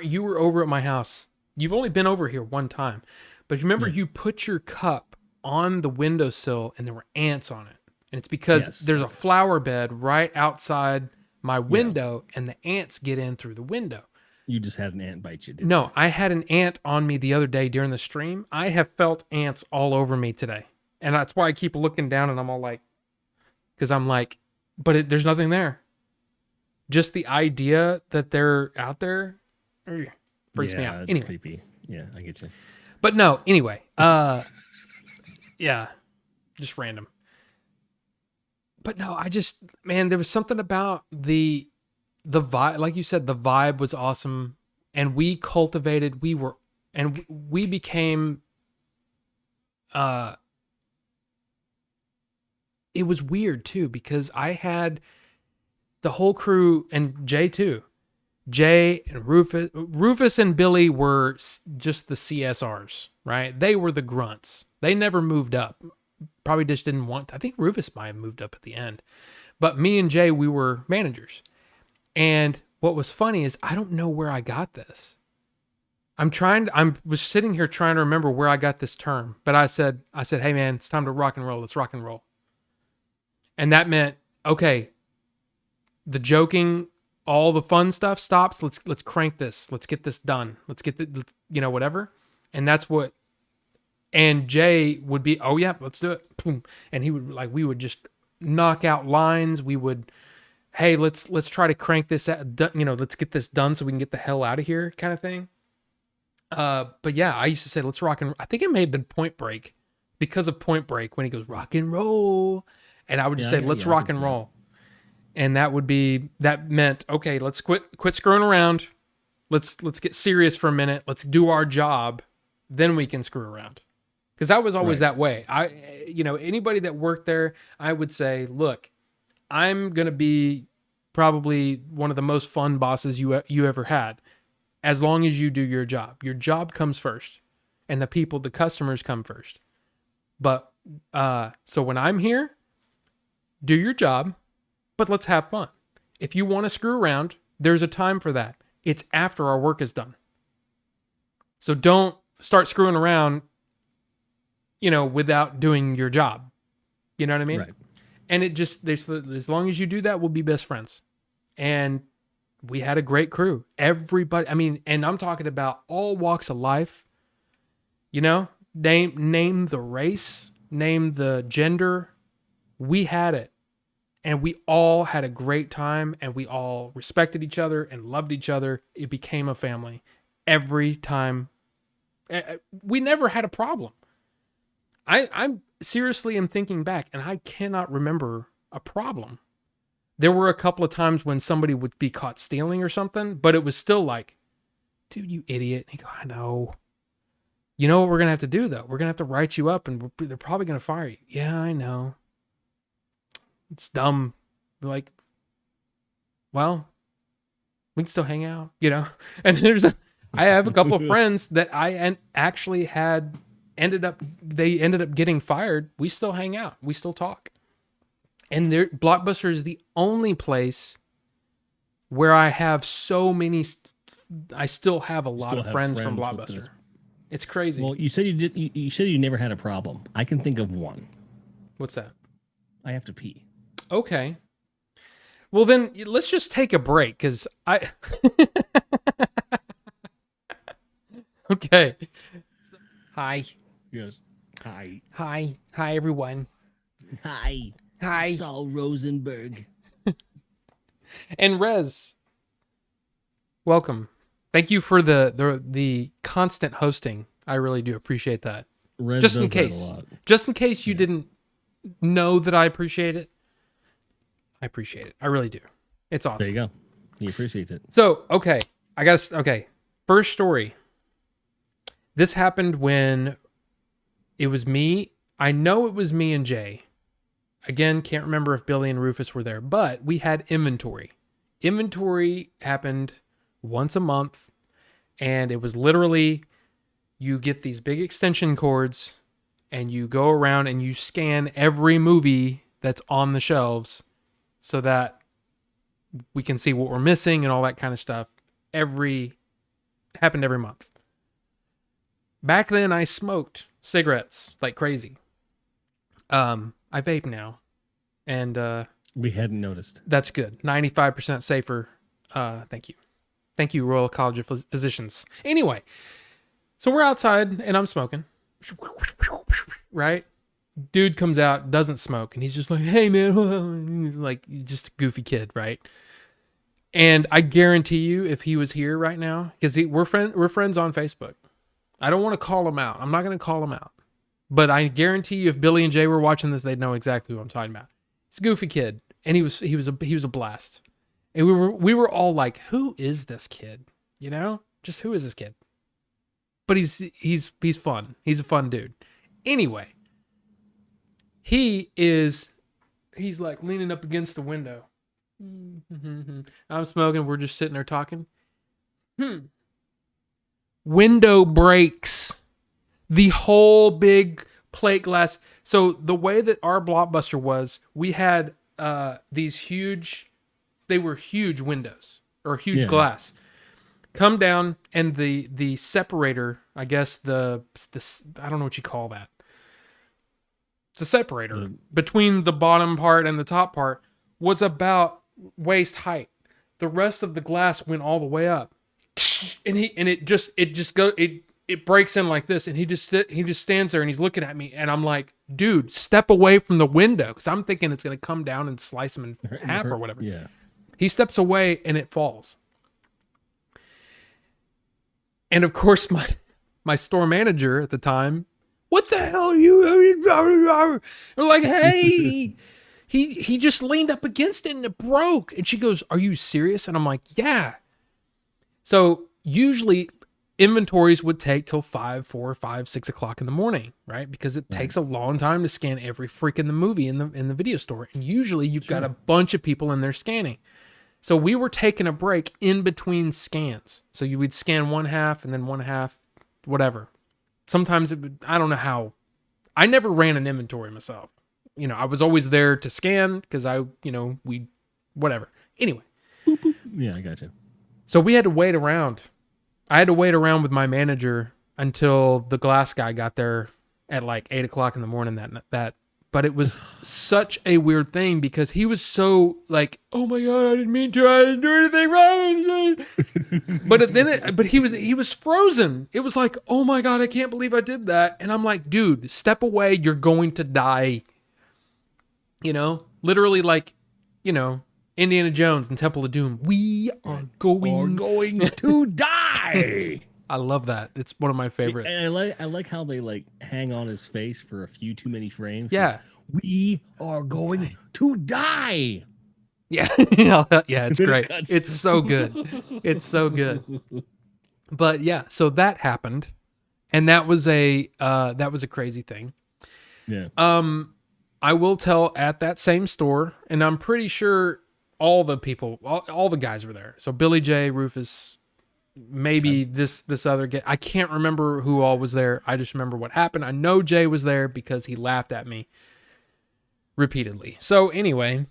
you were over at my house. You've only been over here one time. But you remember you put your cup on the windowsill and there were ants on it. And it's because there's a flower bed right outside my window and the ants get in through the window. You just had an ant bite you, didn't No, I had an ant on me the other day during the stream. I have felt ants all over me today. And that's why I keep looking down and I'm all like, because I'm like, but there's nothing there. Just the idea that they're out there freaks me out. It's anyway. creepy. Yeah, I get you. But no, anyway. Yeah, just random. But no, there was something about the vibe, like you said, the vibe was awesome, and we became, it was weird too, because I had the whole crew, and Jay too. Jay and Rufus and Billy were just the CSRs, right? They were the grunts. They never moved up. Probably just didn't want to. I think Rufus might have moved up at the end. But me and Jay, we were managers. And what was funny is I don't know where I got this. I was sitting here trying to remember where I got this term. But I said, hey man, it's time to rock and roll. Let's rock and roll. And that meant, okay, the joking, all the fun stuff stops. Let's crank this. Let's get this done. Let's get the, whatever. And that's what. And Jay would be, oh yeah, let's do it. Boom. And he would we would just knock out lines. We would, hey, let's try to crank this out, let's get this done so we can get the hell out of here, kind of thing. But yeah, I used to say, let's rock and. I think it may have been Point Break, because of Point Break when he goes rock and roll, and I would just say, let's rock and roll, and that meant okay, let's quit screwing around, let's get serious for a minute, let's do our job, then we can screw around, because I was always that way. Anybody that worked there, I would say, look, I'm gonna be probably one of the most fun bosses you ever had. As long as you do your job. Your job comes first. And the customers come first. But, so when I'm here, do your job, but let's have fun. If you want to screw around, there's a time for that. It's after our work is done. So don't start screwing around, without doing your job. You know what I mean? Right. And as long as you do that, we'll be best friends. And we had a great crew. Everybody, and I'm talking about all walks of life. Name the race, name the gender. We had it. And we all had a great time, and we all respected each other and loved each other. It became a family every time. We never had a problem. I'm seriously am thinking back, and I cannot remember a problem. There were a couple of times when somebody would be caught stealing or something, but it was still like, dude, you idiot. And you go, I know. You know what we're going to have to do, though? We're going to have to write you up, and they're probably going to fire you. Yeah, I know. It's dumb. We're like, well, we can still hang out, And I have a couple of friends that I actually ended up getting fired. We still hang out. We still talk. And Blockbuster is the only place where I have so many. I still have a lot of friends from Blockbuster. It's crazy. Well, you said you did. You said you never had a problem. I can think of one. What's that? I have to pee. Okay. Well, then let's just take a break, because I. Okay. Hi. Yes. Hi. Hi, everyone. Hi. Hi. Saul Rosenberg. And Rez, welcome. Thank you for the constant hosting. I really do appreciate that. Rez just does in case. that a lot. Just in case you didn't know that I appreciate it. I appreciate it. I really do. It's awesome. There you go. He appreciates it. So, okay. First story. This happened when it was me. I know it was me and Jay. Again, can't remember if Billy and Rufus were there, but we had inventory. Inventory happened once a month, and it was literally, you get these big extension cords, and you go around and you scan every movie that's on the shelves so that we can see what we're missing and all that kind of stuff. Happened every month. Back then, I smoked cigarettes like crazy. I vape now, and we hadn't noticed. That's good. 95% safer. Thank you, Royal College of Physicians. Anyway, so we're outside and I'm smoking. Right? Dude comes out, doesn't smoke, and he's just like, "Hey man," he's like just a goofy kid, right? And I guarantee you, if he was here right now, because we're friends on Facebook. I don't want to call him out. I'm not going to call him out. But I guarantee you, if Billy and Jay were watching this, they'd know exactly who I'm talking about. He's a goofy kid, and he was a blast. And we were all like, "Who is this kid? Just who is this kid?" But he's fun. He's a fun dude. Anyway, he's like leaning up against the window. I'm smoking. We're just sitting there talking. Window breaks. The whole big plate glass. So the way that our Blockbuster was, we had these huge, they were huge windows or huge glass. Come down, and the separator, I guess the I don't know what you call that. It's a separator between the bottom part and the top part was about waist height. The rest of the glass went all the way up. And it it breaks in like this, and he just stands there and he's looking at me, and I'm like, dude, step away from the window, because I'm thinking it's gonna come down and slice him in half or whatever. Yeah. He steps away and it falls. And of course, my store manager at the time, what the hell are you? We're like, hey, he just leaned up against it and it broke. And she goes, are you serious? And I'm like, yeah. So usually inventories would take till 4, 5, 6 o'clock in the morning, right? Because it takes a long time to scan every freaking movie in the video store. And usually you've got a bunch of people in there scanning. So we were taking a break in between scans. So you would scan one half and then one half, whatever. Sometimes it would, I don't know how. I never ran an inventory myself. You know, I was always there to scan because whatever. Anyway. Boop, boop. Yeah, I got you. So we had to wait around. I had to wait around with my manager until the glass guy got there at like 8 o'clock in the morning but it was such a weird thing because he was so like, oh my God, I didn't mean to, I didn't do anything wrong. But he was frozen. It was like, oh my God, I can't believe I did that. And I'm like, dude, step away. You're going to die. You know, literally like, you know, Indiana Jones and Temple of Doom. We are going to die. I love that. It's one of my favorite. And I like how they like hang on his face for a few too many frames. Yeah. We are going to die. Yeah. Yeah, it's great. It's so good. It's so good. But yeah, so that happened. And that was a crazy thing. Yeah. I will tell at that same store, and I'm pretty sure all the people, all the guys were there. So Billy J, Rufus, maybe this other guy. I can't remember who all was there. I just remember what happened. I know Jay was there because he laughed at me repeatedly. So anyway,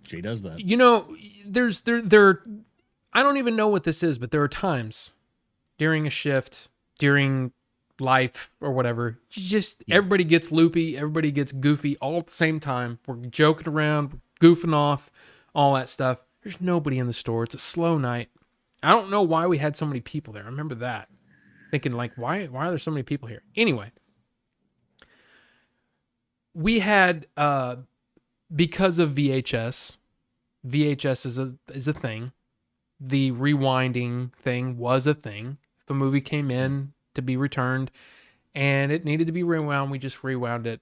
Jay does that. You know, I don't even know what this is, but there are times during a shift, during life or whatever, everybody gets loopy, everybody gets goofy all at the same time. We're joking around, we're goofing off, all that stuff. There's nobody in the store. It's a slow night. I don't know why we had so many people there. I remember that. Thinking like, why are there so many people here? Anyway, we had because of VHS is a thing. The rewinding thing was a thing. If a movie came in to be returned and it needed to be rewound, we just rewound it.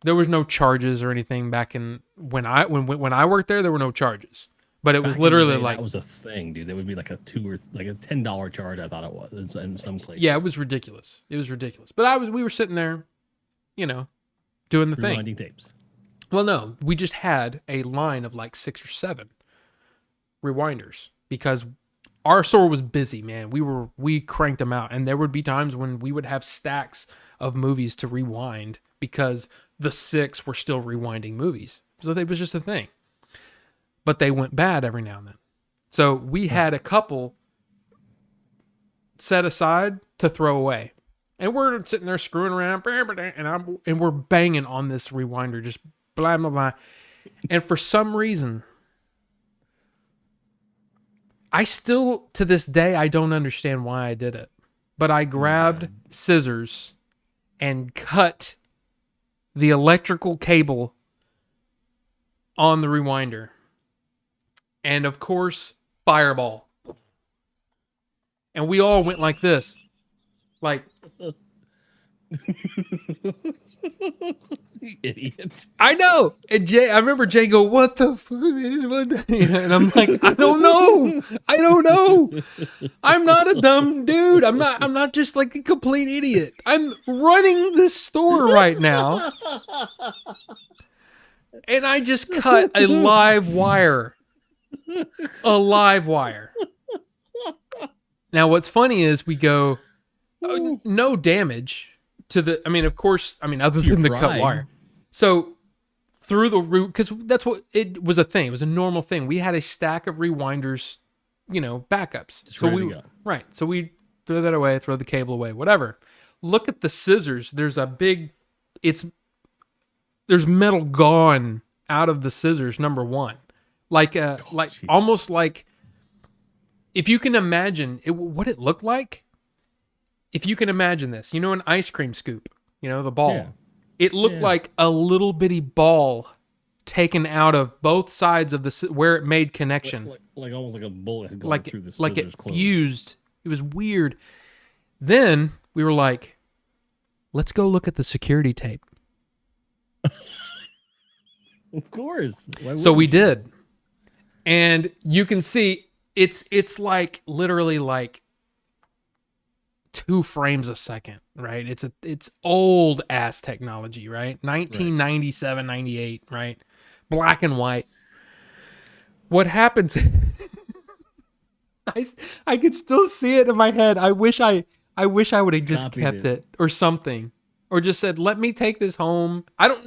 There was no charges or anything back in when I worked there. There were no charges. But it was literally like, that was a thing, dude. There would be like a $10 charge. I thought it was in some places. Yeah, it was ridiculous. But we were sitting there, you know, doing the thing. Rewinding tapes. Well, no, we just had a line of like 6 or 7 rewinders because our store was busy, man. We cranked them out, and there would be times when we would have stacks of movies to rewind because the 6 were still rewinding movies. So it was just a thing. But they went bad every now and then. So we had a couple set aside to throw away. And we're sitting there screwing around, and we're banging on this rewinder, just blah, blah, blah. And for some reason, I still, to this day, I don't understand why I did it. But I grabbed scissors and cut the electrical cable on the rewinder. And of course, fireball. And we all went like this. Like, you idiot. I know. And I remember Jay go, what the fuck? And I'm like, I don't know. I'm not a dumb dude. I'm not just like a complete idiot. I'm running this store right now. And I just cut a live wire. Now, what's funny is we go, no damage to the, of course, other than the cut wire. So through the root, because that's what it was a thing. It was a normal thing. We had a stack of rewinders, backups. So we throw that away, throw the cable away, whatever. Look at the scissors. There's metal gone out of the scissors, number one. Almost like, if you can imagine what it looked like, if you can imagine this, you know, an ice cream scoop, you know, the Yeah. ball. It looked Yeah. like a little bitty ball taken out of both sides of the where it made connection. Like almost like a bullet had gone Like through the like it scissors closed. fused. It was weird. Then we were like, let's go look at the security tape. Of course. So we did. And you can see it's like literally like 2 frames a second, right? It's old ass technology, right? 1997, 98, right? Black and white. What happens I could still see it in my head. I wish I would have just Copied kept it. it or something. Or just said, "Let me take this home." I don't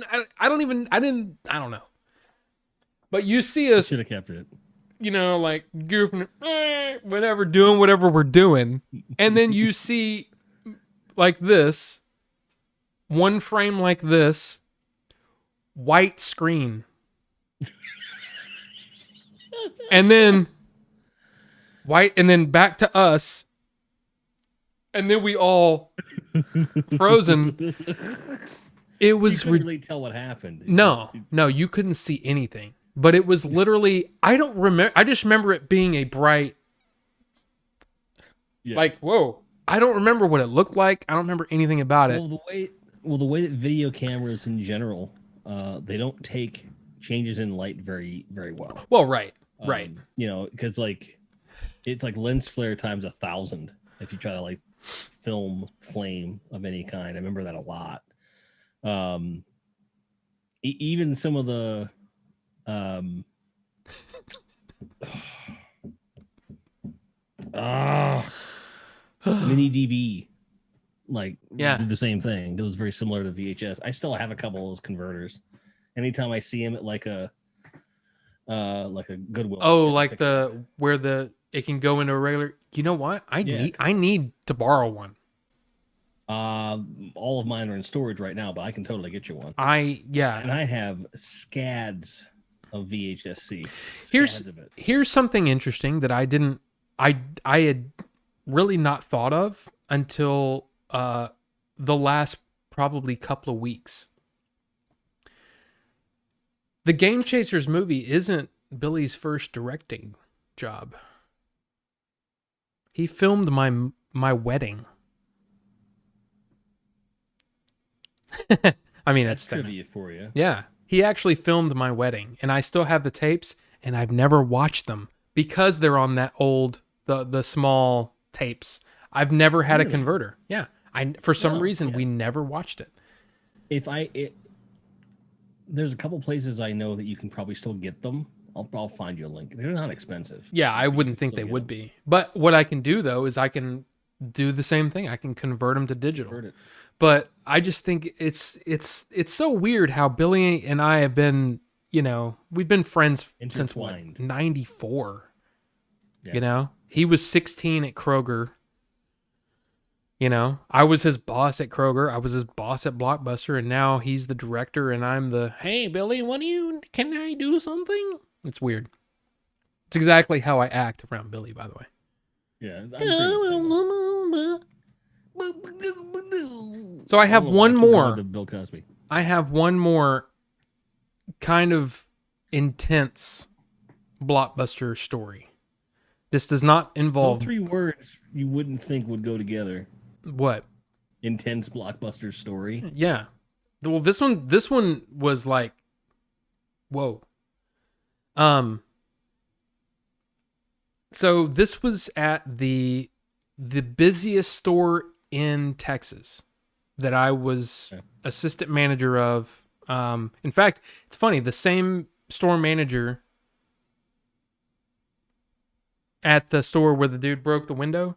know. But you see us, Should have kept it. you know, like goofing, whatever, doing whatever we're doing. And then you see like this, one frame like this, white screen. And then white, and then back to us. And then we all frozen. It was You couldn't really tell what happened. no, you couldn't see anything. But it was literally, I don't remember. I just remember it being a bright, Yeah. like, whoa. I don't remember what it looked like. I don't remember anything about it. The way that video cameras in general, they don't take changes in light very, very well. Well, right. Right. You know, because like it's like lens flare times 1,000 if you try to like film flame of any kind. I remember that a lot. Even some of the mini DV like Yeah. did the same thing. It was very similar to VHS. I still have a couple of those converters. Anytime I see them at like a Goodwill. Oh, like the where the it can go into a regular. You know what? I need to borrow one. All of mine are in storage right now, but I can totally get you one. And I have scads of VHS-C. Here's something interesting that I had really not thought of until the last probably couple of weeks. The Game Chasers movie isn't Billy's first directing job. He filmed my wedding. I mean, that's trivia for you. Yeah. He actually filmed my wedding, and I still have the tapes, and I've never watched them because they're on that old, the small tapes. I've never had a converter. Yeah. For some reason, we never watched it. There's a couple places I know that you can probably still get them. I'll find you a link. They're not expensive. Yeah, I wouldn't think they would be. But what I can do, though, is I can do the same thing. I can convert them to digital. But I just think it's so weird how Billy and I have been, you know, we've been friends since what, 94. Yeah. You know, he was 16 at Kroger. You know, I was his boss at Kroger. I was his boss at Blockbuster, and now he's the director, and I'm the, hey, Billy, can I do something? It's weird. It's exactly how I act around Billy, by the way. Yeah. So I have one more. Bill Cosby. I have one more kind of intense Blockbuster story. This does not involve... Those 3 words you wouldn't think would go together. What? Intense Blockbuster story. Yeah. Well, this one was like, whoa. So this was at the busiest store in Texas that I was assistant manager of. In fact, it's funny, the same store manager at the store where the dude broke the window,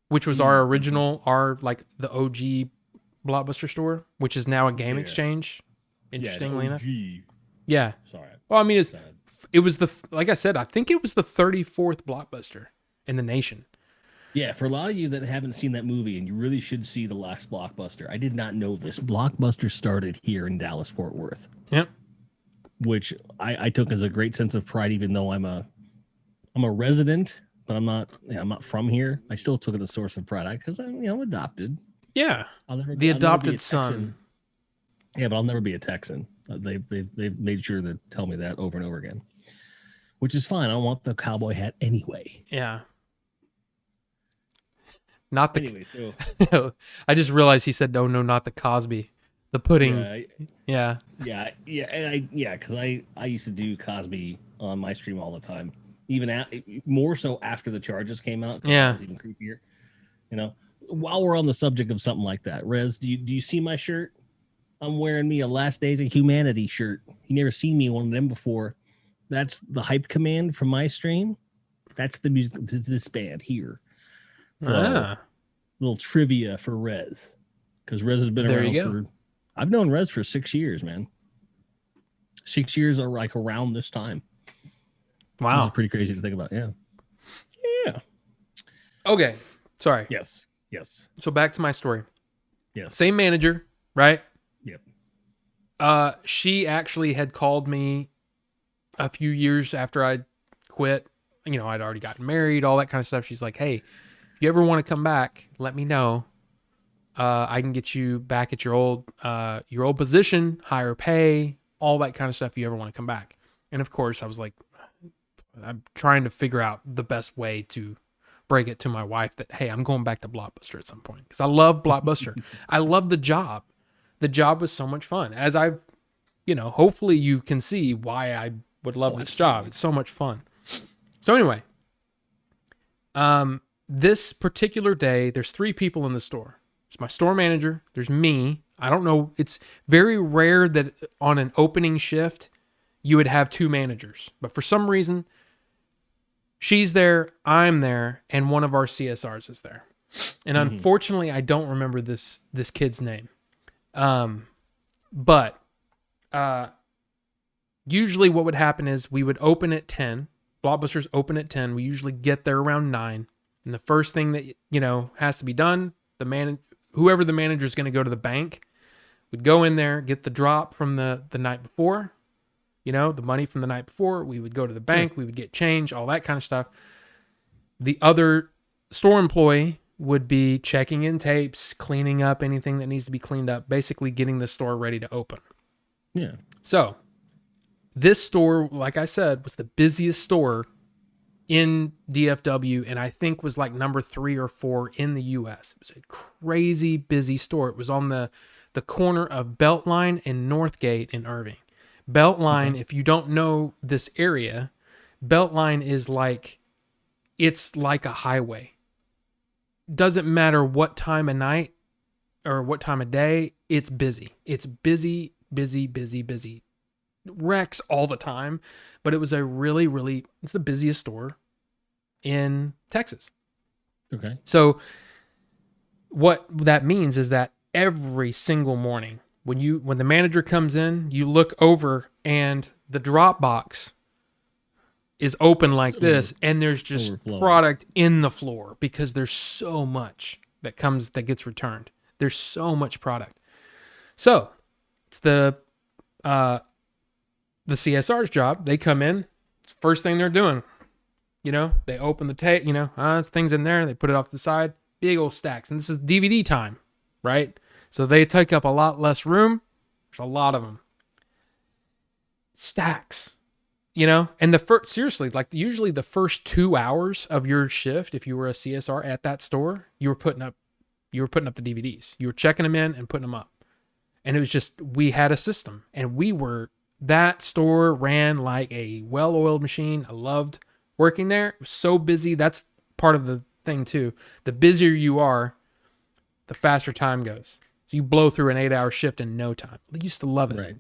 which was our original, the OG Blockbuster store, which is now a game exchange. Interestingly enough. Yeah. Sorry. Well, I mean, it was like I said, I think it was the 34th Blockbuster in the nation. Yeah, for a lot of you that haven't seen that movie, and you really should see the Last Blockbuster. I did not know this. Blockbuster started here in Dallas, Fort Worth. Yep. Which I took as a great sense of pride, even though I'm a resident but I'm not from here. I still took it as a source of pride because I'm adopted. Yeah. I'll never The I'll never be a adopted son. Texan. Yeah, but I'll never be a Texan. They've made sure to tell me that over and over again, which is fine. I don't want the cowboy hat anyway. Yeah. Not the. Anyway, so I just realized he said no, not the Cosby, the pudding. yeah, Yeah. because I used to do Cosby on my stream all the time, even more so after the charges came out. Yeah. It was even creepier. While we're on the subject of something like that, Rez, do you see my shirt? I'm wearing me a Last Days of Humanity shirt. You never seen me one of them before. That's the hype command from my stream. That's the music. This band here. So little trivia for Rez, because Rez has been around for. I've known Rez for 6 years, man. 6 years are like around this time. Wow, pretty crazy to think about. Yeah. Okay, sorry. Yes. So back to my story. Yes. Same manager, right? Yep. She actually had called me a few years after I quit. I'd already gotten married, all that kind of stuff. She's like, hey, if you ever want to come back, let me know. I can get you back at your old position, higher pay, all that kind of stuff if you ever want to come back. And of course, I was like, I'm trying to figure out the best way to break it to my wife that, hey, I'm going back to Blockbuster at some point. Because I love Blockbuster. I love the job. The job was so much fun. As I've, hopefully you can see why I would love this job. It's so much fun. So anyway, this particular day, there's 3 people in the store. There's my store manager. There's me. I don't know. It's very rare that on an opening shift, you would have 2 managers. But for some reason, she's there, I'm there, and one of our CSRs is there. And unfortunately, I don't remember this kid's name. But usually what would happen is we would open at 10. Blockbusters open at 10. We usually get there around 9. And the first thing that, has to be done, whoever the manager is going to go to the bank, would go in there, get the drop from the night before, the money from the night before. We would go to the bank. Sure. We would get change, all that kind of stuff. The other store employee would be checking in tapes, cleaning up anything that needs to be cleaned up, basically getting the store ready to open. Yeah. So this store, like I said, was the busiest store in DFW, and I think was like number 3 or 4 in the US. It was a crazy busy store. It was on the corner of Beltline and Northgate in Irving. Beltline, if you don't know this area, Beltline is it's like a highway. Doesn't matter what time of night or what time of day, it's busy. It's busy. Wrecks all the time, but it was a really, really, it's the busiest store in Texas. Okay. So what that means is that every single morning when the manager comes in, you look over and the drop box is open like this, and there's just product in the floor because there's so much that gets returned. There's so much product. So it's the CSR's job. They come in, it's the first thing they're doing. They open the tape, there's things in there. They put it off to the side, big old stacks. And this is DVD time, right? So they take up a lot less room. There's a lot of them. Stacks. And seriously, usually the first 2 hours of your shift, if you were a CSR at that store, you were putting up the DVDs. You were checking them in and putting them up. And it was just, we had a system, and that store ran like a well-oiled machine. I loved working there. It was so busy. That's part of the thing too. The busier you are, the faster time goes. So you blow through an 8-hour shift in no time. I used to love it. Right.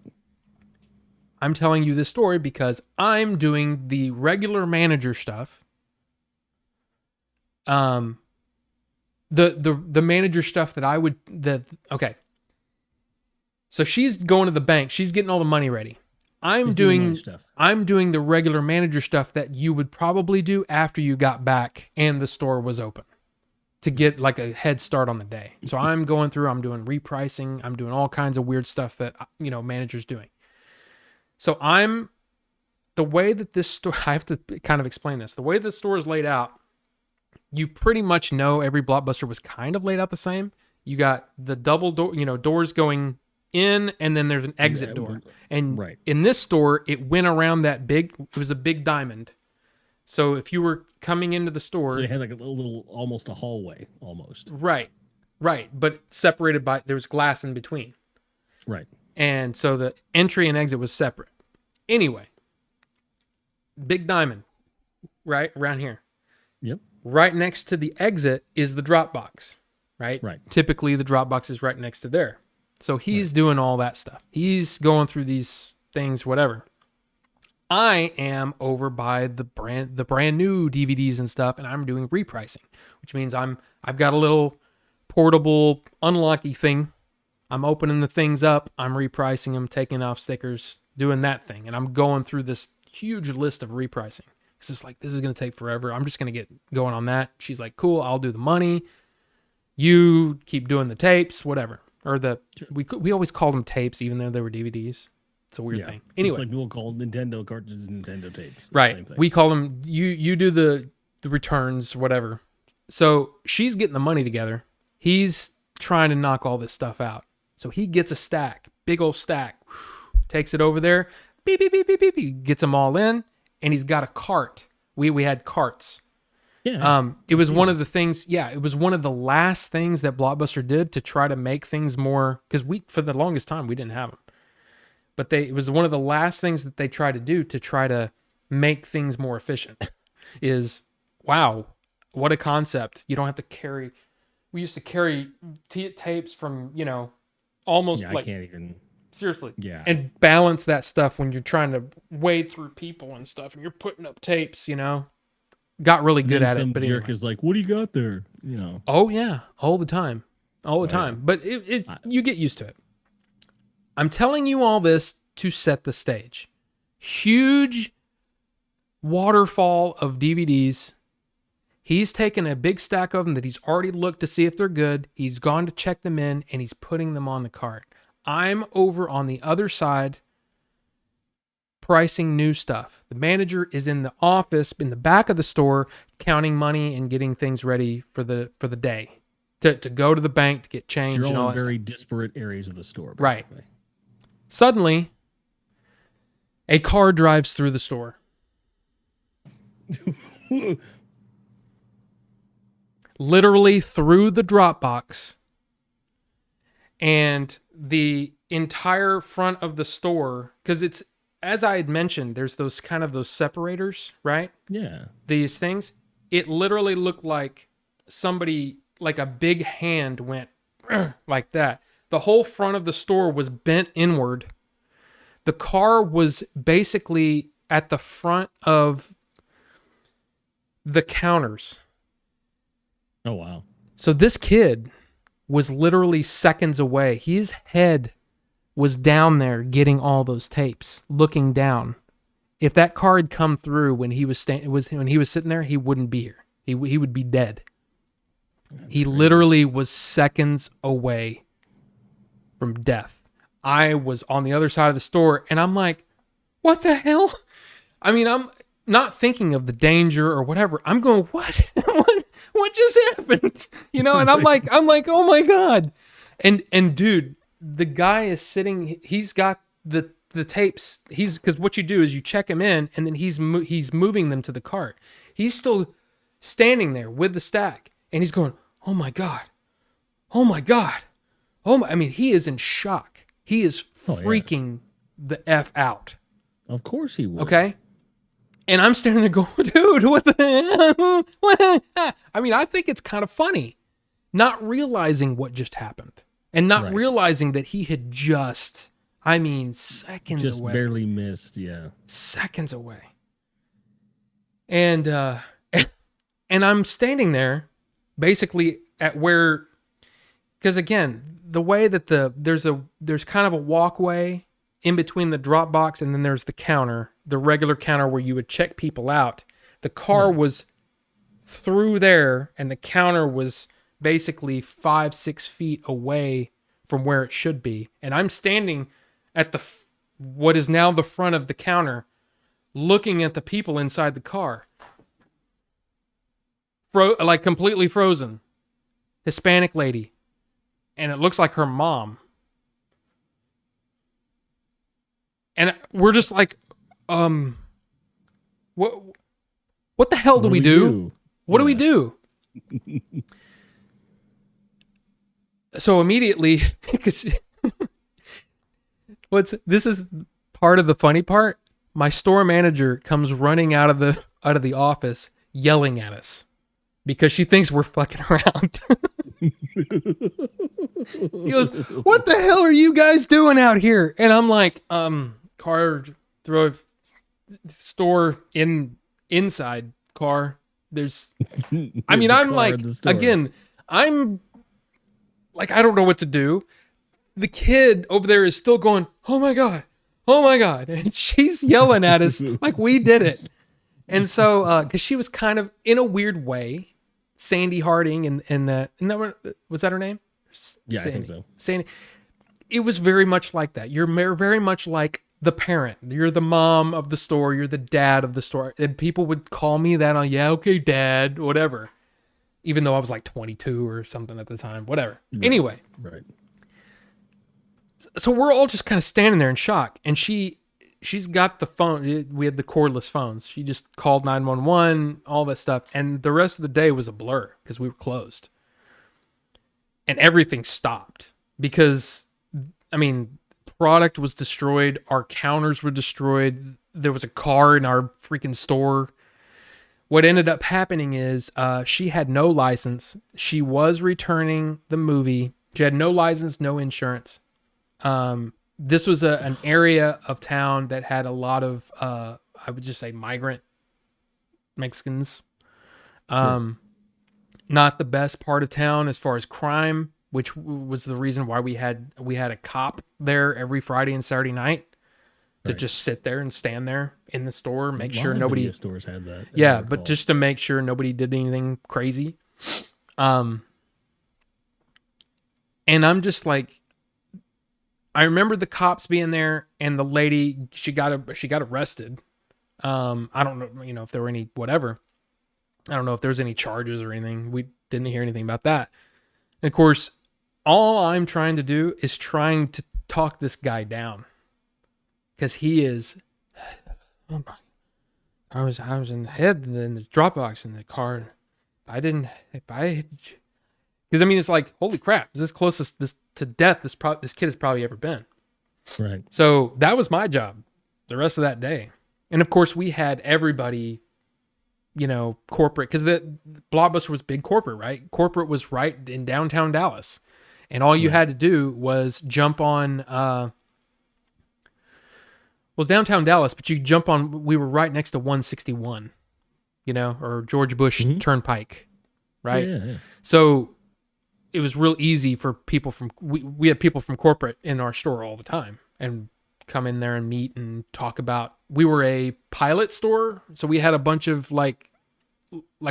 I'm telling you this story because I'm doing the regular manager stuff. The manager stuff okay. So she's going to the bank. She's getting all the money ready. I'm doing the regular manager stuff that you would probably do after you got back and the store was open to get like a head start on the day. So I'm going through, I'm doing repricing. I'm doing all kinds of weird stuff that, managers doing. So the way that this store, I have to kind of explain this. The way the store is laid out, you pretty much know every Blockbuster was kind of laid out the same. You got the double door, doors going in, and then there's an exit door. And right. in this store, it went around it was a big diamond. So if you were coming into the store, So they had like a little almost a hallway, almost. right, but separated there was glass in between. Right. And so the entry and exit was separate. Anyway, big diamond, right around here. Yep. Right next to the exit is the drop box, right? Right. Typically, the drop box is right next to there. So he's doing all that stuff. He's going through these things, whatever. I am over by the brand new DVDs and stuff, and I'm doing repricing, which means I've got a little portable unlucky thing. I'm opening the things up, I'm repricing them, taking off stickers, doing that thing, and I'm going through this huge list of repricing. It's just like, this is going to take forever. I'm just going to get going on that. She's like, cool, I'll do the money. You keep doing the tapes, whatever. Or we always called them tapes, even though they were DVDs. It's a weird thing. Anyway, it's like we'll call Nintendo cartridges Nintendo tapes. Right. Same thing. We call them, you do the returns, whatever. So she's getting the money together. He's trying to knock all this stuff out. So he gets a stack, big old stack, takes it over there, beep, beep, beep, beep, beep, beep, gets them all in, and he's got a cart. We had carts. Yeah. It was one of the things, it was one of the last things that Blockbuster did to try to make things more, because for the longest time, we didn't have them. But it was one of the last things that they tried to do to try to make things more efficient. Is, wow, what a concept. You don't have to carry, we used to carry tapes from, almost I like, can't even. seriously. Yeah. And balance that stuff when you're trying to wade through people and stuff, and you're putting up tapes, Got really good at it. But jerk anyway. is like, what do you got there? Oh, yeah. All the time. But you get used to it. I'm telling you all this to set the stage. Huge waterfall of DVDs. He's taken a big stack of them that he's already looked to see if they're good. He's gone to check them in, and he's putting them on the cart. I'm over on the other side pricing new stuff. The manager is in the office in the back of the store counting money and getting things ready for the day to go to the bank to get change. You're and all all in that very stuff. disparate areas of the store, Right. basically. Suddenly, a car drives through the store. Literally through the drop box, and the entire front of the store, because it's, as I had mentioned, there's those separators, right? Yeah. These things. It literally looked like somebody, like a big hand went like that. The whole front of the store was bent inward. The car was basically at the front of the counters. Oh, wow. So this kid was literally seconds away. His head was down there getting all those tapes, looking down. If that car had come through when he was sitting there, he wouldn't be here. He would be dead. He literally was seconds away from death. I was on the other side of the store, and I'm like, what the hell? I mean, I'm not thinking of the danger or whatever. I'm going, what? What just happened? And I'm like, oh my God. And dude, the guy is sitting, he's got the tapes. Because what you do is you check him in, and then he's moving them to the cart. He's still standing there with the stack, and he's going, oh my God. Oh my God. I mean, he is in shock. He is freaking the F out. Of course he would. Okay? And I'm standing there going, dude, what the hell? I mean, I think it's kind of funny not realizing what just happened and not realizing that he had seconds just away. Barely missed, yeah. Seconds away. And and I'm standing there basically at where, because again, the way that there's kind of a walkway in between the drop box, and then there's the counter, the regular counter where you would check people out. The car was through there, and the counter was basically 5-6 feet away from where it should be. And I'm standing at what is now the front of the counter, looking at the people inside the car. like completely frozen, Hispanic lady, and it looks like her mom. And we're just like, what what the hell do we do? What do we do? So immediately, because this is part of the funny part. My store manager comes running out of the office yelling at us because she thinks we're fucking around. He goes, "What the hell are you guys doing out here?" And I'm like, car, throw store inside car. There's, I mean, I'm like, again, I'm like, I don't know what to do. The kid over there is still going, "Oh my God. Oh my God." And she's yelling at us like we did it. And so, because she was kind of, in a weird way, Sandy Harding, and that was that her name? Yeah, Sandy. I think so. Sandy. It was very much like that. You're very much like the parent. You're the mom of the store. You're the dad of the store. And people would call me that on, yeah, okay, dad, whatever. Even though I was like 22 or something at the time, whatever. Right. Anyway. Right. So we're all just kind of standing there in shock. And she's got the phone. We had the cordless phones. She just called 911, all that stuff. And the rest of the day was a blur because we were closed. And everything stopped because, I mean, product was destroyed. Our counters were destroyed. There was a car in our freaking store. What ended up happening is she had no license. She was returning the movie. She had no license, no insurance. This was an area of town that had a lot of, I would just say, migrant Mexicans. Sure. Not the best part of town as far as crime, which was the reason why we had a cop there every Friday and Saturday night to just sit there and stand there in the store, make sure nobody. Stores had that. Yeah, but just to make sure nobody did anything crazy. And I'm just like, I remember the cops being there, and the lady, she got arrested. I don't know, if there were any whatever. I don't know if there was any charges or anything. We didn't hear anything about that. And of course, all I'm trying to do is trying to talk this guy down, because he is. Oh my, I was in the head in the Dropbox in the car. Because I mean, it's like, holy crap, is this closest to death this kid has probably ever been. Right. So that was my job the rest of that day. And of course, we had everybody, corporate, because the Blockbuster was big corporate, right? Corporate was right in downtown Dallas. And all you had to do was jump on, downtown Dallas, but you jump on, we were right next to 161, or George Bush Turnpike, right? Yeah. So it was real easy for people we had people from corporate in our store all the time and come in there and meet and talk about. We were a pilot store, so we had a bunch of like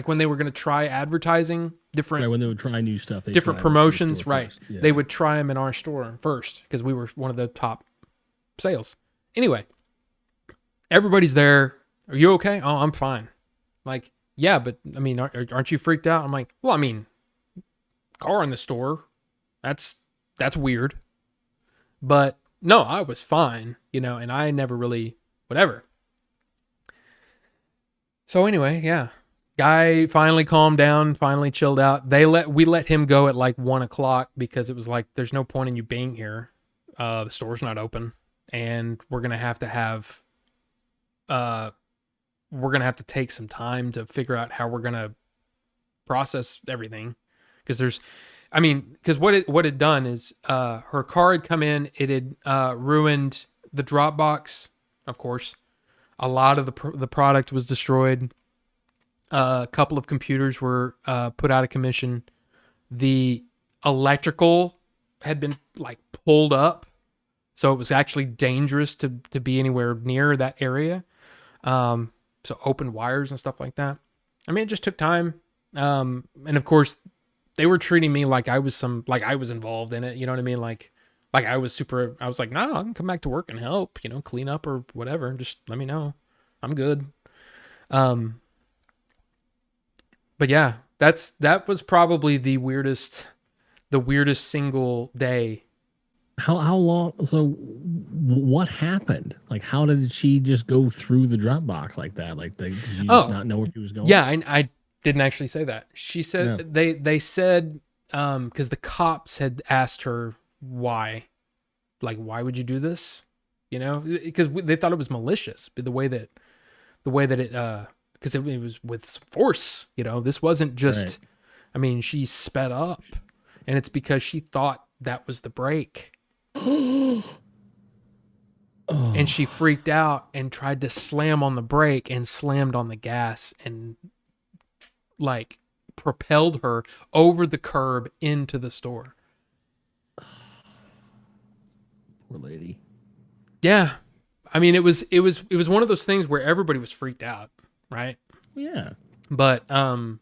when they were going to try advertising, different when they would try new stuff, different promotions, right? Yeah. They would try them in our store first because we were one of the top sales. Anyway, everybody's there. Are you okay? Oh, I'm fine. Like, yeah, but I mean, aren't you freaked out? I'm like, well, I mean, car in the store, that's weird. But no, I was fine, and I never really whatever. So anyway, yeah. Guy finally calmed down, finally chilled out. We let him go at like 1:00 because it was like, there's no point in you being here. The store's not open, and we're gonna have to take some time to figure out how we're gonna process everything. Because what it done is her car had come in, it had ruined the Dropbox, of course. A lot of the product was destroyed. A couple of computers were put out of commission. The electrical had been like pulled up, so it was actually dangerous to be anywhere near that area. So open wires and stuff like that. I mean, it just took time. And of course, they were treating me like I was involved in it. You know what I mean? Like I was like, no, I can come back to work and help, clean up or whatever. Just let me know. I'm good. But yeah, that was probably the weirdest single day. How long? So what happened? Like, how did she just go through the drop box like that? Like, did you just Oh, not know where she was going? yeah, I didn't actually say that. She Yeah. said they said because the cops had asked her why, like why would you do this? You know, because they thought it was malicious, but the way that it because it was with force. You know, this wasn't just. Right. I mean, she sped up, and it's because she thought that was the brake. And Oh, she freaked out and tried to slam on the brake and slammed on the gas and like propelled her over the curb into the store. poor lady. Yeah. I mean, it was one of those things where everybody was freaked out, right? Yeah. But How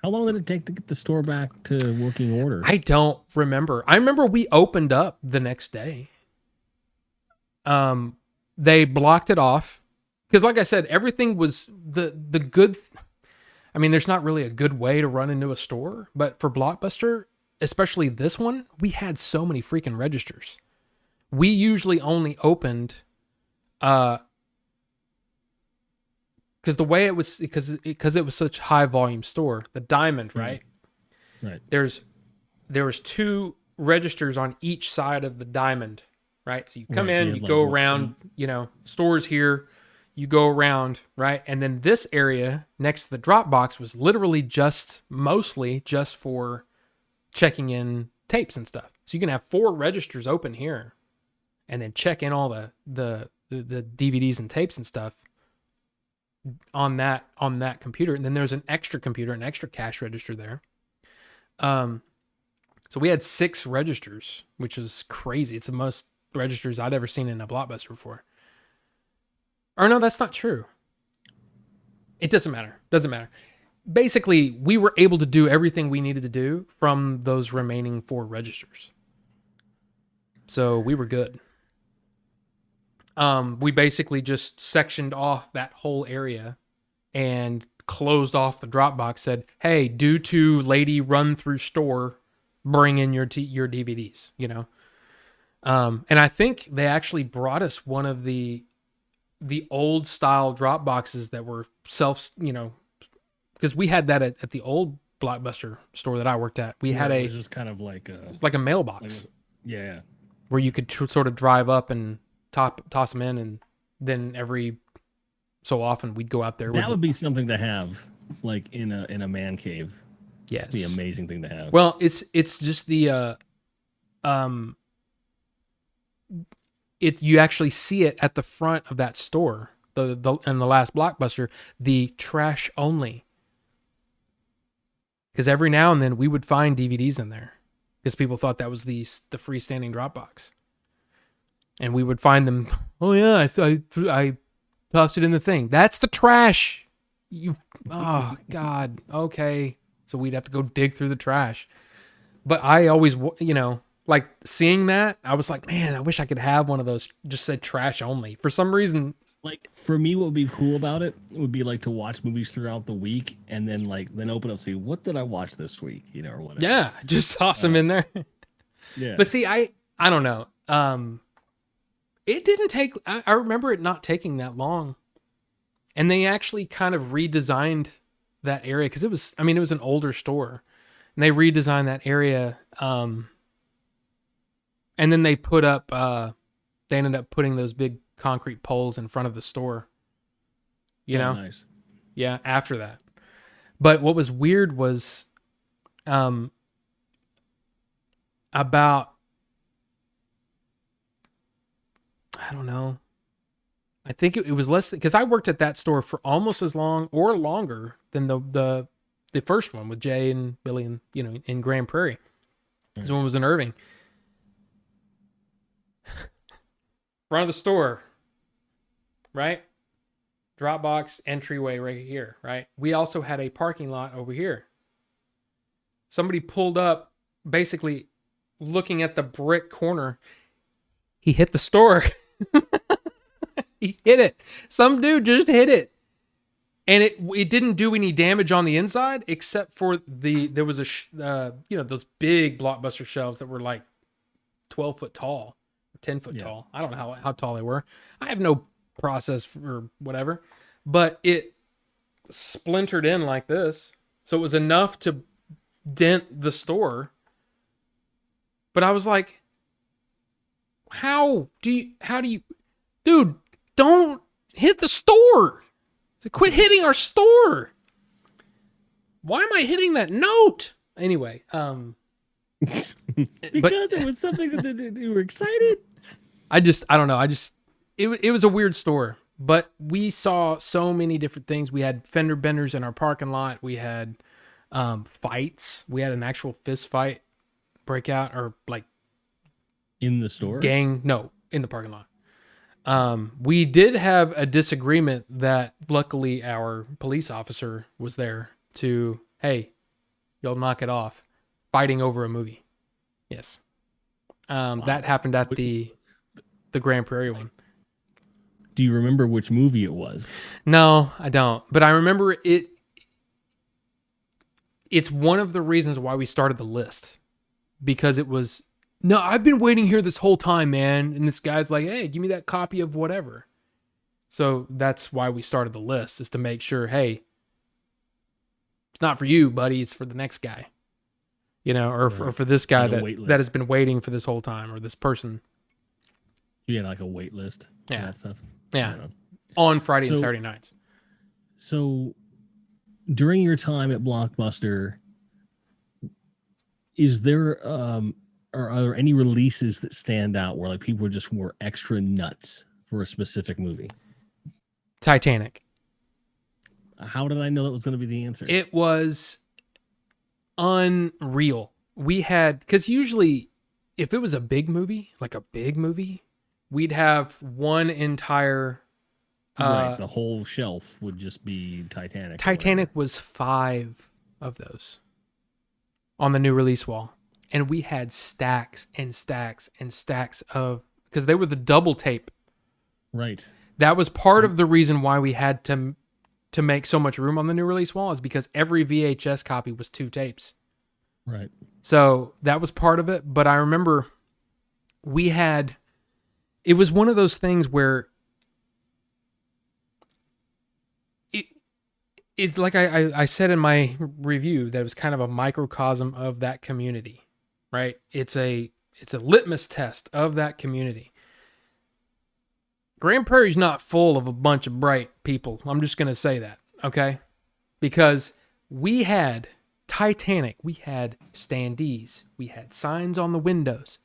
long did it take to get the store back to working order? I don't remember. I remember we opened up the next day. They blocked it off because, like I said, everything was the good. I mean, there's not really a good way to run into a store, but for Blockbuster, especially this one, we had so many freaking registers. We usually only opened, because the way it was, because it was such a high volume store, the Diamond, right? Right. There was two registers on each side of the Diamond, right? So you come Right, so in, you you had, go like, around, stores here, you go around, right? And then this area next to the drop box was literally mostly just for checking in tapes and stuff. So you can have 4 registers open here and then check in all the DVDs and tapes and stuff on that computer. And then there's an extra computer, an extra cash register there. So we had 6 registers, which is crazy. It's the most registers I'd ever seen in a Blockbuster before. Or no, that's not true. It doesn't matter. Doesn't matter. Basically, we were able to do everything we needed to do from those remaining 4 registers. So we were good. We basically just sectioned off that whole area and closed off the drop box. Said, "Hey, due to lady run through store, bring in your DVDs." And I think they actually brought us one of the old style drop boxes that were because we had that at the old Blockbuster store that I worked at. We had it was just kind of like it was like a mailbox yeah. where you could sort of drive up and toss them in, and then every so often we'd go out there. That would be something to have, like in a man cave. Yes, Be an amazing thing to have. Well, it's just the you actually see it at the front of that store, the and the Last Blockbuster, the trash only. Because every now and then we would find DVDs in there, because people thought that was the freestanding drop box, and we would find them. Oh yeah, I tossed it in the thing. That's the trash. Oh God. Okay, so we'd have to go dig through the trash. But I always, like seeing that, I was like, man, I wish I could have one of those just said trash only. For some reason, Like, for me, what would be cool about it would be like to watch movies throughout the week and then open up, see what did I watch this week, or whatever. yeah, just toss them in there. Yeah. But see, I don't know. It didn't take. I remember it not taking that long, and they actually kind of redesigned that area because it was an older store, and they redesigned that area. And then they put up. They ended up putting those big concrete poles in front of the store. Nice. Yeah, after that. But what was weird was, about, I don't know. I think it was less because I worked at that store for almost as long or longer than the first one with Jay and Billy and in Grand Prairie. This one was in Irving. Front of the store, right? Dropbox entryway right here, right? We also had a parking lot over here. Somebody pulled up, basically looking at the brick corner. He hit the store. He hit it. Some dude just hit it. and it didn't do any damage on the inside except for there was those big Blockbuster shelves that were like 12 foot tall, 10 foot tall. I don't know how tall they were. I have no process for whatever, but it splintered in like this. So it was enough to dent the store. But I was like, how do you, dude, don't hit the store. Quit hitting our store. Why am I hitting that note? Anyway, because it was something that you were excited. I don't know. It was a weird store, but we saw so many different things. We had fender benders in our parking lot. We had fights. We had an actual fist fight breakout, or like in the store in the parking lot. We did have a disagreement that luckily our police officer was there to, hey, y'all knock it off, fighting over a movie. Yes. That happened at the Grand Prairie one. Do you remember which movie it was? No, I don't. But I remember it. It's one of the reasons why we started the list, because it was, no, I've been waiting here this whole time, man. And this guy's like, hey, give me that copy of whatever. So that's why we started the list, is to make sure, hey, it's not for you, buddy. It's for the next guy, or for this guy that has been waiting for this whole time, or this person. You had like a wait list. Yeah. That stuff. Yeah. On Friday and Saturday nights. So during your time at Blockbuster, is there, or are there any releases that stand out where like people were extra nuts for a specific movie? Titanic. How did I know that was going to be the answer? It was unreal. We had, because usually if it was a big movie, we'd have one entire... right, the whole shelf would just be Titanic. Titanic was 5 of those on the new release wall. And we had stacks and stacks and stacks of... because they were the double tape. Right. That was part of the reason why we had to make so much room on the new release wall, is because every VHS copy was 2 tapes. Right. So that was part of it. But I remember it was one of those things where it's like I said in my review, that it was kind of a microcosm of that community, right? It's a litmus test of that community. Grand Prairie's not full of a bunch of bright people. I'm just going to say that, okay? Because we had Titanic, we had standees, we had signs on the windows,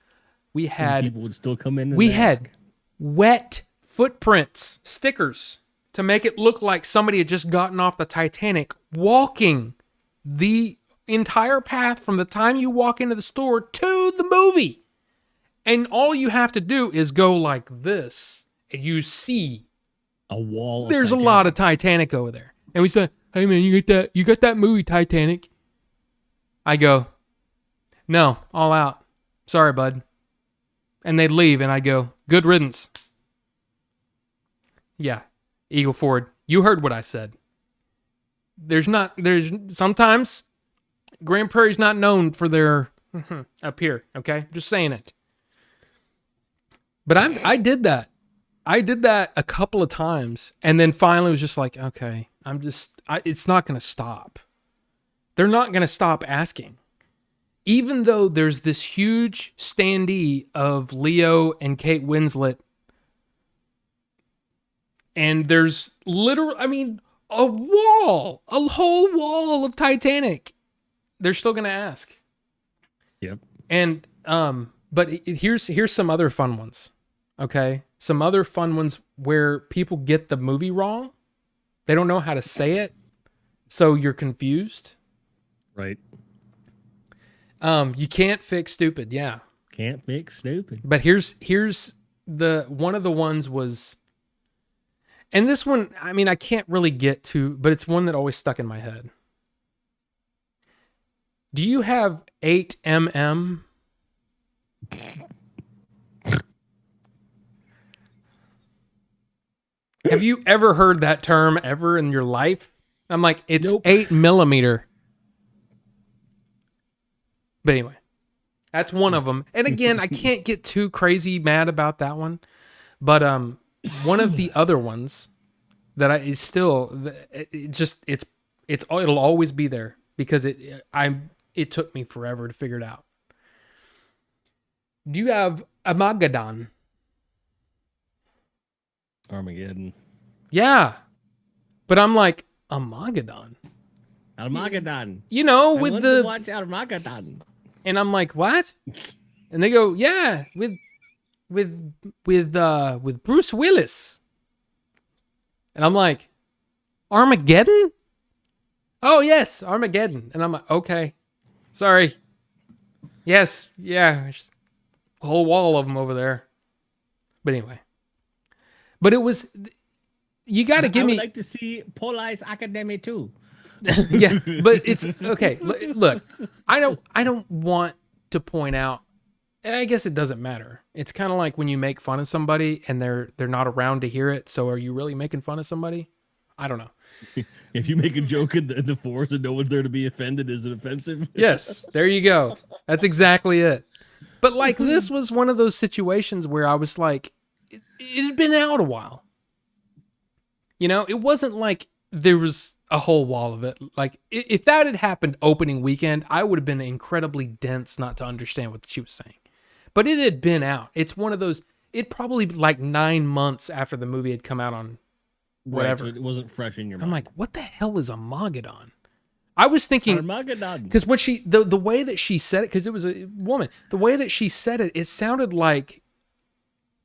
we had... and people would still come in and we ask. had wet footprints, stickers, to make it look like somebody had just gotten off the Titanic, walking the entire path from the time you walk into the store to the movie. And all you have to do is go like this, and you see a wall of there's Titanic. A lot of Titanic over there. And we say, hey man, you got that movie Titanic? I go, no, all out. Sorry, bud. And they'd leave, and I go, good riddance. Yeah, Eagle Ford, you heard what I said. There's sometimes Grand Prairie's not known for their up here, okay? Just saying it. But I did that. I did that a couple of times, and then finally was just like, okay, it's not going to stop. They're not going to stop asking. Even though there's this huge standee of Leo and Kate Winslet, and there's literally, a whole wall of Titanic, they're still going to ask. Yep. And, but here's some other fun ones. Okay. Some other fun ones where people get the movie wrong. They don't know how to say it, so you're confused. Right. You can't fix stupid. Yeah. Can't fix stupid. But here's one of the ones was, and this one, I can't really get to, but it's one that always stuck in my head. Do you have 8mm? Have you ever heard that term ever in your life? I'm like, it's Nope. 8mm. But anyway, that's one of them. And again, I can't get too crazy mad about that one. But one of the other ones that is still it'll always be there because it took me forever to figure it out. Do you have Armageddon? Armageddon. Yeah. But I'm like, Armageddon. Armageddon. You know, I with want the to watch Armageddon. and I'm like, what? And they go, yeah, with Bruce Willis. And I'm like, Armageddon? Oh yes, Armageddon. And I'm like, okay. Sorry. Yes, yeah. There's a whole wall of them over there. But anyway. But it was you got to give me I would like to see Police Academy too. yeah, but it's okay. Look, I don't want to point out, and I guess it doesn't matter. It's kind of like when you make fun of somebody and they're not around to hear it. So are you really making fun of somebody? I don't know. If you make a joke in the forest and no one's there to be offended, is it offensive? Yes, there you go. That's exactly it. But like this was one of those situations where I was like, it had been out a while. You know, it wasn't like there was a whole wall of it. Like if that had happened opening weekend, I would have been incredibly dense not to understand what she was saying. But it had been out. It's one of those. It probably like 9 months after the movie had come out on whatever. Right, so it wasn't fresh in your mind. I'm like, what the hell is Armageddon? I was thinking Armageddon. because when she the way that she said it, because it was a woman, the way that she said it, it sounded like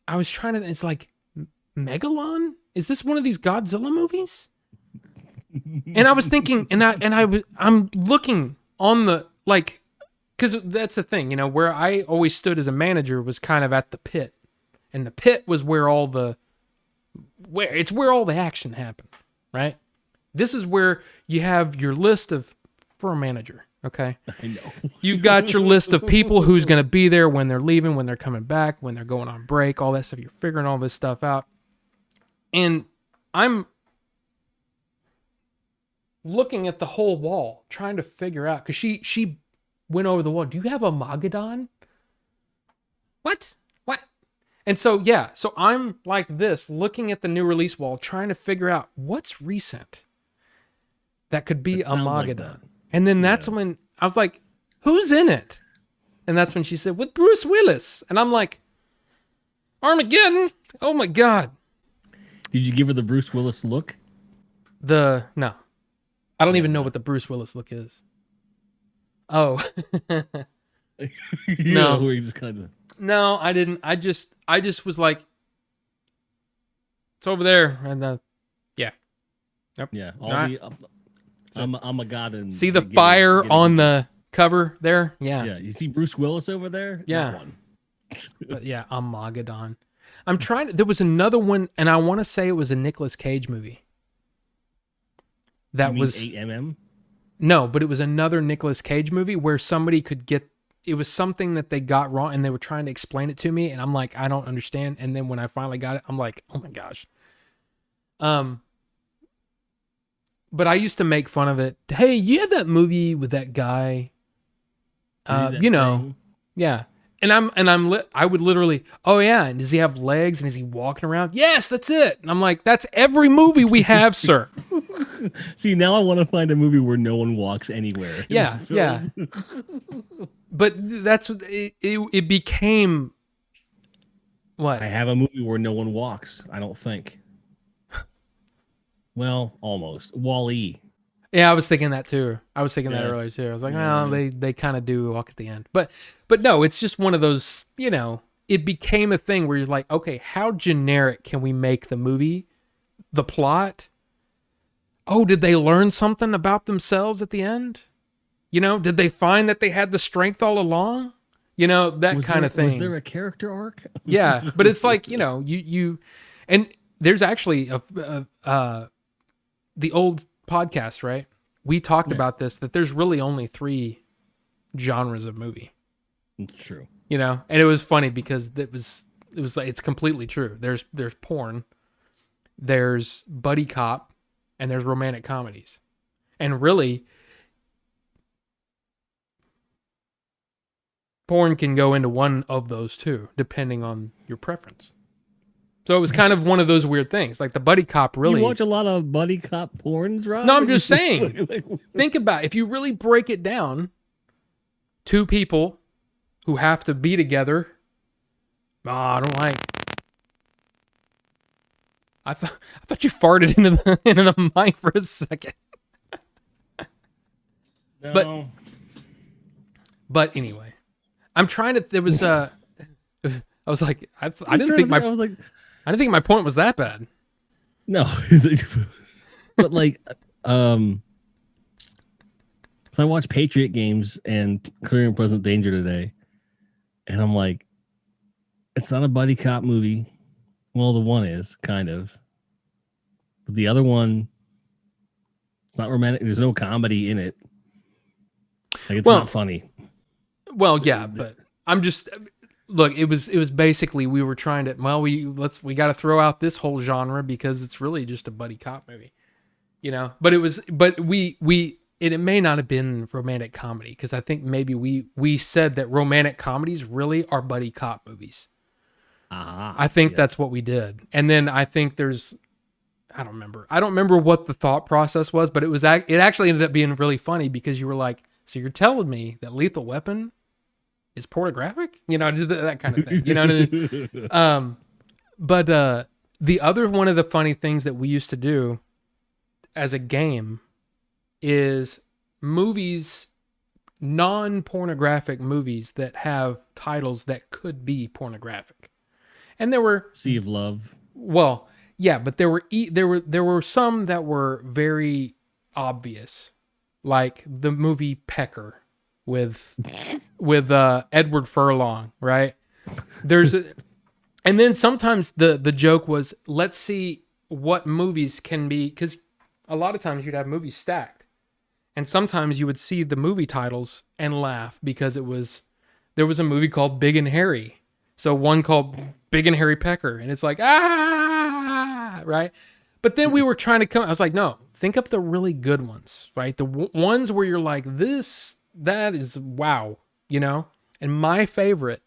I was trying to. It's like Megalon. Is this one of these Godzilla movies? And I was thinking, I'm looking on the like, because that's the thing, you know, where I always stood as a manager was kind of at the pit, and the pit was where all the action happened, right? This is where you have your list of for a manager, okay? I know. You've got your list of people who's going to be there when they're leaving, when they're coming back, when they're going on break, all that stuff. You're figuring all this stuff out. And I'm looking at the whole wall, trying to figure out, because she went over the wall. Do you have a Armageddon? What? And so, yeah, so I'm like this, looking at the new release wall, trying to figure out what's recent that could be Armageddon. Like and then that's when I was like, who's in it? And that's when she said, with Bruce Willis. And I'm like, Armageddon? Oh my God. Did you give her the Bruce Willis look? No. I don't even know what the Bruce Willis look is. Oh. No. Where you just kind of... No, I didn't. I just was like, it's over there. And yeah. Nope. Yeah. I'm a god. And see the fire on the cover there? Yeah. Yeah. You see Bruce Willis over there? Yeah. That one. But yeah, Armageddon. I'm trying to, there was another one, and I want to say it was a Nicolas Cage movie. That was 8mm? No, but it was another Nicolas Cage movie where somebody could get, it was something that they got wrong and they were trying to explain it to me, and I'm like, I don't understand. And then when I finally got it, I'm like, oh my gosh. But I used to make fun of it. Hey, you have that movie with that guy? You know, thing? Yeah. And I would literally, oh yeah, and does he have legs and is he walking around? Yes, that's it. And I'm like, that's every movie we have, sir. See, now I want to find a movie where no one walks anywhere. Yeah, yeah. But that's what it became. What? I have a movie where no one walks. I don't think. Well, almost. Wall-E. Yeah, I was thinking that too. I was thinking that earlier too. I was like, well, they kind of do walk at the end, but no, it's just one of those. You know, it became a thing where you're like, okay, how generic can we make the movie, the plot? Oh, did they learn something about themselves at the end? You know, did they find that they had the strength all along? You know, that kind of thing. Was there a character arc? Yeah, but it's like, you know, you and there's actually the old podcast, right? We talked about this, that there's really only 3 genres of movie. It's true. You know, and it was funny because it was like, it's completely true. There's porn, there's buddy cop, and there's romantic comedies. And really, porn can go into one of those too, depending on your preference. So it was kind of one of those weird things. Like the buddy cop really... You watch a lot of buddy cop porns, Rob? No, I'm just saying. Think about it. If you really break it down, two people who have to be together. Oh, I don't like... I thought you farted into the mic for a second. No. But anyway, I'm trying to... There was I was like, I didn't think I didn't think my point was that bad. No, but like, so I watched Patriot Games and Career and Present Danger today, and I'm like, it's not a buddy cop movie. Well, the one is kind of, but the other one, it's not romantic. There's no comedy in it. Like it's not funny. Well, yeah, but I'm just... Look, it was basically we were trying to... Well, we got to throw out this whole genre because it's really just a buddy cop movie, you know. But it may not have been romantic comedy because I think maybe we said that romantic comedies really are buddy cop movies. I think that's what we did, and then I think there's... I don't remember what the thought process was, but it actually ended up being really funny because you were like, so you're telling me that Lethal Weapon is pornographic? You know, that kind of thing. You know what I mean? But the other one of the funny things that we used to do as a game is movies, non-pornographic movies that have titles that could be pornographic. And there were... Sea of Love. Well, yeah, but there were some that were very obvious, like the movie Pecker with Edward Furlong, right? And then sometimes the joke was, let's see what movies can be, because a lot of times you'd have movies stacked, and sometimes you would see the movie titles and laugh because there was a movie called Big and Hairy, so one called Big and Hairy Pecker, and it's like right? But then we were trying to I was like, no, think up the really good ones, right? The ones where you're like, that is wow, you know? And my favorite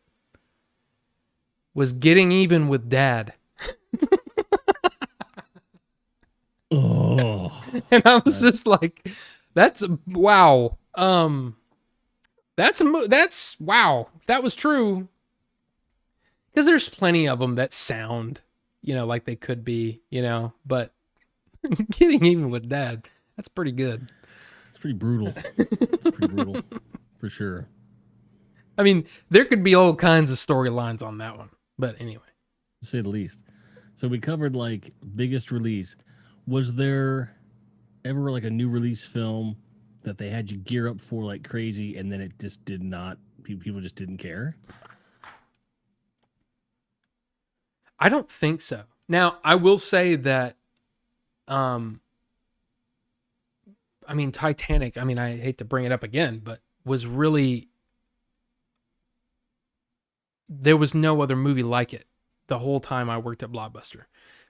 was Getting Even with Dad. Oh. And I was just like, that's wow. That's wow. If that was true. Because there's plenty of them that sound, you know, like they could be, you know, but Getting Even with Dad, that's pretty good. It's pretty brutal. It's pretty brutal, for sure. I mean, there could be all kinds of storylines on that one, but anyway. To say the least. So we covered like biggest release. Was there ever like a new release film that they had you gear up for like crazy, and then it just did not? People just didn't care. I don't think so. Now, I will say that, I mean, Titanic, I mean, I hate to bring it up again, but was really, there was no other movie like it the whole time I worked at Blockbuster,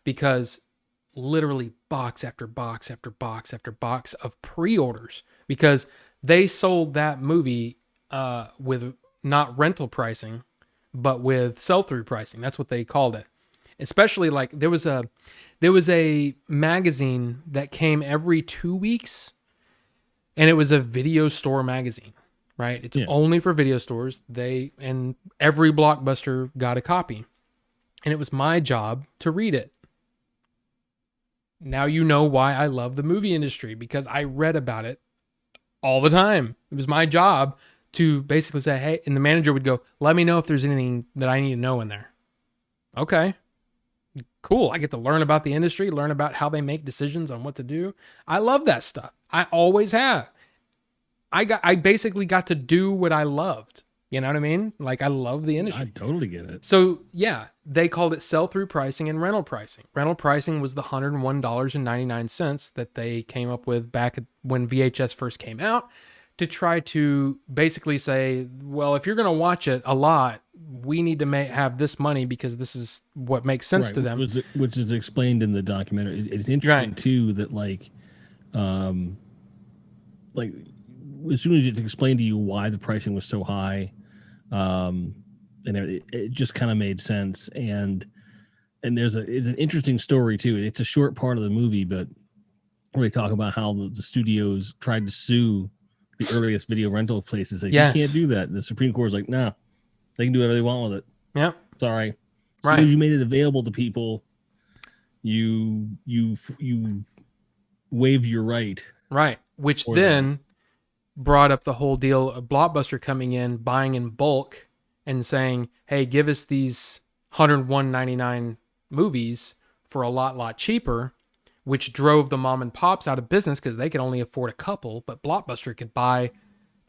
because literally box after box after box after box of pre-orders, because they sold that movie with not rental pricing, but with sell-through pricing. That's what they called it. Especially like there was a magazine that came every 2 weeks, and it was a video store magazine, right? It's only for video stores. And every Blockbuster got a copy, and it was my job to read it. Now you know why I love the movie industry, because I read about it all the time. It was my job to basically say, hey, and the manager would go, let me know if there's anything that I need to know in there. Okay. Cool. I get to learn about the industry, learn about how they make decisions on what to do. I love that stuff. I always have. I basically got to do what I loved. You know what I mean? Like, I love the industry. I totally get it. So yeah, they called it sell-through pricing and rental pricing. Rental pricing was the $101.99 that they came up with back when VHS first came out, to try to basically say, well, if you're going to watch it a lot, we need to have this money because this is what makes sense to them. Which is explained in the documentary. It's interesting too that like as soon as it's explained to you why the pricing was so high, and it just kind of made sense. And it's an interesting story too. It's a short part of the movie, but we talk about how the studios tried to sue the earliest video rental places. Like, you can't do that. And the Supreme Court is like, nah, they can do whatever they want with it. Yeah. Sorry. As soon as you made it available to people, you waived your right. Right. Which then brought up the whole deal of Blockbuster coming in, buying in bulk and saying, hey, give us these $101.99 movies for a lot cheaper, which drove the mom and pops out of business because they could only afford a couple, but Blockbuster could buy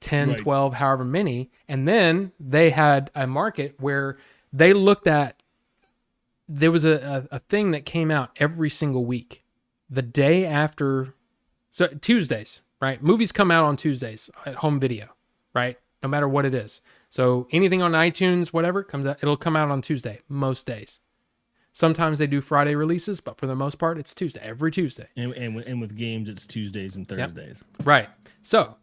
10, 12, however many. And then they had a market where they looked at, there was a thing that came out every single week. The day after, so Tuesdays, right? Movies come out on Tuesdays at home video, right? No matter what it is. So anything on iTunes, whatever, comes out, it'll come out on Tuesday, most days. Sometimes they do Friday releases, but for the most part, it's Tuesday, every Tuesday. And with games, it's Tuesdays and Thursdays. Yep. Right. So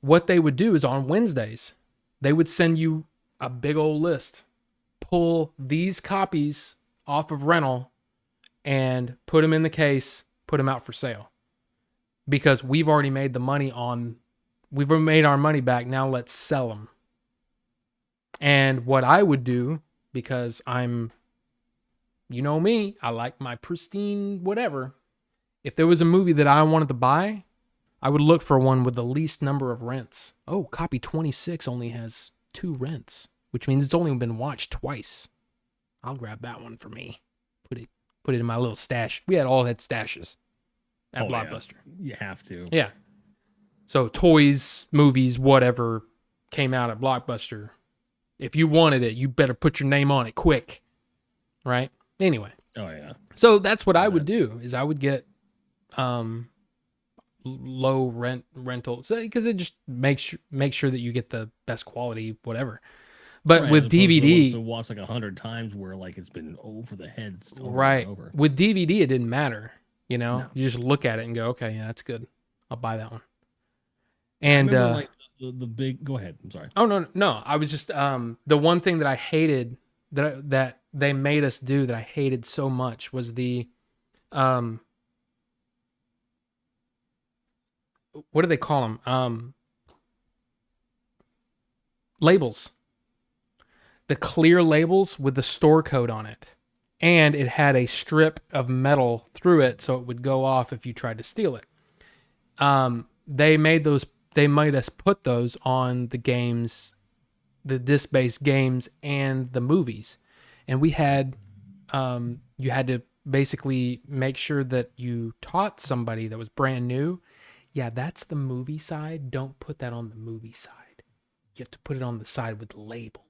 what they would do is on Wednesdays, they would send you a big old list. Pull these copies off of rental and put them in the case, put them out for sale. Because we've already made the money we've made our money back, now let's sell them. And what I would do, because you know me, I like my pristine whatever. If there was a movie that I wanted to buy, I would look for one with the least number of rents. Oh, copy 26 only has 2 rents, which means it's only been watched twice. I'll grab that one for me. Put it in my little stash. We all had stashes at Blockbuster. Yeah. You have to. Yeah. So toys, movies, whatever came out at Blockbuster. If you wanted it, you better put your name on it quick. Right? Anyway. Oh yeah. So that's what I would do is I would get low rental because it just makes sure that you get the best quality whatever. But with DVD, to watch like 100 times where like it's been over the heads. Right. Over. With DVD, it didn't matter. You know, No. You just look at it and go, okay, yeah, that's good. I'll buy that one. And like the big. Go ahead. I'm sorry. Oh no. I was just the one thing that I hated that they made us do that I hated so much was the what do they call them? Labels. The clear labels with the store code on it. And it had a strip of metal through it so it would go off if you tried to steal it. They made us put those on the games, the disc-based games and the movies. And we had you had to basically make sure that you taught somebody that was brand new, yeah, that's the movie side. Don't put that on the movie side. You have to put it on the side with the label.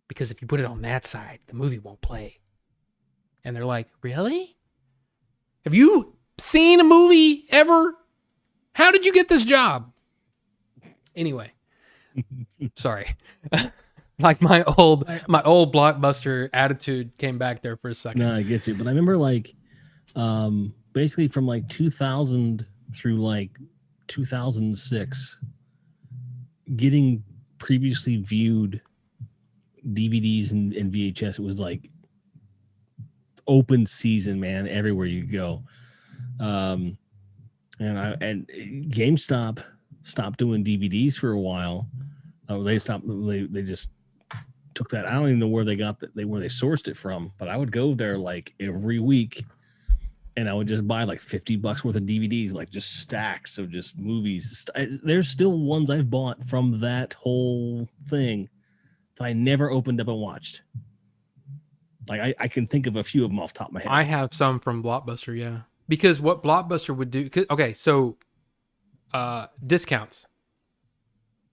Because if you put it on that side, the movie won't play. And they're like, really? Have you seen a movie ever? How did you get this job? Anyway, sorry. Like my old Blockbuster attitude came back there for a second. No, I get you. But I remember like basically from like 2000 through like 2006, getting previously viewed DVDs and VHS, it was like open season, man, everywhere you go. And GameStop stopped doing DVDs for a while. They just took that. I don't even know where they got that, where they sourced it from, but I would go there like every week and I would just buy like $50 worth of DVDs, like just stacks of just movies. There's still ones I've bought from that whole thing that I never opened up and watched. Like I can think of a few of them off the top of my head. I have some from Blockbuster, yeah. Because what Blockbuster would do, okay, so discounts.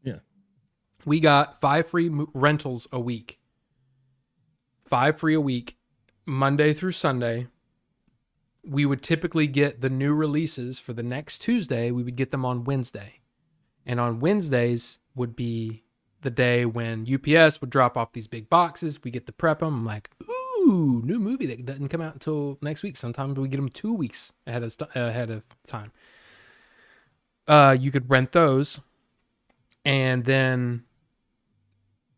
Yeah. We got 5 free rentals a week. 5 free a week, Monday through Sunday. We would typically get the new releases for the next Tuesday. We would get them on Wednesday. And on Wednesdays would be the day when UPS would drop off these big boxes. We get to prep them. I'm like, ooh, new movie that doesn't come out until next week. Sometimes we get them 2 weeks ahead of time. You could rent those and then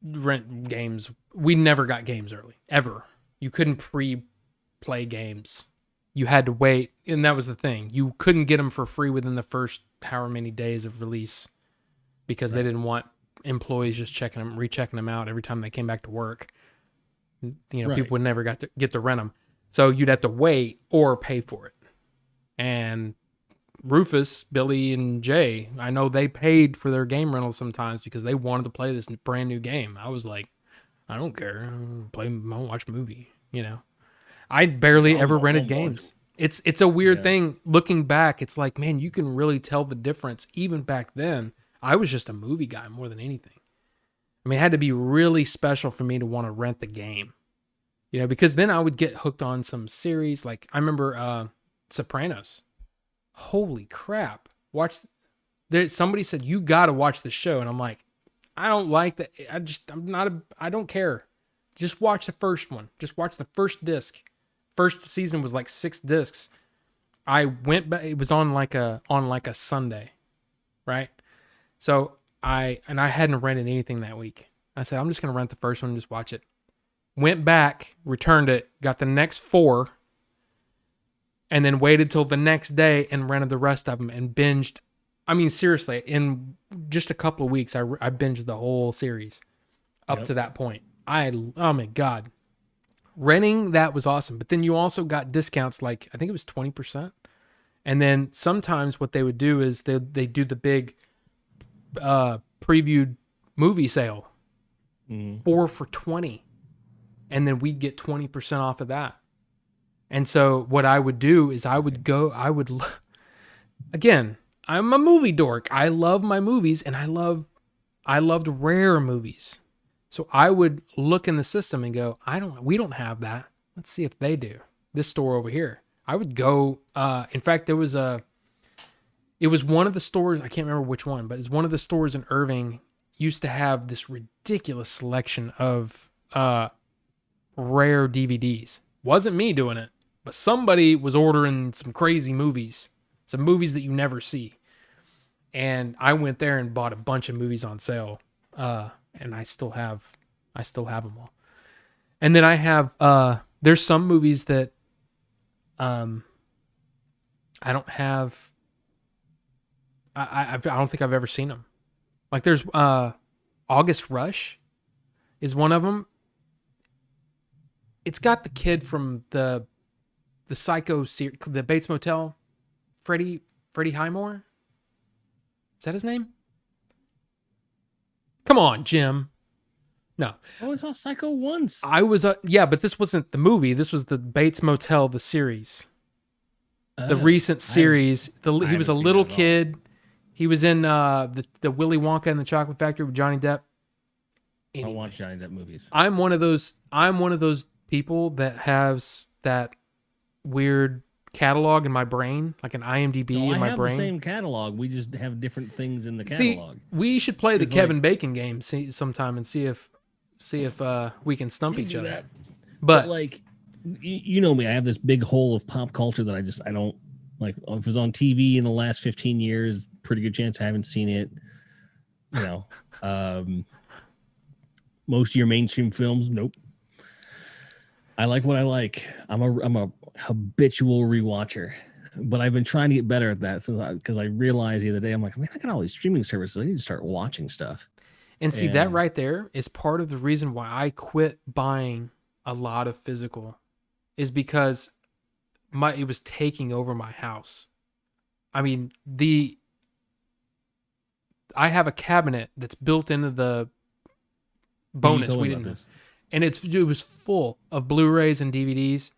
rent games. We never got games early, ever. You couldn't pre-play games. You had to wait, and that was the thing. You couldn't get them for free within the first however many days of release because they didn't want employees just rechecking them out every time they came back to work. People would never get to rent them. So you'd have to wait or pay for it. And Rufus, Billy, and Jay, I know they paid for their game rentals sometimes because they wanted to play this brand new game. I was like, I don't care. I'll watch a movie, I barely ever rented games. It's a weird thing. Looking back, it's like, man, you can really tell the difference. Even back then, I was just a movie guy more than anything. I mean, it had to be really special for me to want to rent the game, because then I would get hooked on some series. Like I remember Sopranos. Holy crap. Somebody said, you got to watch the show. And I'm like, I don't like that. I don't care. Just watch the first one. Just watch the first disc. First season was like 6 discs. I went back. It was on like a Sunday, right? So I hadn't rented anything that week. I said, I'm just going to rent the first one and just watch it. Went back, returned it, got the next 4, and then waited till the next day and rented the rest of them and binged. I mean, seriously, in just a couple of weeks, I binged the whole series up to that point. Oh my God. Renting that was awesome. But then you also got discounts, like I think it was 20%. And then sometimes what they would do is they do the big previewed movie sale, 4 for $20, and then we'd get 20% off of that. And so what I would do is again, I'm a movie dork. I love my movies, and I loved rare movies. So I would look in the system and go, we don't have that. Let's see if they do. This store over here. I would go, in fact, it was one of the stores, I can't remember which one, but it's one of the stores in Irving used to have this ridiculous selection of rare DVDs. Wasn't me doing it, but somebody was ordering some crazy movies, some movies that you never see. And I went there and bought a bunch of movies on sale. And I still have them all. And then I have, there's some movies that, I don't have, I don't think I've ever seen them. Like there's, August Rush is one of them. It's got the kid from the Psycho series, the Bates Motel, Freddie Highmore. Is that his name? Come on, Jim. No. I always saw Psycho once. I was, but this wasn't the movie. This was the Bates Motel, the series. The recent series. He was a little kid. He was in the Willy Wonka and the Chocolate Factory with Johnny Depp. I don't watch Johnny Depp movies. I'm one of those people that has that weird catalog in my brain, like an IMDb in my brain. I have the same catalog. We just have different things in the catalog. See, we should play the Kevin Bacon game sometime and see if we can stump each other. That. But like, you know me, I have this big hole of pop culture that I don't like. If it was on TV in the last 15 years, pretty good chance I haven't seen it. Most of your mainstream films, nope. I like what I like. I'm a habitual rewatcher, but I've been trying to get better at that because I realized the other day, I'm like, man, I got all these streaming services. I need to start watching stuff. And see, that right there is part of the reason why I quit buying a lot of physical, is because it was taking over my house. I mean, I have a cabinet that's built into the bonus. We didn't, and it was full of Blu-rays and DVDs.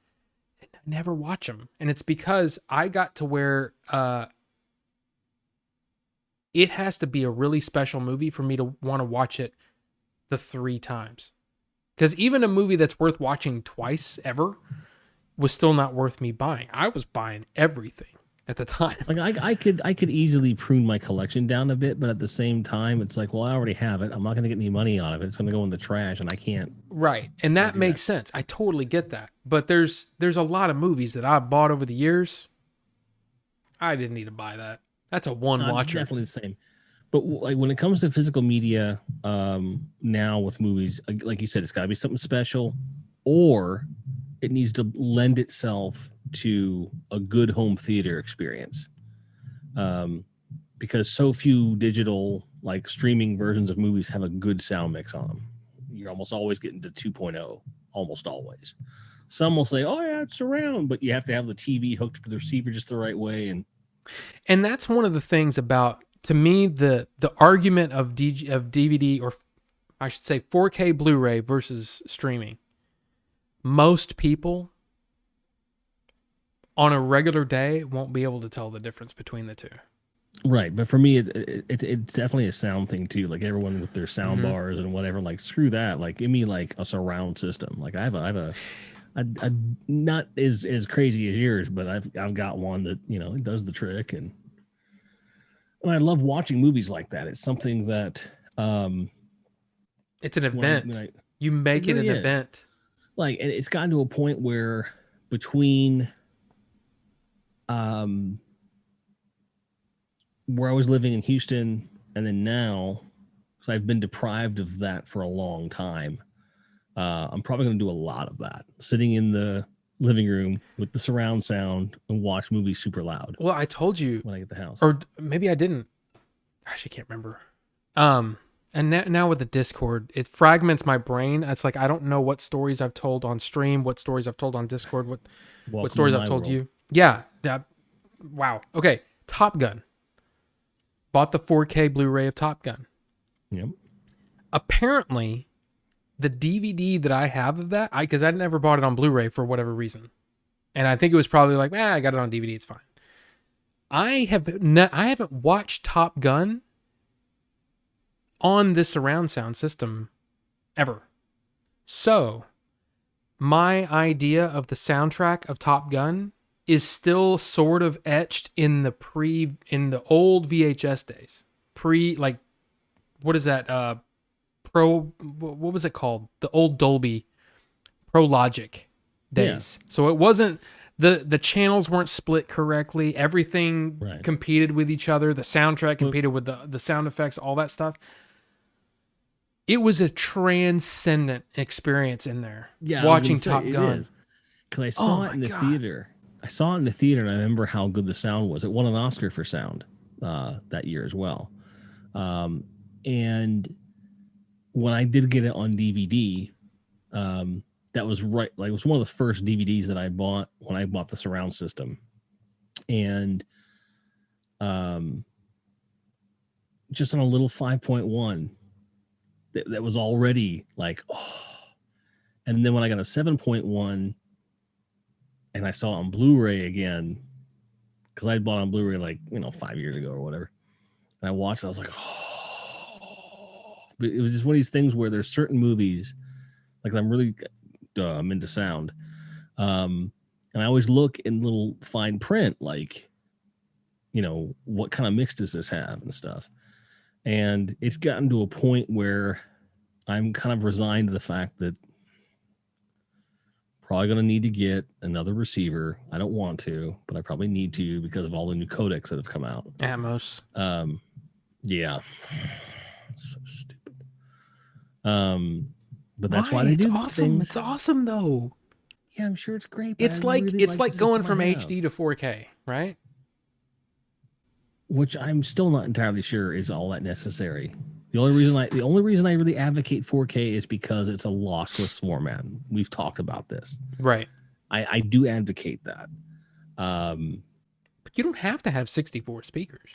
I never watch them, and it's because I got to where it has to be a really special movie for me to want to watch it the 3 times. Because even a movie that's worth watching twice ever was still not worth me buying. I was buying everything. at the time. Like I could easily prune my collection down a bit, but at the same time, it's like, well, I already have it. I'm not going to get any money out of it. It's going to go in the trash, and I can't. Right. And Can't that do that. makes sense. I totally get that. But there's a lot of movies that I've bought over the years. I didn't need to buy that. That's a one watcher. Definitely the same. But like when it comes to physical media, now with movies, like you said, it's got to be something special, or it needs to lend itself to a good home theater experience. Because so few digital like streaming versions of movies have a good sound mix on them. You're almost always getting to 2.0, almost always. Some will say, "Oh yeah, it's surround," but you have to have the TV hooked up to the receiver just the right way. And that's one of the things about, to me, the argument of DVD, or I should say 4K Blu-ray versus streaming. Most people on a regular day won't be able to tell the difference between the two. Right, but for me, it's definitely a sound thing too. Like everyone with their sound bars and whatever. Like screw that. Like give me like a surround system. Like I have a not as crazy as yours, but I've got one that it does the trick, and I love watching movies like that. It's something that it's an event. You make it really an event. Like, and it's gotten to a point where between where I was living in Houston and then now, so I've been deprived of that for a long time. I'm probably going to do a lot of that, sitting in the living room with the surround sound and watch movies super loud. Well, I told you when I get the house, or maybe I didn't. I actually can't remember. And now with the Discord, it fragments my brain. It's like I don't know what stories I've told on stream, what stories I've told on Discord, what stories I've told you. Yeah. Wow. Okay. Top Gun. Bought the 4K Blu-ray of Top Gun. Yep. Apparently, the DVD that I have of that, because I never bought it on Blu-ray for whatever reason, and I think it was probably like, I got it on DVD, it's fine. I haven't watched Top Gun on this surround sound system ever. So, my idea of the soundtrack of Top Gun is still sort of etched in the old VHS days. What is that? What was it called? The old Dolby Pro Logic days. Yeah. So it wasn't, the channels weren't split correctly. Everything competed with each other. The soundtrack competed with the sound effects, all that stuff. It was a transcendent experience in there. Yeah, watching Top Gun. Because I saw it in the theater. I saw it in the theater, and I remember how good the sound was. It won an Oscar for sound that year as well. And when I did get it on DVD, that was it was one of the first DVDs that I bought when I bought the surround system. And just on a little 5.1, that was already like, oh. And then when I got a 7.1 and I saw it on Blu-ray again, because I bought on Blu-ray 5 years ago or whatever, and I watched it, I was like, oh. But it was just one of these things where there's certain movies, like I'm really I'm into sound, and I always look in little fine print, like, what kind of mix does this have and stuff. And it's gotten to a point where I'm kind of resigned to the fact that probably going to need to get another receiver. I don't want to, but I probably need to because of all the new codecs that have come out. Atmos. Yeah. So stupid. But that's why they do awesome. Things. It's awesome though. Yeah, I'm sure it's great. It's like going from HD to 4K, right? Which I'm still not entirely sure is all that necessary. The only reason I really advocate 4K is because it's a lossless format. We've talked about this. Right. I do advocate that. But you don't have to have 64 speakers.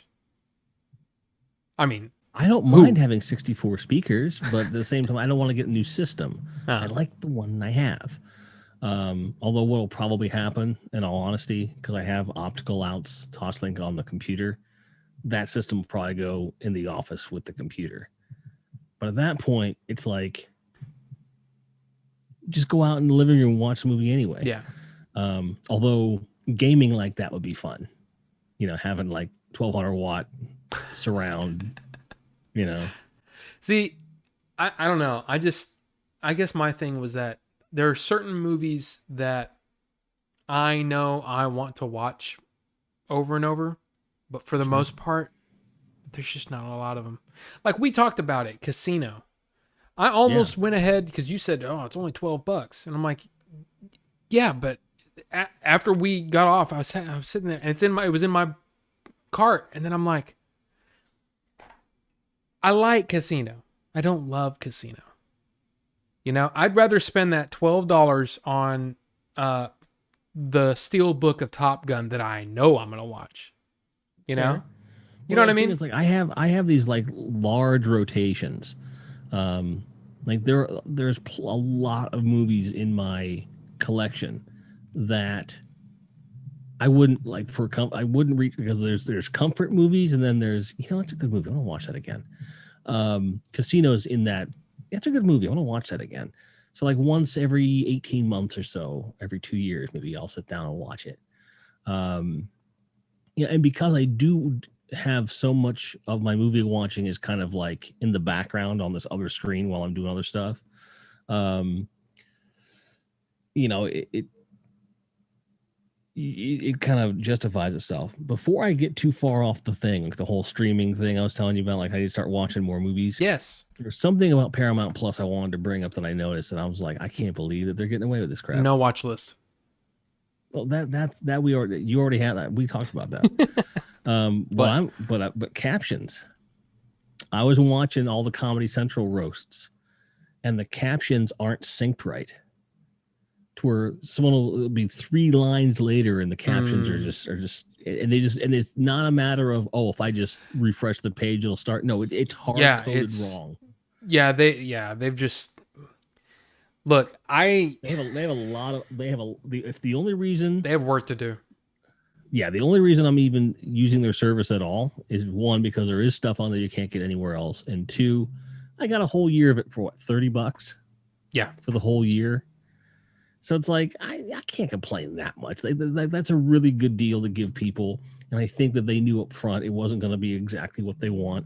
I mean, I don't mind having 64 speakers, but at the same time, I don't want to get a new system. I like the one I have. Although what will probably happen, in all honesty, because I have optical outs Toslink on the computer, that system will probably go in the office with the computer. But at that point, it's like, just go out in the living room and watch a movie anyway. Yeah. Although gaming like that would be fun. having like 1200-watt surround, you know. See, I don't know. I guess my thing was that there are certain movies that I know I want to watch over and over, but for the Sure. most part, there's just not a lot of them. Like we talked about it, Casino. I Yeah. almost went ahead because you said, "Oh, it's only $12," and I'm like, "Yeah," but after we got off, I was sitting there, and it was in my cart, and then I'm like, I like Casino. I don't love Casino. I'd rather spend that $12 on uh, the Steel Book of Top Gun that I know I'm gonna watch. You know, Fair. you Well, know what I the thing mean? is, like, I have these like large rotations. Like there's a lot of movies in my collection that I wouldn't like I wouldn't reach, because there's comfort movies, and then there's, it's a good movie, I want to watch that again. Casino's in that. It's a good movie, I want to watch that again. So like once every 18 months or so, every 2 years, maybe I'll sit down and watch it. Um, yeah, and because I do have so much of my movie watching is kind of like in the background on this other screen while I'm doing other stuff. Um, it kind of justifies itself. Before I get too far off the thing, like the whole streaming thing I was telling you about, like I need to start watching more movies. Yes. There's something about Paramount Plus I wanted to bring up that I noticed, and I was like, I can't believe that they're getting away with this crap. No watch list. Well, you already had that. We talked about that. But captions. I was watching all the Comedy Central roasts, and the captions aren't synced right. To where someone will be 3 lines later, and the captions are just, and it's not a matter of, if I just refresh the page it'll start. No, it's hard coded wrong. They've just look. They have a lot of if the only reason They have work to do. yeah, the only reason I'm even using their service at all is, one, because there is stuff on there you can't get anywhere else, and two, I got a whole year of it for what, $30? Yeah. For the whole year. So it's like, I can't complain that much. That's a really good deal to give people, and I think that they knew up front it wasn't going to be exactly what they want.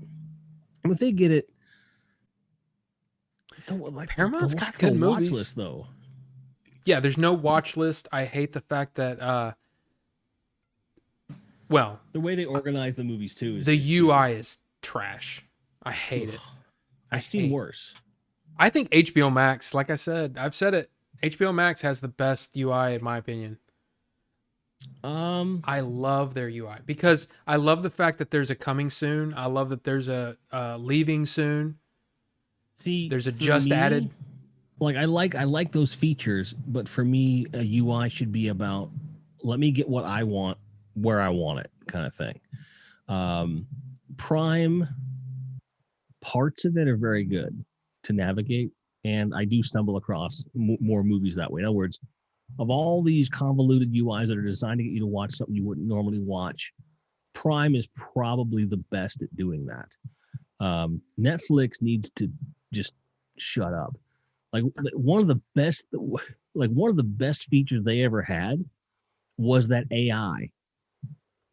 And if they get it, Paramount's got good movies. Watch list, though. Yeah, there's no watch list. I hate the fact that the way they organize the movies too is the UI is trash. I hate it. I've seen worse. I think HBO Max, like I said, I've said it, HBO Max has the best UI in my opinion. I love their UI because I love the fact that there's a coming soon. I love that there's a leaving soon. See, there's a just added. Like I like those features, but for me, a UI should be about, let me get what I want where I want it, kind of thing. Prime, parts of it are very good to navigate, and I do stumble across more movies that way. In other words, of all these convoluted UIs that are designed to get you to watch something you wouldn't normally watch, Prime is probably the best at doing that. Netflix needs to just shut up. Like one of the best features they ever had was that AI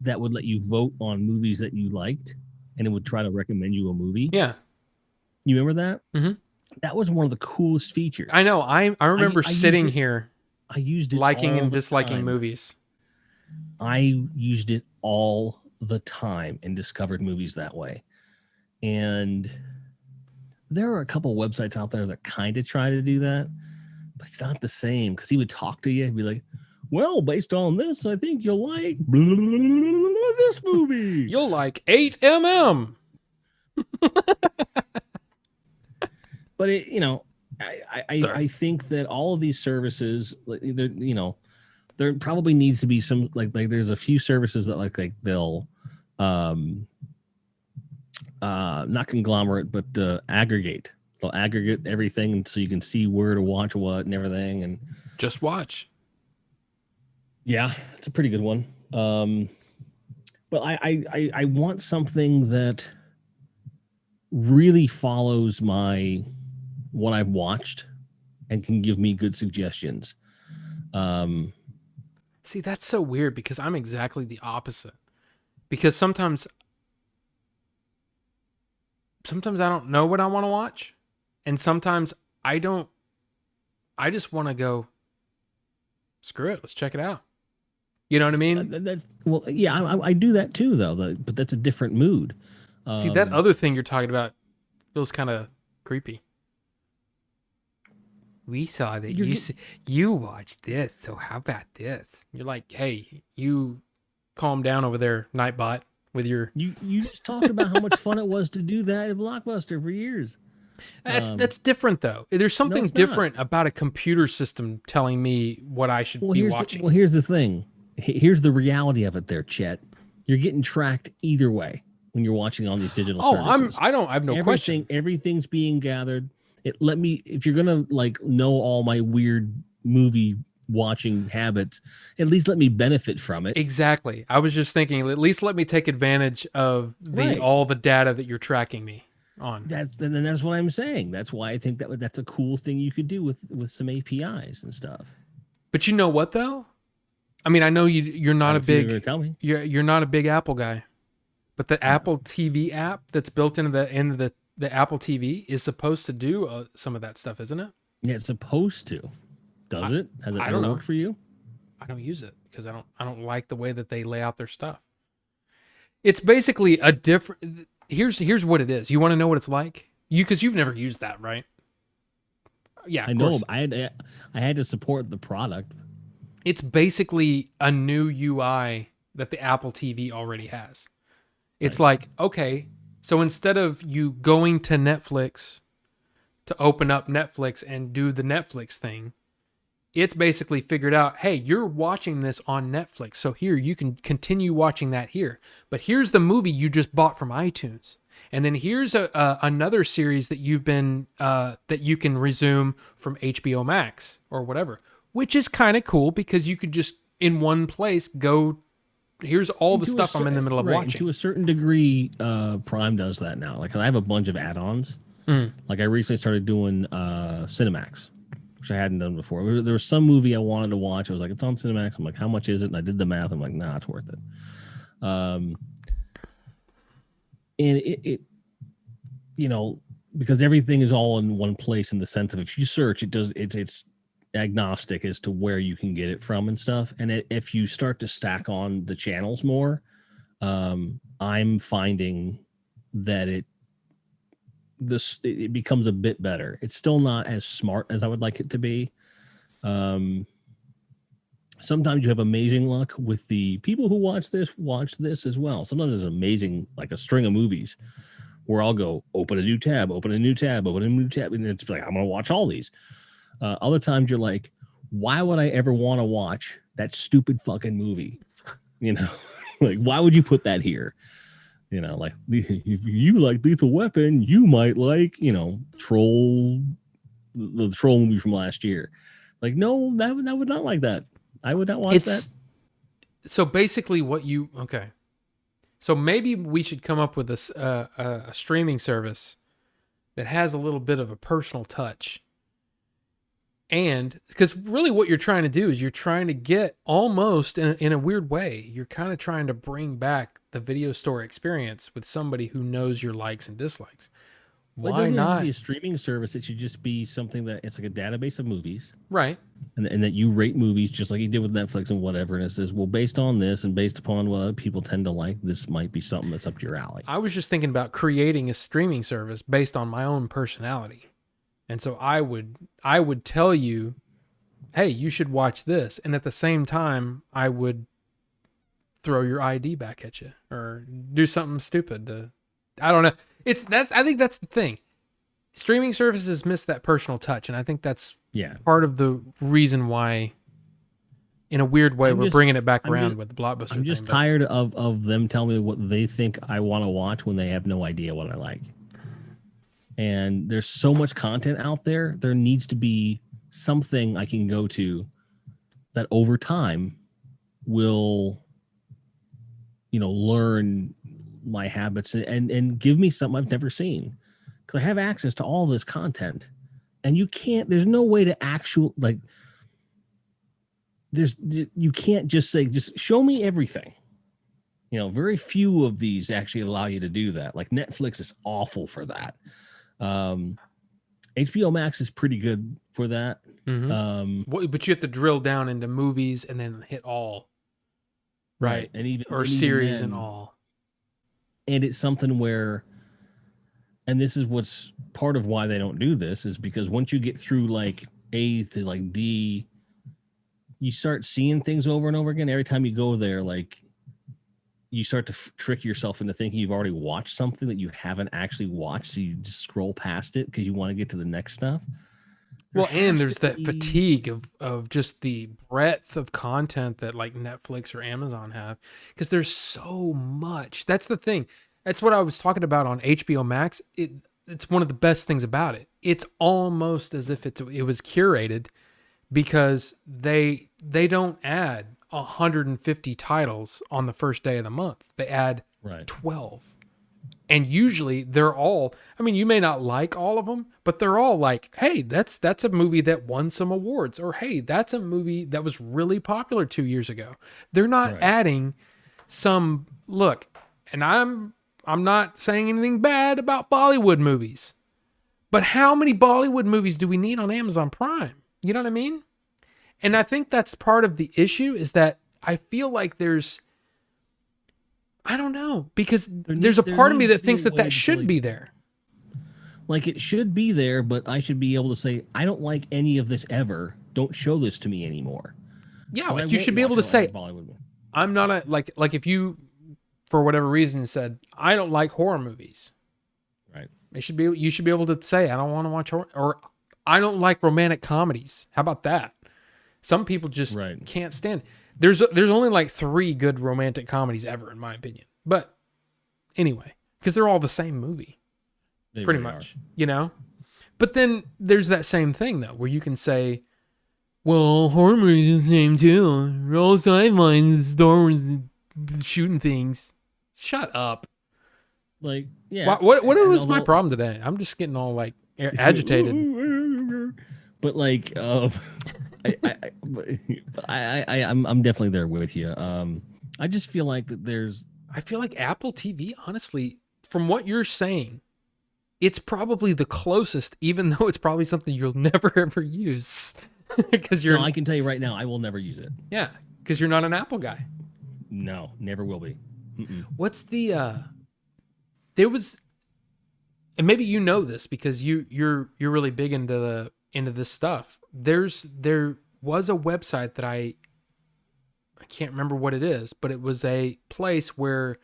that would let you vote on movies that you liked, and it would try to recommend you a movie. Yeah. You remember that? Mm-hmm. That was one of the coolest features. I know. I remember sitting here. I used it liking and disliking movies. I used it all the time and discovered movies that way. And there are a couple websites out there that kind of try to do that, but it's not the same, because he would talk to you and be like, well, based on this, I think you'll like this movie. You'll like 8mm. But I think that all of these services, there probably needs to be some like there's a few services that like they'll not conglomerate, but aggregate. They'll aggregate everything so you can see where to watch what and everything, and just watch. Yeah, it's a pretty good one. But I want something that really follows what I've watched and can give me good suggestions. See, that's so weird because I'm exactly the opposite. because sometimes I don't know what I want to watch, and sometimes I don't. I just want to go. Screw it. Let's check it out. You know what I mean? That's well, yeah, I do that too, though. But that's a different mood. See, that Um, other thing you're talking about feels kind of creepy. We saw that you're you getting you watched this, so how about this? You're like, hey, you calm down over there, Nightbot, with your. you just talked about how much fun it was to do that at Blockbuster for years. That's different though. There's No, something it's not. different about a computer system telling me what I should be watching. Here's the thing. Here's the reality of it. There, Chet. You're getting tracked either way when you're watching on these digital Oh, services. I have no question. Everything's being gathered. If you're gonna like know all my weird movie watching habits, at least let me benefit from it. Exactly. I was just thinking, at least let me take advantage of Right. all the data that you're tracking me on. That's what I'm saying. That's why I think that's a cool thing you could do with some APIs and stuff. But you know what though? I mean, I know you're not a You're gonna big tell me. you're not a big Apple guy, but the Apple TV app that's built into the Apple TV is supposed to do some of that stuff, isn't it? Yeah, it's supposed to. Does it? Has it I ever don't know. worked for you? I don't use it because I don't like the way that they lay out their stuff. It's basically a different. Here's what it is. You want to know what it's like? Because you've never used that, right? Yeah, I of know. course. I had to support the product. It's basically a new UI that the Apple TV already has. It's Right. like, okay, so instead of you going to Netflix to open up Netflix and do the Netflix thing, it's basically figured out, hey, you're watching this on Netflix. So here, you can continue watching that here. But here's the movie you just bought from iTunes. And then here's another series that you've been that you can resume from HBO Max or whatever, which is kind of cool because you could just in one place go. Here's all the stuff I'm in the middle of right, and watching. to a certain degree, Prime does that now. Like I have a bunch of add-ons. Mm. Like I recently started doing Cinemax, which I hadn't done before. There was some movie I wanted to watch. I was like, it's on Cinemax. I'm like, how much is it? And I did the math. I'm like, nah, it's worth it. And it you know, because everything is all in one place in the sense of if you search, it's agnostic as to where you can get it from and stuff. And if you start to stack on the channels more, I'm finding that it becomes a bit better. It's still not as smart as I would like it to be. Sometimes you have amazing luck with the people who watch this as well. Sometimes it's amazing, like a string of movies where I'll go open a new tab, open a new tab, open a new tab, and it's like I'm gonna watch all these. Other times you're like, why would I ever want to watch that stupid fucking movie? You know, like why would you put that here? You know, like if you like Lethal Weapon, you might like, Troll, the Troll movie from last year. Like, no, that would not like that. I would not watch that. So basically okay. So maybe we should come up with a streaming service that has a little bit of a personal touch. And because really what you're trying to do is you're trying to get almost in a weird way, you're kind of trying to bring back the video store experience with somebody who knows your likes and dislikes. Well, it Why doesn't have to not? be a streaming service. It should just be something that it's like a database of movies. Right. And that you rate movies just like you did with Netflix and whatever. And it says, well, based on this and based upon what other people tend to like, this might be something that's up your alley. I was just thinking about creating a streaming service based on my own personality. And so I would tell you, hey, you should watch this. And at the same time, I would throw your ID back at you or do something stupid I don't know. I think that's the thing. Streaming services miss that personal touch. And I think that's part of the reason why, in a weird way, we're bringing it back around with the Blockbuster. I'm just tired of them telling me what they think I want to watch when they have no idea what I like. And there's so much content out there. There needs to be something I can go to that over time will, learn my habits and give me something I've never seen. Because I have access to all this content. And there's no way to you can't just say, just show me everything. Very few of these actually allow you to do that. Like Netflix is awful for that. Um, HBO Max is pretty good for that. Mm-hmm. Um, But you have to drill down into movies and then hit all, right. right? Or series and all. And it's something where, and this is what's part of why they don't do this, is because once you get through like A to like D, you start seeing things over and over again. Every time you go there, like you start to trick yourself into thinking you've already watched something that you haven't actually watched. So you just scroll past it because you want to get to the next stuff. There Well, and has to there's that be fatigue of just the breadth of content that like Netflix or Amazon have, because there's so much. That's the thing. That's what I was talking about on HBO Max. It's one of the best things about it. It's almost as if it was curated, because they don't add 150 titles on the first day of the month. They add right. 12. And usually they're all, I mean, you may not like all of them, but they're all like, hey, that's a movie that won some awards, or hey, that's a movie that was really popular 2 years ago. They're not Right. adding some look, and I'm not saying anything bad about Bollywood movies, but how many Bollywood movies do we need on Amazon Prime? You know what I mean? And I think that's part of the issue, is that I feel like I don't know, because there's a part of me needs to that be a thinks that way that to should be there. like it should be there, but I should be able to say, I don't like any of this ever. Don't show this to me anymore. Yeah, Because I like you won't should be able watch to a lot of say, Bollywood movies. I'm not a like if you, for whatever reason, said I don't like horror movies. Right. You should be able to say I don't want to watch horror, or I don't like romantic comedies. How about that? Some people just Right. can't stand. There's only like 3 good romantic comedies ever, in my opinion. But anyway, because they're all the same movie, They pretty really much, you know. But then there's that same thing though, where you can say, well, horror movies are the same too. They're all sci-fi, Star Wars, shooting things. Shut up. Like, yeah. What And was my although, problem today? I'm just getting all like agitated. but like, I'm definitely there with you. I just feel like that there's I feel like Apple TV, honestly, from what you're saying, it's probably the closest, even though it's probably something you'll never ever use. Because no, I can tell you right now, I will never use it. Yeah, because you're not an Apple guy. No, never will be. What's the there was, and maybe you know this because you're really big into this stuff. There was a website that I can't remember what it is, but it was a place where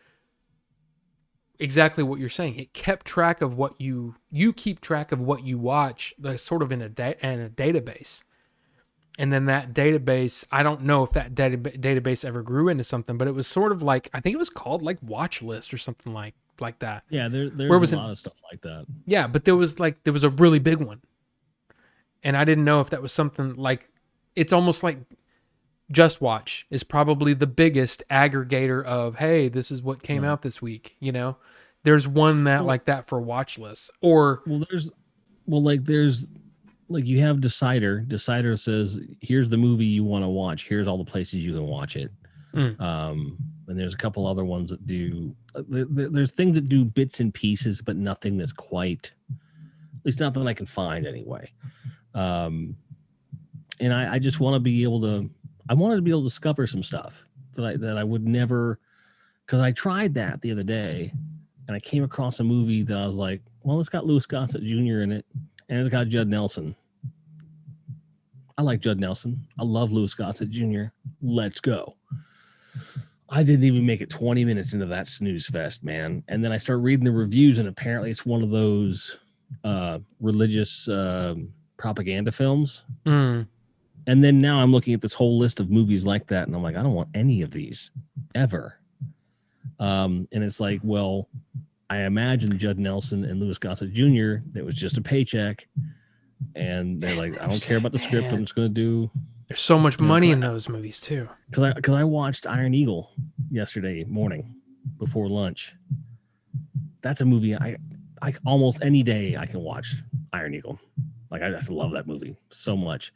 exactly what you're saying. It kept track of what you keep track of what you watch, like sort of in a database. And then that database, I don't know if that database ever grew into something, but it was sort of like, I think it was called like Watch List or something like that. Yeah, there's a lot of stuff like that. Yeah, but there was a really big one. And I didn't know if that was something like, it's almost like Just Watch is probably the biggest aggregator of, hey, this is what came out this week, you know? There's one that like that for watch lists. Or there's you have Decider. Decider says, here's the movie you want to watch. Here's all the places you can watch it. And there's a couple other ones that do. There's things that do bits and pieces, but nothing that's quite, at least not that I can find anyway. And I just want to be able to. I wanted to be able to discover some stuff that I would never, because I tried that the other day, and I came across a movie that I was like, well, it's got Louis Gossett Jr. in it, and it's got Judd Nelson. I like Judd Nelson. I love Louis Gossett Jr. Let's go. I didn't even make it 20 minutes into that snooze fest, man. And then I start reading the reviews, and apparently it's one of those religious propaganda films. And then now I'm looking at this whole list of movies like that, and I'm like, I don't want any of these ever. And it's like, well, I imagine Judd Nelson and Louis Gossett Jr., that was just a paycheck. And they're like, I don't care about the script. I'm just going to do. There's so much money in those movies too. Because I watched Iron Eagle yesterday morning before lunch. That's a movie I almost any day I can watch Iron Eagle. Like I just love that movie so much.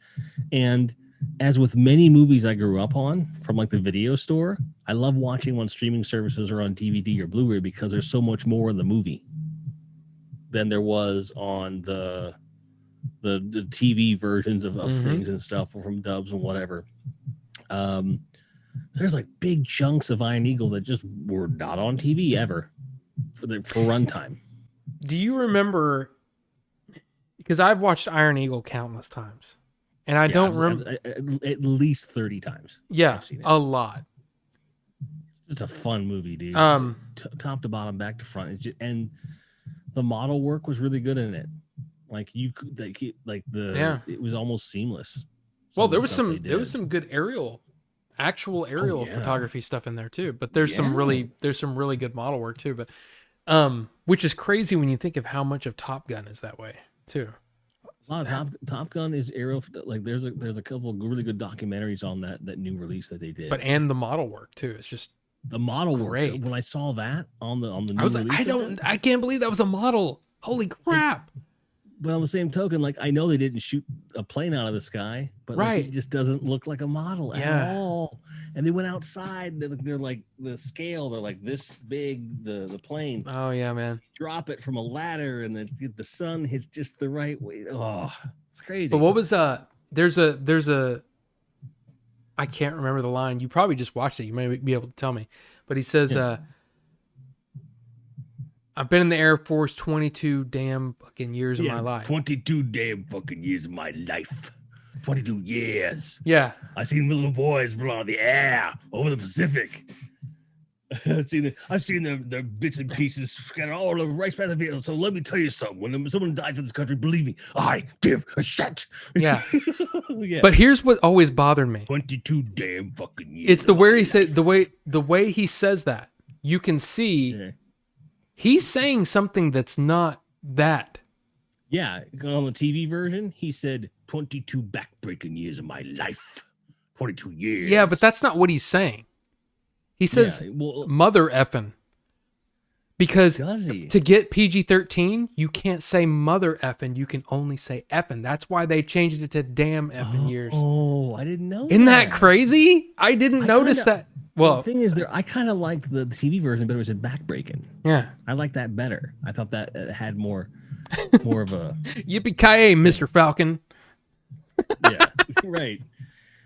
And as with many movies I grew up on from like the video store, I love watching on streaming services or on DVD or Blu-ray because there's so much more in the movie than there was on the TV versions of things and stuff, or from dubs and whatever. There's like big chunks of Iron Eagle that just were not on TV ever for runtime. Do you remember? Because I've watched Iron Eagle countless times, and I don't remember at least 30 times. Yeah, I've seen it. a lot. It's a fun movie, dude. Top to bottom, back to front, and the model work was really good in it. Like you could, it was almost seamless. Well, there was some good actual aerial photography stuff in there too. But there's some really good model work too. But which is crazy when you think of how much of Top Gun is that way too. A lot of Top Gun is aerial. Like there's a couple of really good documentaries on that new release that they did. But and the model work too. It's just the model great. Work. When I saw that on the new I was like, release, I can't believe that was a model. Holy crap! But on the same token, like I know they didn't shoot a plane out of the sky, but like, it just doesn't look like a model at all. And they went outside. They're like the scale. They're like this big. The plane. Oh yeah, man. Drop it from a ladder, and then the sun hits just the right way. Oh, it's crazy. But what was there's a I can't remember the line. You probably just watched it. You may be able to tell me. But he says, I've been in the Air Force 22 damn fucking years of my life. 22 damn fucking years of my life. 22 years. Yeah. I've seen little boys blow the air over the Pacific. I've seen the bits and pieces scattered all over right past the field. So let me tell you something. When someone dies for this country, believe me, I give a shit. Yeah. But here's what always bothered me. 22 damn fucking years. It's the way he said the way he says that. You can see he's saying something that's not that. Yeah, on the TV version, he said 22 backbreaking years of my life. 22 years. Yeah, but that's not what he's saying. He says mother effing. Because to get PG-13, you can't say mother effing. You can only say effing. That's why they changed it to damn effing years. Oh, I didn't know. Isn't that crazy? I didn't notice that. Well, the thing is, I kind of liked the TV version, but it was backbreaking. Yeah, I liked that better. I thought that had more of a yippee-ki-yay, Mr. Falcon. Yeah, right.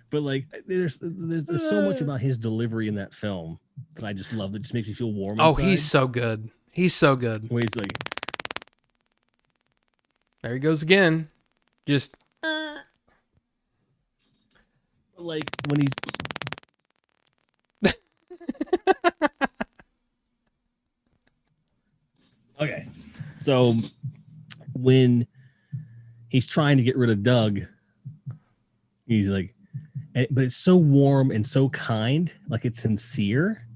But like, there's so much about his delivery in that film that I just love. That just makes me feel warm. Oh, he's so good. He's so good. Where he's like, there he goes again. Just like when he's. Okay, so when he's trying to get rid of Doug, he's like, but it's so warm and so kind, like it's sincere,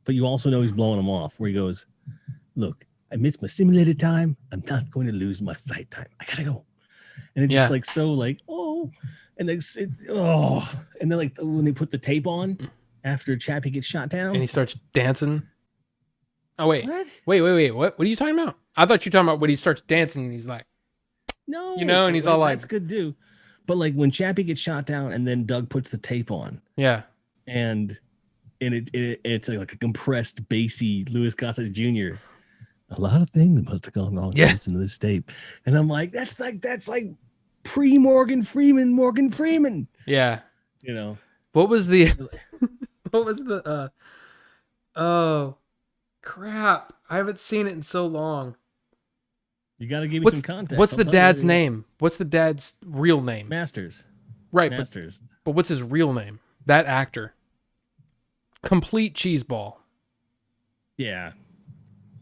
but you also know he's blowing him off, where he goes, look, I missed my simulated time. I'm not going to lose my flight time. I gotta go. And it's just like, so like, oh, and and then like when they put the tape on after Chappie gets shot down. And he starts dancing. Oh, wait. What? Wait. What are you talking about? I thought you were talking about when he starts dancing and he's like, no. And he's all like, that's good too. But like when Chappie gets shot down and then Doug puts the tape on. Yeah. And it's like a compressed, bassy Louis Gossett Jr. A lot of things must have gone wrong. Listen to this tape. And I'm like, that's like pre-Morgan Freeman. Yeah. You know. What was the oh crap. I haven't seen it in so long. You got to give me some context. What's the dad's name? What's the dad's real name? Masters. Right. Masters. But what's his real name? That actor. Complete cheeseball. Yeah.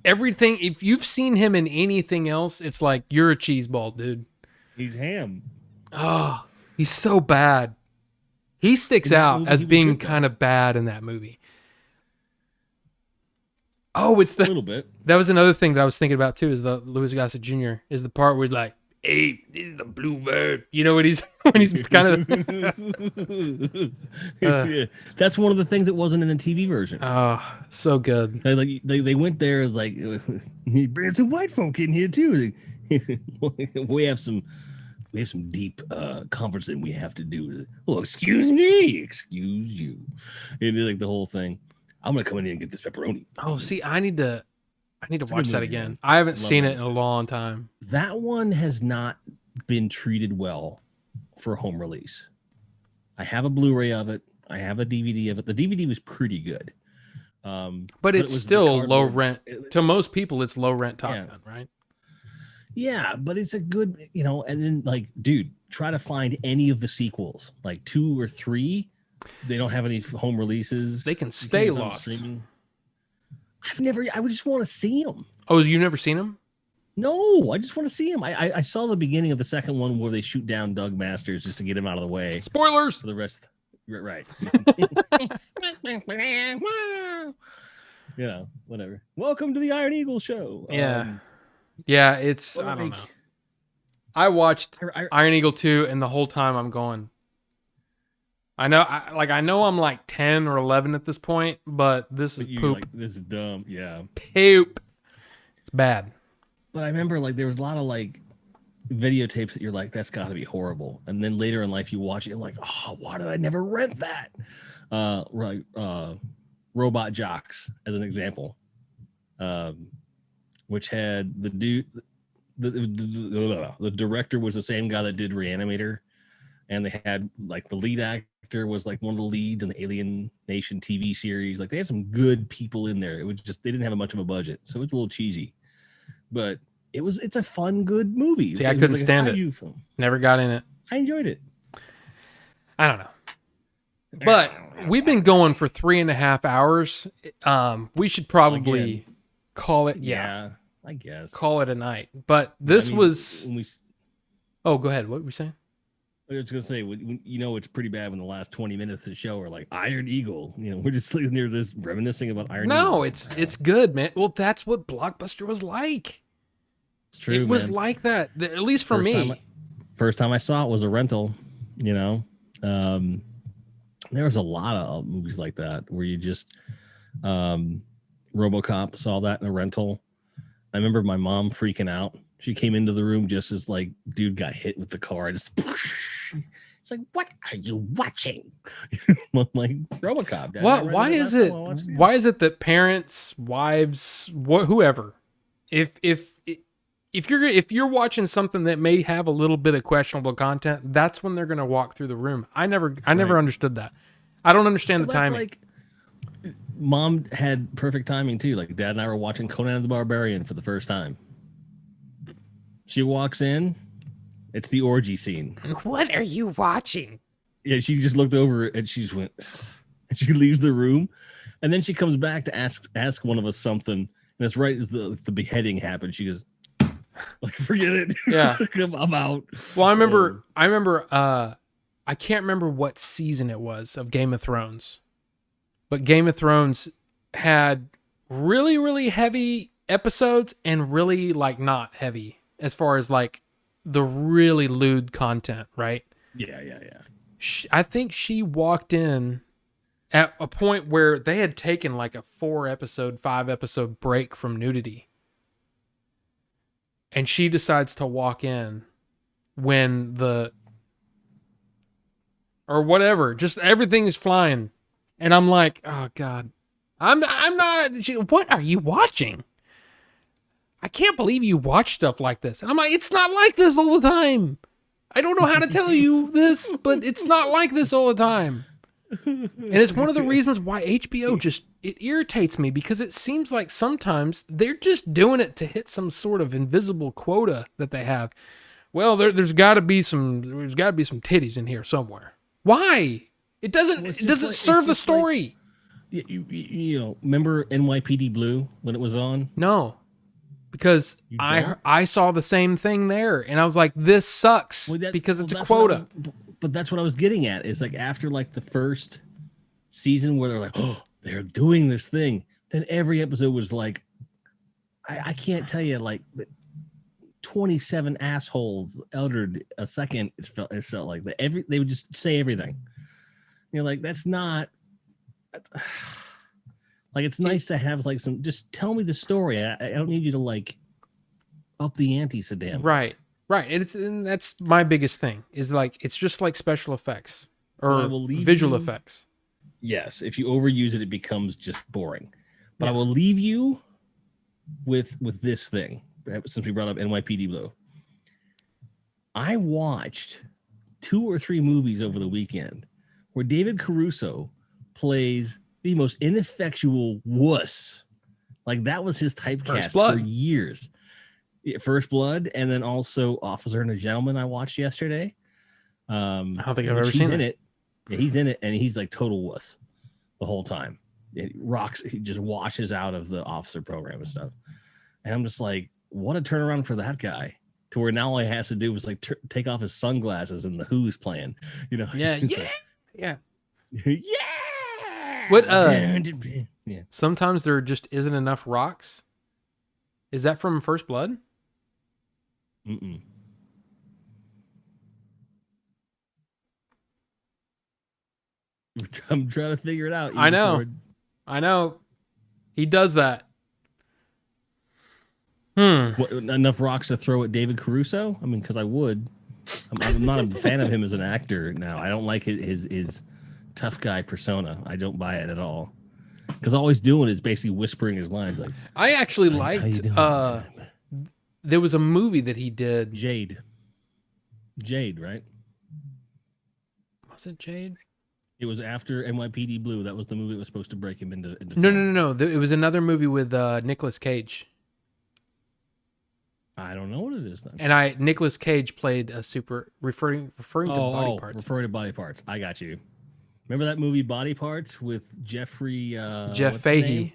Everything. If you've seen him in anything else, it's like, you're a cheeseball, dude. He's ham. Oh, he's so bad. He sticks out as being kind of bad in that movie. Oh, it's a little bit. That was another thing that I was thinking about too. Is the Louis Gossett Jr. is the part where he's like, "Hey, this is the blue bird." You know when he's kind of. Yeah. That's one of the things that wasn't in the TV version. Oh, so good. They went there like, he brings some white folk in here too. We have some we have some deep conferencing we have to do. Well, excuse me, excuse you. It is like the whole thing. I'm gonna come in here and get this pepperoni. Oh, see, I need to It's a watch good that movie, again. man. I haven't Love seen that it in a long time. That one has not been treated well for home release. I have a Blu-ray of it. I have a DVD of it. The DVD was pretty good. But it it's was the still low cardboard- rent. To most people, it's low rent Top Yeah. Gun, right? Yeah, but it's a good, and then like, dude, try to find any of the sequels, like 2 or 3. They don't have any home releases. They can You stay can't get them lost. streaming. I would just want to see them. Oh, you've never seen them? No, I just want to see them. I saw the beginning of the second one where they shoot down Doug Masters just to get him out of the way. Spoilers. For the rest, right? Whatever. Welcome to the Iron Eagle show. Yeah. Yeah, it's, I don't know. I watched Iron Eagle 2, and the whole time I'm going, I know I'm like 10 or 11 at this point, but this is poop. Like, this is dumb. Yeah. Poop. It's bad. But I remember like there was a lot of like videotapes that you're like, that's got to be horrible. And then later in life you watch it, you're like, oh, why did I never rent that? Robot Jocks as an example, which had the dude, the director was the same guy that did Reanimator, and they had like the lead actor was like one of the leads in the Alien Nation TV series. Like they had some good people in there. It was just they didn't have much of a budget, so it's a little cheesy, but it's a fun, good movie. See, I couldn't stand it. Film. Never got in it. I enjoyed it. I don't know. But we've been going for 3.5 hours. We should probably call it. Yeah, I guess call it a night. But this was. Oh, go ahead. What were you saying? I was going to say, it's pretty bad when the last 20 minutes of the show are like Iron Eagle. We're just sitting there just reminiscing about Iron Eagle. No, it's good, man. Well, that's what Blockbuster was like. It's true. It was like that, at least for me. First time I saw it was a rental. There was a lot of movies like that where you just RoboCop, saw that in a rental. I remember my mom freaking out. She came into the room just as like dude got hit with the car. Just it's like, what are you watching? I'm like, RoboCop. Dad. Why is it that parents, wives, whoever, if you're watching something that may have a little bit of questionable content, that's when they're going to walk through the room. I never understood that. I don't understand the timing. Like, Mom had perfect timing too. Like Dad and I were watching Conan the Barbarian for the first time. She walks in, it's the orgy scene. What are you watching? Yeah, she just looked over and she just went, and she leaves the room, and then she comes back to ask one of us something, and it's right as the beheading happened. She goes, like, forget it. Yeah, I'm out. Well, I remember. I can't remember what season it was of Game of Thrones, but Game of Thrones had really, really heavy episodes and really like not heavy as far as like the really lewd content, right? Yeah. I think she walked in at a point where they had taken like a 5-episode break from nudity. And she decides to walk in when or whatever, just everything is flying. And I'm like, oh God, I'm not, what are you watching? I can't believe you watch stuff like this. And I'm like, it's not like this all the time. I don't know how to tell you this, but it's not like this all the time. And it's one of the reasons why HBO it irritates me, because it seems like sometimes they're just doing it to hit some sort of invisible quota that they have. Well, there's got to be some titties in here somewhere. Why? It doesn't serve the story. Like, remember NYPD Blue when it was on? No. Because I saw the same thing there, and I was like, this sucks because it's a quota. But that's what I was getting at, is like after like the first season where they're like, oh, they're doing this thing, then every episode was like, I can't tell you, like 27 assholes uttered a second. It felt like that. They would just say everything. You're like, that's not like, it's nice to have like some, just tell me the story. I don't need you to like up the ante, Saddam. Right. Right. And that's my biggest thing is like, it's just like special effects But I or will leave visual you- effects. Yes, if you overuse it, it becomes just boring. But I Yeah. will leave you with this thing, since we brought up NYPD Blue. I watched 2 or 3 movies over the weekend where David Caruso plays the most ineffectual wuss. Like that was his First typecast Blood. for years. Yeah, First Blood, and then also Officer and a Gentleman I watched yesterday. I don't think I've which ever he's seen in that. it. Yeah, he's in it, and he's like total wuss the whole time. He just washes out of the officer program and stuff. And I'm just like, what a turnaround for that guy. To where now all he has to do is like take off his sunglasses and the Who's playing, you know? Yeah. It's Yeah. like, yeah. What, yeah. sometimes there just isn't enough rocks. Is that from First Blood? Mm-mm. I'm trying to figure it out. I know. He does that. What, enough rocks to throw at David Caruso? I mean, because I would. I'm not a fan of him as an actor now. I don't like his tough guy persona. I don't buy it at all. Because all he's doing is basically whispering his lines. Like, I actually how you liked. doing? There was a movie that he did. Jade, right? Was it Jade? It was after NYPD Blue. That was the movie that was supposed to break him into No. It was another movie with Nicolas Cage. I don't know what it is then. And Nicolas Cage played a super referring to body parts. Referring to body parts. I got you. Remember that movie Body Parts with Jeffrey Jeff what's his Fahey. name?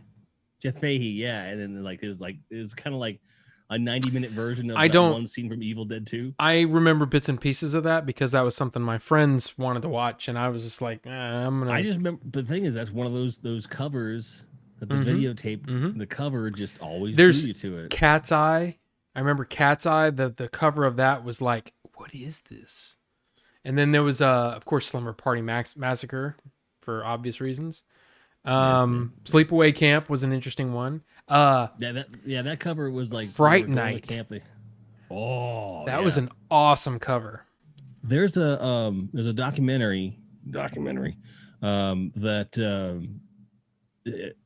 Jeff Fahey, yeah. And then like it was kind of like a 90-minute version of one scene from Evil Dead 2. I remember bits and pieces of that because that was something my friends wanted to watch, and I was just like, I'm gonna. I just remember. But the thing is, that's one of those covers that the videotape, the cover just always drew you to it. Cat's Eye. I remember Cat's Eye. The cover of that was like, what is this? And then there was of course Slumber Party Massacre for obvious reasons. Sleepaway Camp was an interesting one. That cover was like Fright Night. That was an awesome cover. There's a documentary that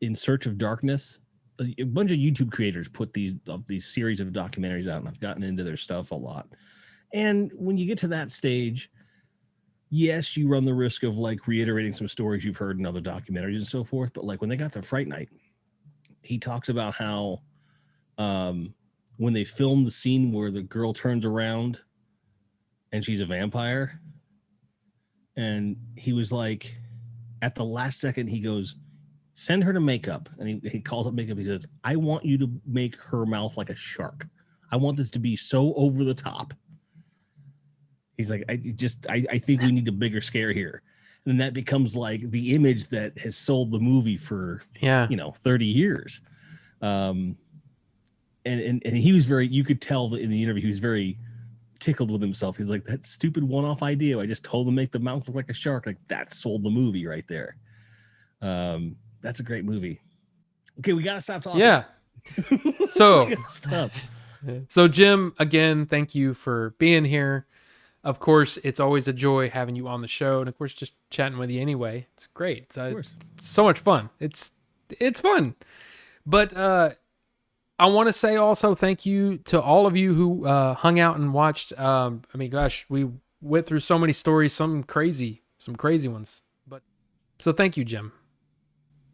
In Search of Darkness. A bunch of YouTube creators put these series of documentaries out, and I've gotten into their stuff a lot. And when you get to that stage, yes, you run the risk of like reiterating some stories you've heard in other documentaries and so forth. But like when they got to Fright Night, he talks about how when they filmed the scene where the girl turns around and she's a vampire, and he was like, at the last second, he goes, send her to makeup. And he calls up makeup. He says, I want you to make her mouth like a shark. I want this to be so over the top. He's like, I think we need a bigger scare here. And that becomes like the image that has sold the movie for 30 years. And he was you could tell that in the interview, he was very tickled with himself. He's like, that stupid one-off idea. I just told him to make the mouth look like a shark. Like that sold the movie right there. That's a great movie. Okay, we gotta stop talking. Yeah. So Jim, again, thank you for being here. Of course, it's always a joy having you on the show, and of course, just chatting with you anyway. It's great. It's so much fun. It's fun. But I want to say also thank you to all of you who hung out and watched. I mean, gosh, we went through so many stories, some crazy ones. But so thank you, Jim.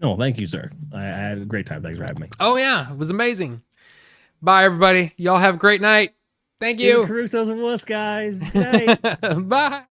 No, thank you, sir. I had a great time. Thanks for having me. Oh yeah, it was amazing. Bye, everybody. Y'all have a great night. Thank you. Caruso's a wuss, guys. Good night. Bye.